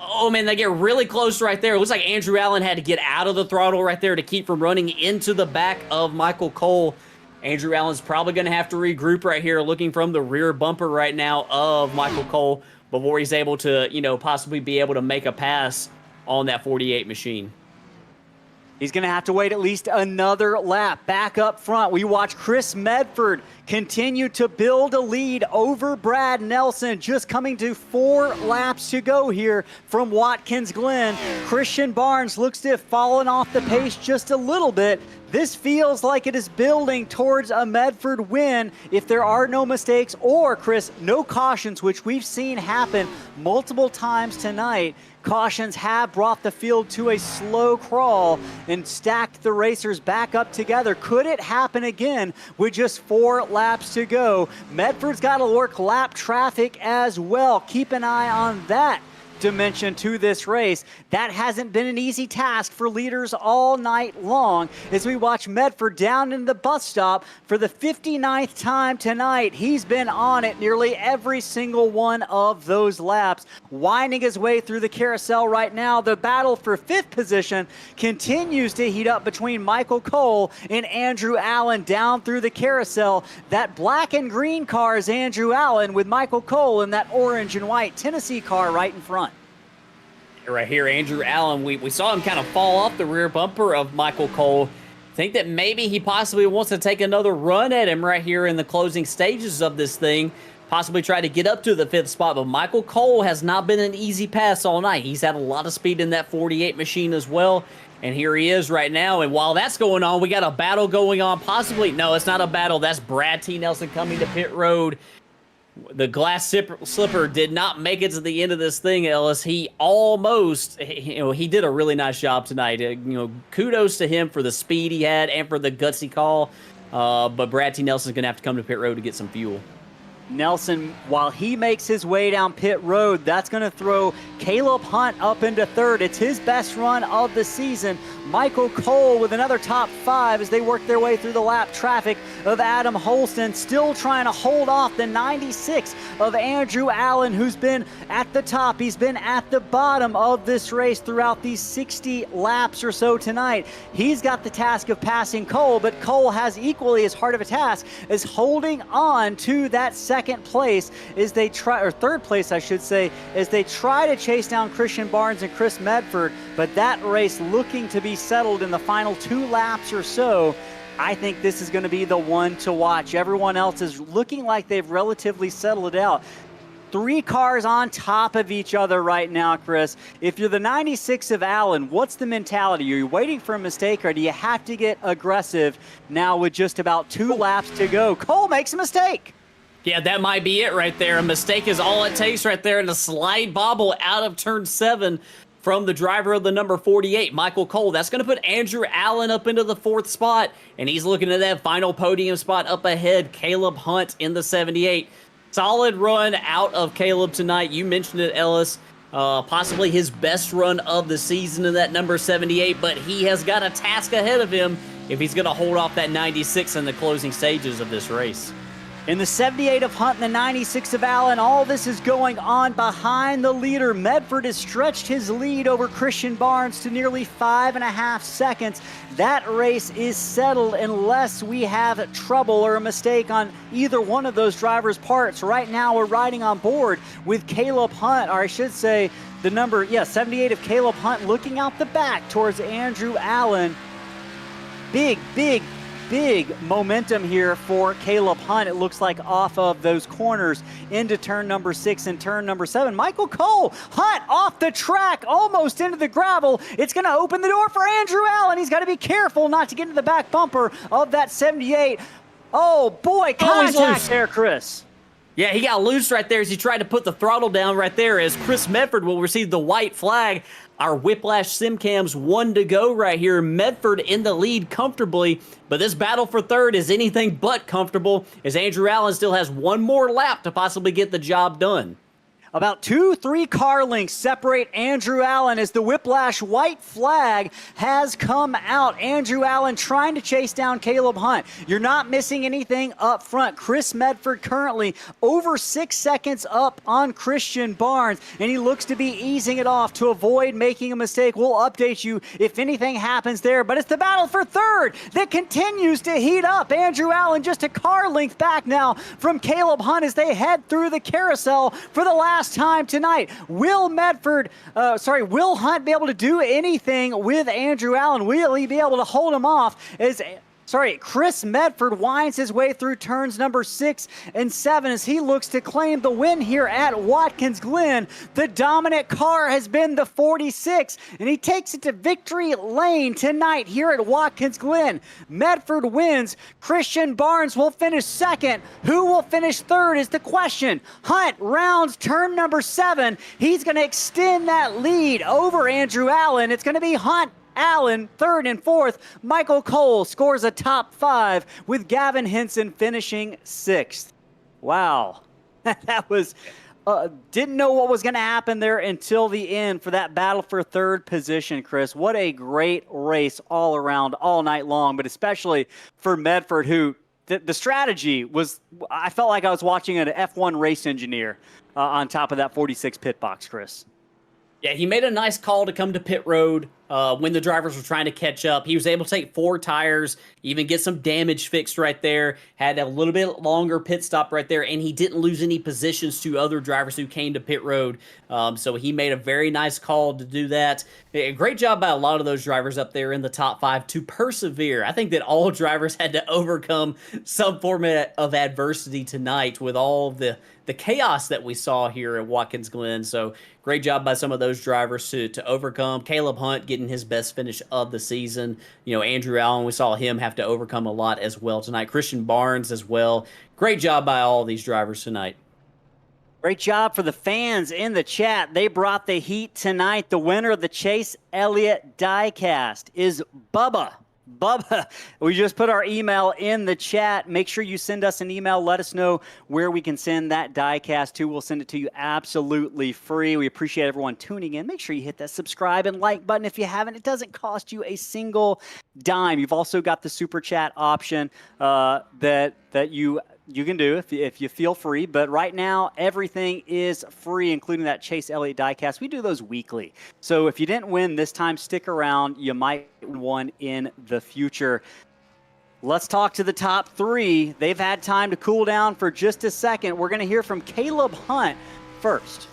Oh, man, they get really close right there. It looks like Andrew Allen had to get out of the throttle right there to keep from running into the back of Michael Cole. Andrew Allen's probably going to have to regroup right here, looking from the rear bumper right now of Michael Cole. before he's able to, possibly be able to make a pass on that 48 machine. He's going to have to wait at least another lap. Back up front, we watch Chris Medford continue to build a lead over Brad Nelson. Just coming to 4 laps to go here from Watkins Glen. Christian Barnes looks to have fallen off the pace just a little bit. This feels like it is building towards a Medford win if there are no mistakes or, Chris, no cautions, which we've seen happen multiple times tonight. Cautions have brought the field to a slow crawl and stacked the racers back up together. Could it happen again with just 4 laps to go? Medford's got to work lap traffic as well. Keep an eye on that dimension to this race. That hasn't been an easy task for leaders all night long as we watch Medford down in the bus stop for the 59th time tonight. He's been on it nearly every single one of those laps, winding his way through the carousel right now. The battle for 5th position continues to heat up between Michael Cole and Andrew Allen down through the carousel. That black and green car is Andrew Allen with Michael Cole in that orange and white Tennessee car right in front. Right here, Andrew Allen, we saw him kind of fall off the rear bumper of Michael Cole. Think that maybe he possibly wants to take another run at him right here in the closing stages of this thing, possibly try to get up to the 5th spot, but Michael Cole has not been an easy pass all night. He's had a lot of speed in that 48 machine as well, and here he is right now. And while that's going on, we got a battle going on, possibly. No, it's not a battle. That's Brad T. Nelson coming to pit road. The glass slipper did not make it to the end of this thing, Ellis. He almost, he did a really nice job tonight. Kudos to him for the speed he had and for the gutsy call. But Brad T. Nelson's going to have to come to pit road to get some fuel. Nelson, while he makes his way down pit road, that's going to throw Caleb Hunt up into 3rd. It's his best run of the season. Michael Cole with another top 5 as they work their way through the lap traffic of Adam Holston, still trying to hold off the 96 of Andrew Allen, who's been at the top. He's been at the bottom of this race throughout these 60 laps or so tonight. He's got the task of passing Cole, but Cole has equally as hard of a task as holding on to that 2nd place as they try, or 3rd place, I should say, as they try to chase down Christian Barnes and Chris Medford. But that race looking to be settled in the final 2 laps or so. I think this is going to be the one to watch. Everyone else is looking like they've relatively settled it out. 3 cars on top of each other right now, Chris. If you're the 96 of Allen, what's the mentality? Are you waiting for a mistake, or do you have to get aggressive now with just about 2 laps to go? Cole makes a mistake. Yeah, that might be it right there. A mistake is all it takes right there, and a slide bobble out of turn 7 from the driver of the number 48, Michael Cole. That's going to put Andrew Allen up into the 4th spot, and he's looking at that final podium spot up ahead. Caleb Hunt in the 78. Solid run out of Caleb tonight. You mentioned it, Ellis. Possibly his best run of the season in that number 78, but he has got a task ahead of him if he's going to hold off that 96 in the closing stages of this race. In the 78 of Hunt and the 96 of Allen, all this is going on behind the leader. Medford has stretched his lead over Christian Barnes to nearly 5.5 seconds. That race is settled unless we have trouble or a mistake on either one of those drivers' parts. Right now, we're riding on board with Caleb Hunt, or I should say the number, 78 of Caleb Hunt looking out the back towards Andrew Allen. Big momentum here for Caleb Hunt. It looks like off of those corners into turn number 6 and turn number 7. Michael Cole, Hunt off the track, almost into the gravel. It's going to open the door for Andrew Allen. He's got to be careful not to get into the back bumper of that 78. Oh boy, contact there, Chris. Yeah, he got loose right there as he tried to put the throttle down right there as Chris Medford will receive the white flag. Our Whiplash Simcams 1 to go right here. Medford in the lead comfortably, but this battle for 3rd is anything but comfortable as Andrew Allen still has 1 more lap to possibly get the job done. About 2-3 car lengths separate Andrew Allen as the Whiplash white flag has come out. Andrew Allen trying to chase down Caleb Hunt. You're not missing anything up front. Chris Medford currently over 6 seconds up on Christian Barnes, and he looks to be easing it off to avoid making a mistake. We'll update you if anything happens there, but it's the battle for 3rd that continues to heat up. Andrew Allen just a car length back now from Caleb Hunt as they head through the carousel for the last last time tonight. Will Hunt be able to do anything with Andrew Allen? Will he be able to hold him off Chris Medford winds his way through turns number 6 and 7 as he looks to claim the win here at Watkins Glen. The dominant car has been the 46, and he takes it to victory lane tonight here at Watkins Glen. Medford wins. Christian Barnes will finish second. Who will finish third is the question. Hunt rounds turn number 7. He's going to extend that lead over Andrew Allen. It's going to be Hunt, Allen, third and fourth. Michael Cole scores a top 5 with Gavin Henson finishing 6th. Wow. That was, didn't know what was going to happen there until the end for that battle for third position, Chris. What a great race all around, all night long, but especially for Medford, who the strategy was, I felt like I was watching an F1 race engineer on top of that 46 pit box, Chris. Yeah, he made a nice call to come to pit road when the drivers were trying to catch up. He was able to take 4 tires, even get some damage fixed right there, had a little bit longer pit stop right there, and he didn't lose any positions to other drivers who came to pit road. So he made a very nice call to do that. A great job by a lot of those drivers up there in the top 5 to persevere. I think that all drivers had to overcome some form of adversity tonight with all of the chaos that we saw here at Watkins Glen. So great job by some of those drivers to overcome. Caleb Hunt getting his best finish of the season. You know, Andrew Allen, we saw him have to overcome a lot as well tonight. Christian Barnes as well. Great job by all these drivers tonight. Great job for the fans in the chat. They brought the heat tonight. The winner of the Chase Elliott diecast is Bubba. Bubba, we just put our email in the chat. Make sure you send us an email. Let us know where we can send that diecast to. We'll send it to you absolutely free. We appreciate everyone tuning in. Make sure you hit that subscribe and like button if you haven't. It doesn't cost you a single dime. You've also got the super chat option that you can do if you feel free, but right now everything is free, including that Chase Elliott diecast. We do those weekly. So if you didn't win this time, stick around. You might win one in the future. Let's talk to the top 3. They've had time to cool down for just a second. We're going to hear from Caleb Hunt first.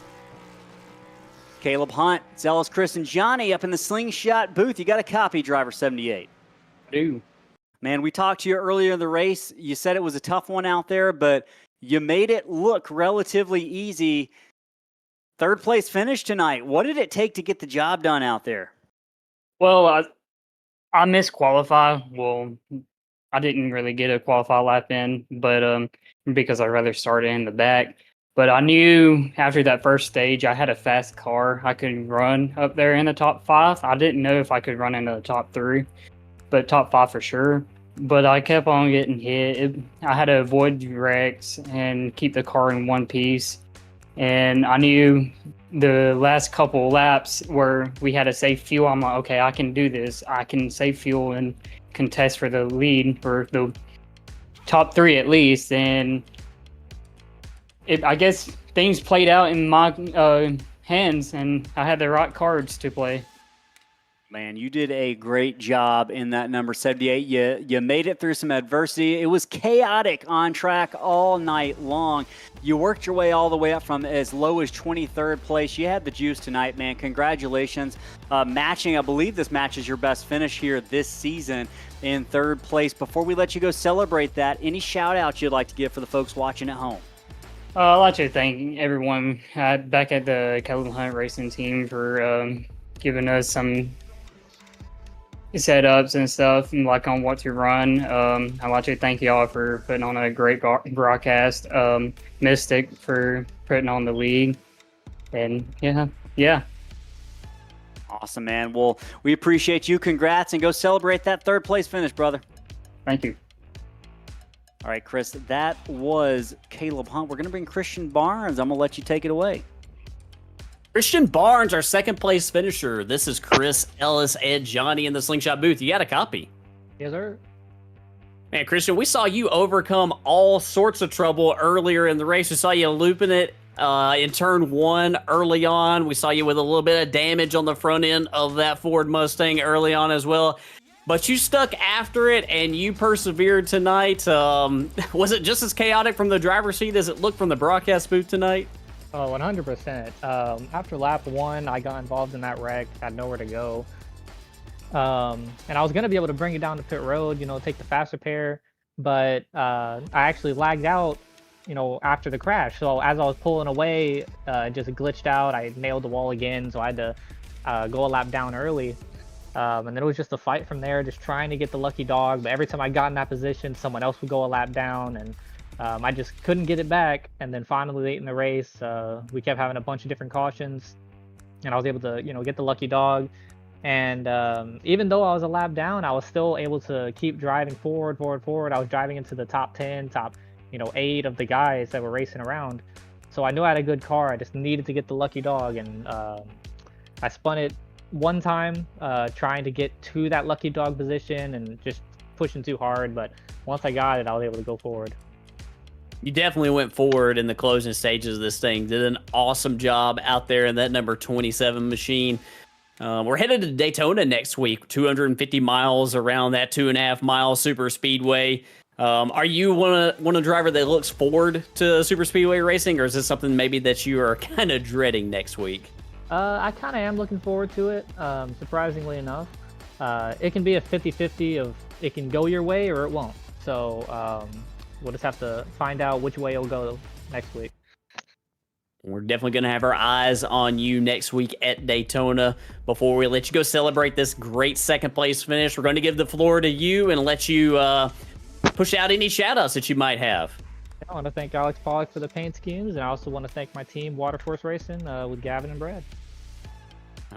Caleb Hunt, Zealous Chris, and Johnny up in the slingshot booth. You got a copy, driver 78. I do. Man, we talked to you earlier in the race. You said it was a tough one out there, but you made it look relatively easy. Third place finish tonight. What did it take to get the job done out there? Well, I missed qualify. Well, I didn't really get a qualify lap in, but because I'd rather start in the back. But I knew after that first stage, I had a fast car. I could run up there in the top 5. I didn't know if I could run into the top 3, but top 5 for sure. But I kept on getting hit. I had to avoid wrecks and keep the car in one piece. And I knew the last couple laps where we had to save fuel. I'm like, okay, I can do this. I can save fuel and contest for the lead, for the top 3 at least. And I guess things played out in my hands, and I had the right cards to play. Man, you did a great job in that number 78. You made it through some adversity. It was chaotic on track all night long. You worked your way all the way up from as low as 23rd place. You had the juice tonight, man. Congratulations. Matching, I believe this matches your best finish here this season in 3rd place. Before we let you go celebrate that, any shout outs you'd like to give for the folks watching at home? I'd like to thank everyone back at the Caleb Hunt Racing team for giving us some setups and stuff, and like on what to run. I'd like to thank y'all for putting on a great broadcast. Mystic for putting on the league, and yeah. Awesome, man. Well, we appreciate you. Congrats, and go celebrate that 3rd place finish, brother. Thank you. All right, Chris, that was Caleb Hunt. We're going to bring Christian Barnes. I'm going to let you take it away. Christian Barnes, our 2nd place finisher. This is Chris, Ellis, and Johnny in the slingshot booth. You got a copy? Yes, sir. Man, Christian, we saw you overcome all sorts of trouble earlier in the race. We saw you looping it in turn 1 early on. We saw you with a little bit of damage on the front end of that Ford Mustang early on as well. But you stuck after it, and you persevered tonight. Was it just as chaotic from the driver's seat as it looked from the broadcast booth tonight? Oh, 100%. After lap 1, I got involved in that wreck, had nowhere to go. And I was going to be able to bring it down to pit road, take the faster pair, but I actually lagged out, after the crash. So as I was pulling away, it just glitched out. I nailed the wall again, so I had to go a lap down early. And then it was just a fight from there, just trying to get the lucky dog. But every time I got in that position, someone else would go a lap down, and I just couldn't get it back. And then finally, late in the race, we kept having a bunch of different cautions, and I was able to, get the lucky dog. And even though I was a lap down, I was still able to keep driving forward. I was driving into the top 10, top 8 of the guys that were racing around. So I knew I had a good car. I just needed to get the lucky dog, and I spun it one time trying to get to that lucky dog position and just pushing too hard. But once I got it, I was able to go forward. You definitely went forward in the closing stages of this thing. Did an awesome job out there in that number 27 machine. We're headed to Daytona next week, 250 miles around that 2.5 mile super speedway. Are you one driver that looks forward to super speedway racing, or is this something maybe that you are kind of dreading next week? I kind of am looking forward to it, surprisingly enough. It can be a 50-50 of it can go your way or it won't. So we'll just have to find out which way it'll go next week. We're definitely going to have our eyes on you next week at Daytona. Before we let you go celebrate this great second place finish, we're going to give the floor to you and let you push out any shout-outs that you might have. I want to thank Alex Pollock for the paint schemes, and I also want to thank my team, Waterforce Racing, with Gavin and Brad.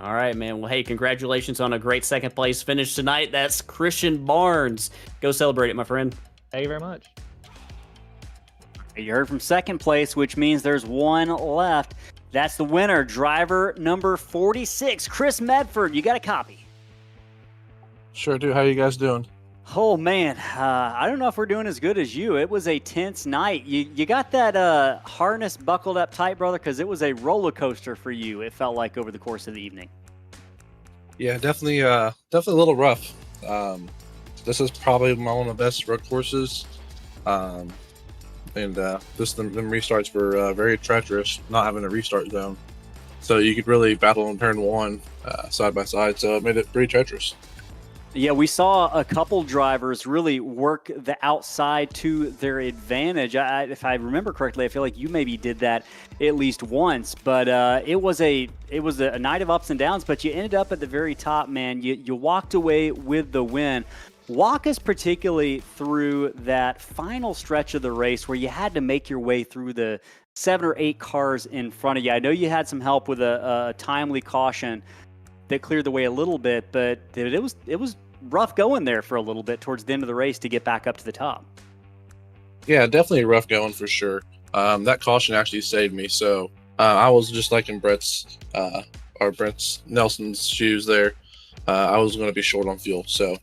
All right, man. Well, hey, congratulations on a great second place finish tonight. That's Christian Barnes. Go celebrate it, my friend. Thank you very much. You heard from second place, which means there's one left. That's the winner, driver number 46, Chris Medford. You got a copy? Sure do. How you guys doing? Oh, man. I don't know if we're doing as good as you. It was a tense night. You got that harness buckled up tight, brother, because it was a roller coaster for you, it felt like, over the course of the evening. Yeah, definitely a little rough. This is probably one of the best road courses. And them restarts were very treacherous, not having a restart zone. So you could really battle in turn one side by side, so it made it pretty treacherous. Yeah, we saw a couple drivers really work the outside to their advantage. If I remember correctly, I feel like you maybe did that at least once. But it was a night of ups and downs, but you ended up at the very top, man. You walked away with the win. Walk us particularly through that final stretch of the race where you had to make your way through the 7 or 8 cars in front of you. I know you had some help with a timely caution that cleared the way a little bit, but it was rough going there for a little bit towards the end of the race to get back up to the top. Yeah, definitely rough going for sure. That caution actually saved me. So I was just like in Brett Nelson's shoes there. I was going to be short on fuel. So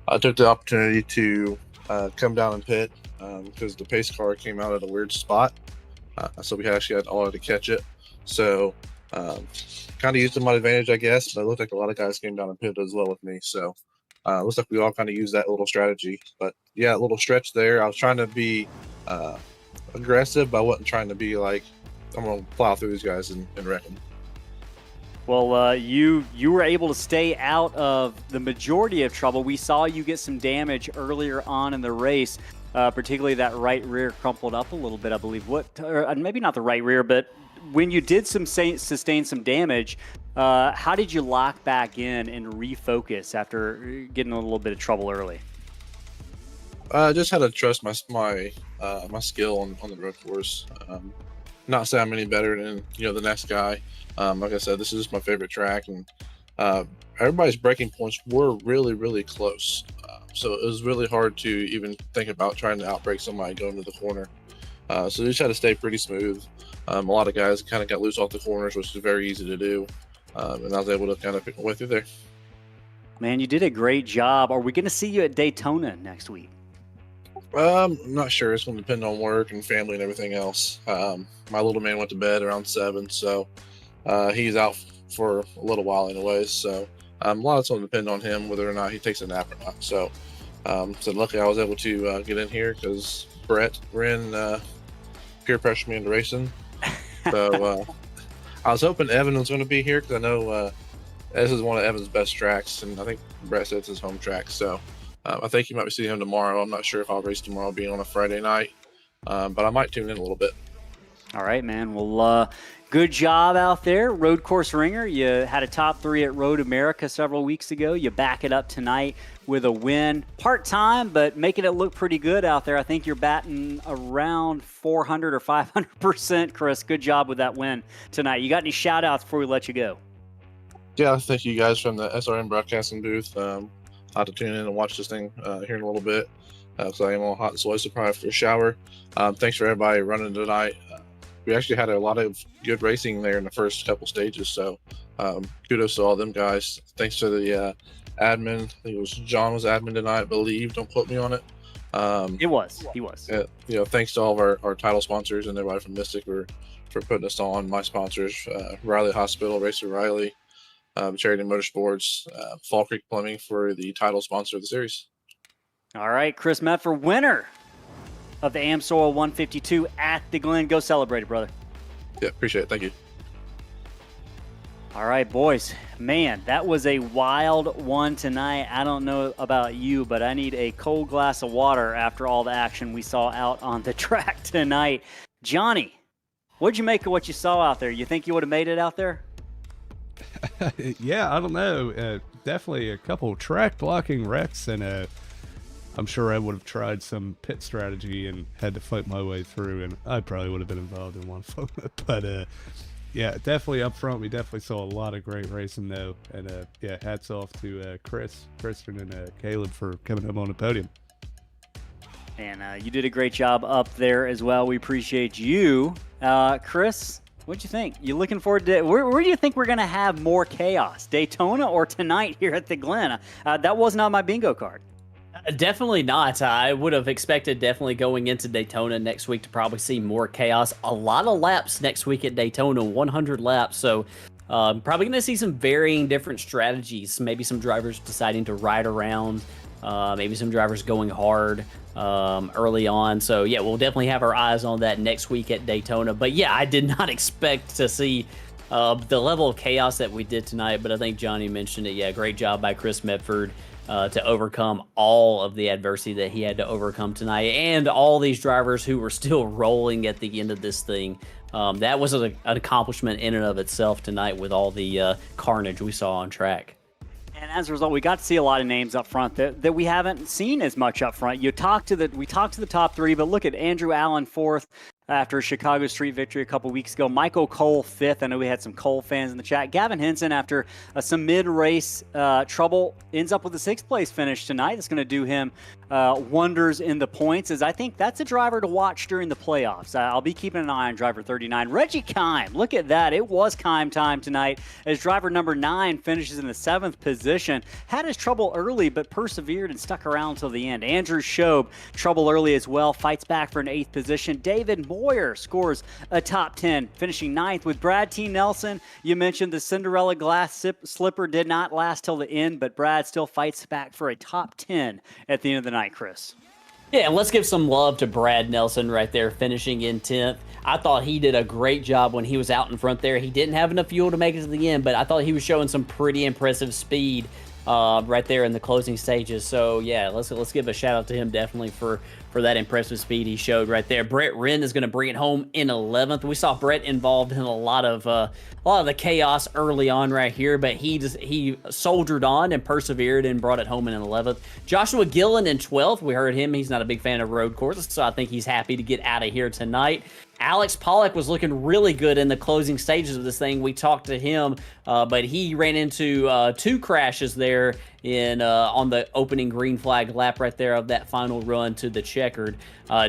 I took the opportunity to come down and pit because the pace car came out at a weird spot. So we actually had all to catch it. So kind of used to my advantage, I guess. But it looked like a lot of guys came down and pitted as well with me. So looks like we all kind of used that little strategy. But yeah, a little stretch there. I was trying to be aggressive, but I wasn't trying to be like, I'm going to plow through these guys and wreck them. Well, you were able to stay out of the majority of trouble. We saw you get some damage earlier on in the race, particularly that right rear crumpled up a little bit, I believe. Maybe not the right rear, but when you did sustain some damage, how did you lock back in and refocus after getting a little bit of trouble early? I just had to trust my skill on the road course. Not say I'm any better than the next guy. Like I said, this is my favorite track, and everybody's braking points were really, really close. So it was really hard to even think about trying to outbrake somebody going to the corner. So you just had to stay pretty smooth. A lot of guys kind of got loose off the corners, which is very easy to do. And I was able to kind of pick my way through there. Man, you did a great job. Are we going to see you at Daytona next week? I'm not sure. It's going to depend on work and family and everything else. My little man went to bed around 7, so he's out for a little while anyways. So a lot of it's going to depend on him, whether or not he takes a nap or not. So luckily I was able to get in here because Brett Wren peer pressured me into racing. So I was hoping Evan was going to be here because I know this is one of Evan's best tracks, and I think Brett said it's his home track. So I think you might be seeing him tomorrow. I'm not sure if I'll race tomorrow, being on a Friday night, but I might tune in a little bit. All right, man. Well, good job out there, Road Course Ringer. You had a top 3 at Road America several weeks ago. You back it up tonight with a win. Part-time, but making it look pretty good out there. I think you're batting around 400 or 500%, Chris. Good job with that win tonight. You got any shout-outs before we let you go? Yeah, thank you guys from the SRM broadcasting booth. I'll have to tune in and watch this thing here in a little bit because I am all hot and sweaty, so probably for a shower. Thanks for everybody running tonight. We actually had a lot of good racing there in the first couple stages, so kudos to all them guys. Thanks to the admin. I think it was John was admin tonight, I believe. Don't quote me on it. He was. Thanks to all of our title sponsors and everybody from Mystic for putting us on. My sponsors, Riley Hospital, Racer Riley, Charity Motorsports, Fall Creek Plumbing for the title sponsor of the series. All right, Chris Medford, winner of the AMSOIL 152 at the Glen. Go celebrate it, brother. Yeah, appreciate it. Thank you. All right, boys. Man, that was a wild one tonight. I don't know about you, but I need a cold glass of water after all the action we saw out on the track tonight. Johnny, what'd you make of what you saw out there? You think you would have made it out there? Yeah, I don't know. Definitely a couple track blocking wrecks, and I'm sure I would have tried some pit strategy and had to fight my way through, and I probably would have been involved in one of them. But yeah, definitely up front, we definitely saw a lot of great racing though, and yeah, hats off to Kristen, and Caleb for coming up on the podium. And you did a great job up there as well. We appreciate you, Chris. What'd you think? You looking forward to where do you think we're gonna have more chaos, Daytona or tonight here at the Glen? That was not my bingo card. Definitely not. I would have expected definitely going into Daytona next week to probably see more chaos. A lot of laps next week at Daytona, 100 laps. So probably going to see some varying different strategies. Maybe some drivers deciding to ride around. Maybe some drivers going hard early on. So yeah, we'll definitely have our eyes on that next week at Daytona. But yeah, I did not expect to see the level of chaos that we did tonight. But I think Johnny mentioned it. Yeah, great job by Chris Medford. To overcome all of the adversity that he had to overcome tonight, and all these drivers who were still rolling at the end of this thing. That was an accomplishment in and of itself tonight with all the carnage we saw on track. And as a result, we got to see a lot of names up front that we haven't seen as much up front. We talked to the top 3, but look at Andrew Allen 4th after a Chicago Street victory a couple weeks ago. Michael Cole 5th. I know we had some Cole fans in the chat. Gavin Henson, after some mid-race trouble, ends up with a 6th place finish tonight. That's going to do him wonders in the points, as I think that's a driver to watch during the playoffs. I'll be keeping an eye on driver 39. Reggie Kime, look at that. It was Kime time tonight as driver number 9 finishes in the 7th position. Had his trouble early, but persevered and stuck around until the end. Andrew Shobe, trouble early as well, fights back for an 8th position. David Moyer scores a top 10, finishing 9th with Brad T. Nelson. You mentioned the Cinderella glass slipper did not last till the end, but Brad still fights back for a top 10 at the end of the night, Chris. Yeah, and let's give some love to Brad Nelson right there, finishing in 10th. I thought he did a great job when he was out in front there. He didn't have enough fuel to make it to the end, but I thought he was showing some pretty impressive speed right there in the closing stages. So yeah, let's give a shout out to him definitely for that impressive speed he showed right there. Brett Wren is going to bring it home in 11th. We saw Brett involved in a lot of the chaos early on right here, but he soldiered on and persevered and brought it home in 11th. Joshua Gillen in 12th. We heard him. He's not a big fan of road courses, so I think he's happy to get out of here tonight. Alex Pollock was looking really good in the closing stages of this thing. We talked to him, but he ran into 2 crashes there on the opening green flag lap right there of that final run to the checkered.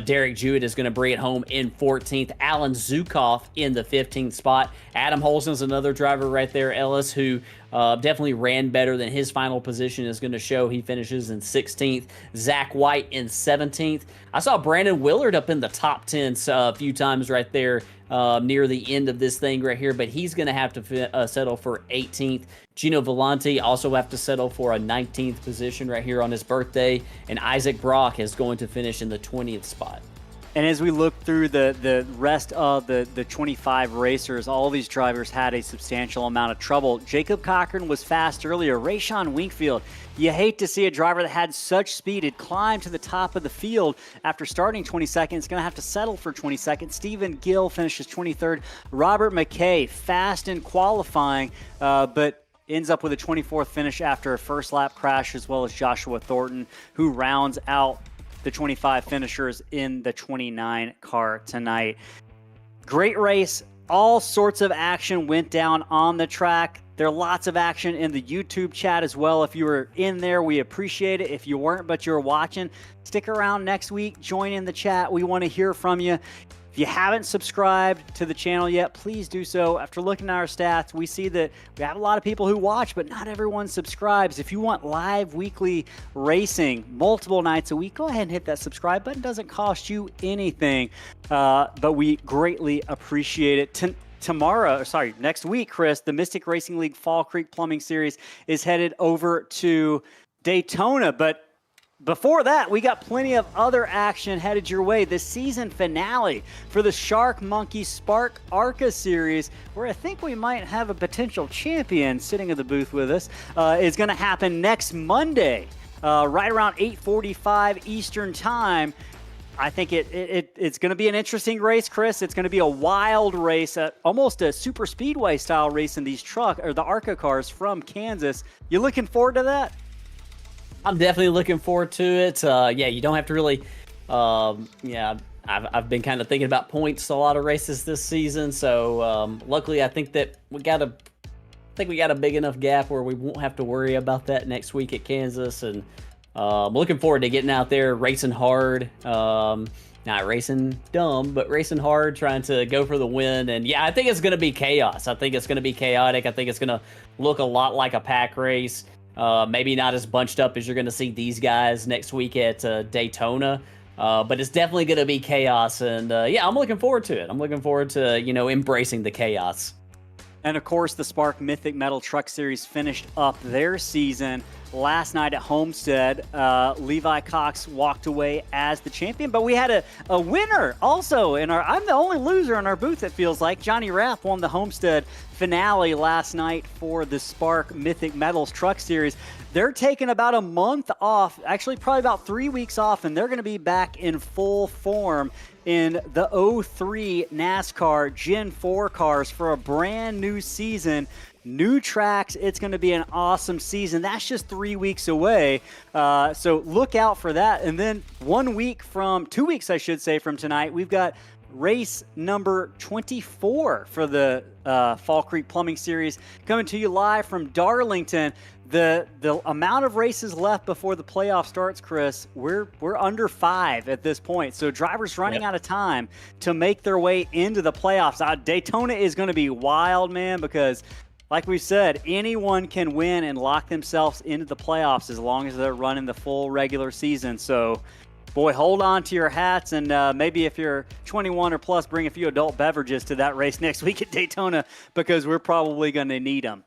Derek Jewett is going to bring it home in 14th. Alan Zukoff in the 15th spot. Adam Holson's another driver right there, Ellis, who definitely ran better than his final position is going to show. He finishes in 16th. Zach White in 17th. I saw Brandon Willard up in the top 10 a few times right there near the end of this thing right here, but he's going to have to settle for 18th. Gino Volante also have to settle for a 19th position right here on his birthday, and Isaac Brock is going to finish in the 20th spot. And as we look through the rest of the 25 racers, all these drivers had a substantial amount of trouble. Jacob Cochran was fast earlier. Rayshon Wingfield, you hate to see a driver that had such speed. It climbed to the top of the field after starting 22nd. It's going to have to settle for 22nd. Stephen Gill finishes 23rd. Robert McKay, fast in qualifying, but ends up with a 24th finish after a first lap crash, as well as Joshua Thornton, who rounds out the 25 finishers in the 29 car tonight. Great race. All sorts of action went down on the track. There are lots of action in the YouTube chat as well. If you were in there, we appreciate it. If you weren't, but you're watching, stick around next week. Join in the chat. We want to hear from you. If you haven't subscribed to the channel yet, please do so. After looking at our stats, we see that we have a lot of people who watch, but not everyone subscribes. If you want live weekly racing multiple nights a week, go ahead and hit that subscribe button. It doesn't cost you anything, but we greatly appreciate it. Next week, Chris, the Mystic Racing League Fall Creek Plumbing Series is headed over to Daytona, but before that, we got plenty of other action headed your way. The season finale for the Shark Monkey Spark ARCA Series, where I think we might have a potential champion sitting in the booth with us, is going to happen next Monday, right around 8:45 Eastern Time. I think it's going to be an interesting race, Chris. It's going to be a wild race, almost a super speedway style race in these the ARCA cars from Kansas. You looking forward to that? I'm definitely looking forward to it. You don't have to really. I've been kind of thinking about points a lot of races this season. So luckily, I think that we got a big enough gap where we won't have to worry about that next week at Kansas. And I'm looking forward to getting out there, racing hard. Not racing dumb, but racing hard, trying to go for the win. And yeah, I think it's going to be chaos. I think it's going to be chaotic. I think it's going to look a lot like a pack race. Maybe not as bunched up as you're going to see these guys next week at Daytona, but it's definitely going to be chaos. And I'm looking forward to it. I'm looking forward to, embracing the chaos. And of course, the Spark Mythic Metal Truck Series finished up their season last night at Homestead. Levi Cox walked away as the champion, but we had a winner also I'm the only loser in our booth, it feels like. Johnny Rapp won the Homestead finale last night for the Spark Mythic Metals Truck Series. They're taking about a month off, actually probably about 3 weeks off, and they're going to be back in full form in the 03 NASCAR Gen 4 cars for a brand new season. New tracks. It's going to be an awesome season. That's just 3 weeks away. So look out for that. And then 2 weeks, I should say, from tonight, we've got race number 24 for the Fall Creek Plumbing Series coming to you live from Darlington. The amount of races left before the playoff starts, Chris, we're under 5 at this point. So drivers running out of time to make their way into the playoffs. Daytona is going to be wild, man, because like we said, anyone can win and lock themselves into the playoffs as long as they're running the full regular season. So, boy, hold on to your hats, and maybe if you're 21 or plus, bring a few adult beverages to that race next week at Daytona, because we're probably going to need them.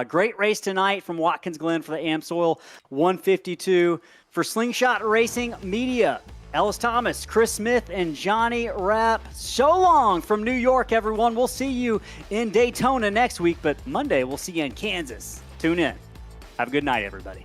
Great race tonight from Watkins Glen for the AMSOIL 152. For Slingshot Racing Media, Ellis Thomas, Chris Smith, and Johnny Rapp. So long from New York, everyone. We'll see you in Daytona next week, but Monday we'll see you in Kansas. Tune in. Have a good night, everybody.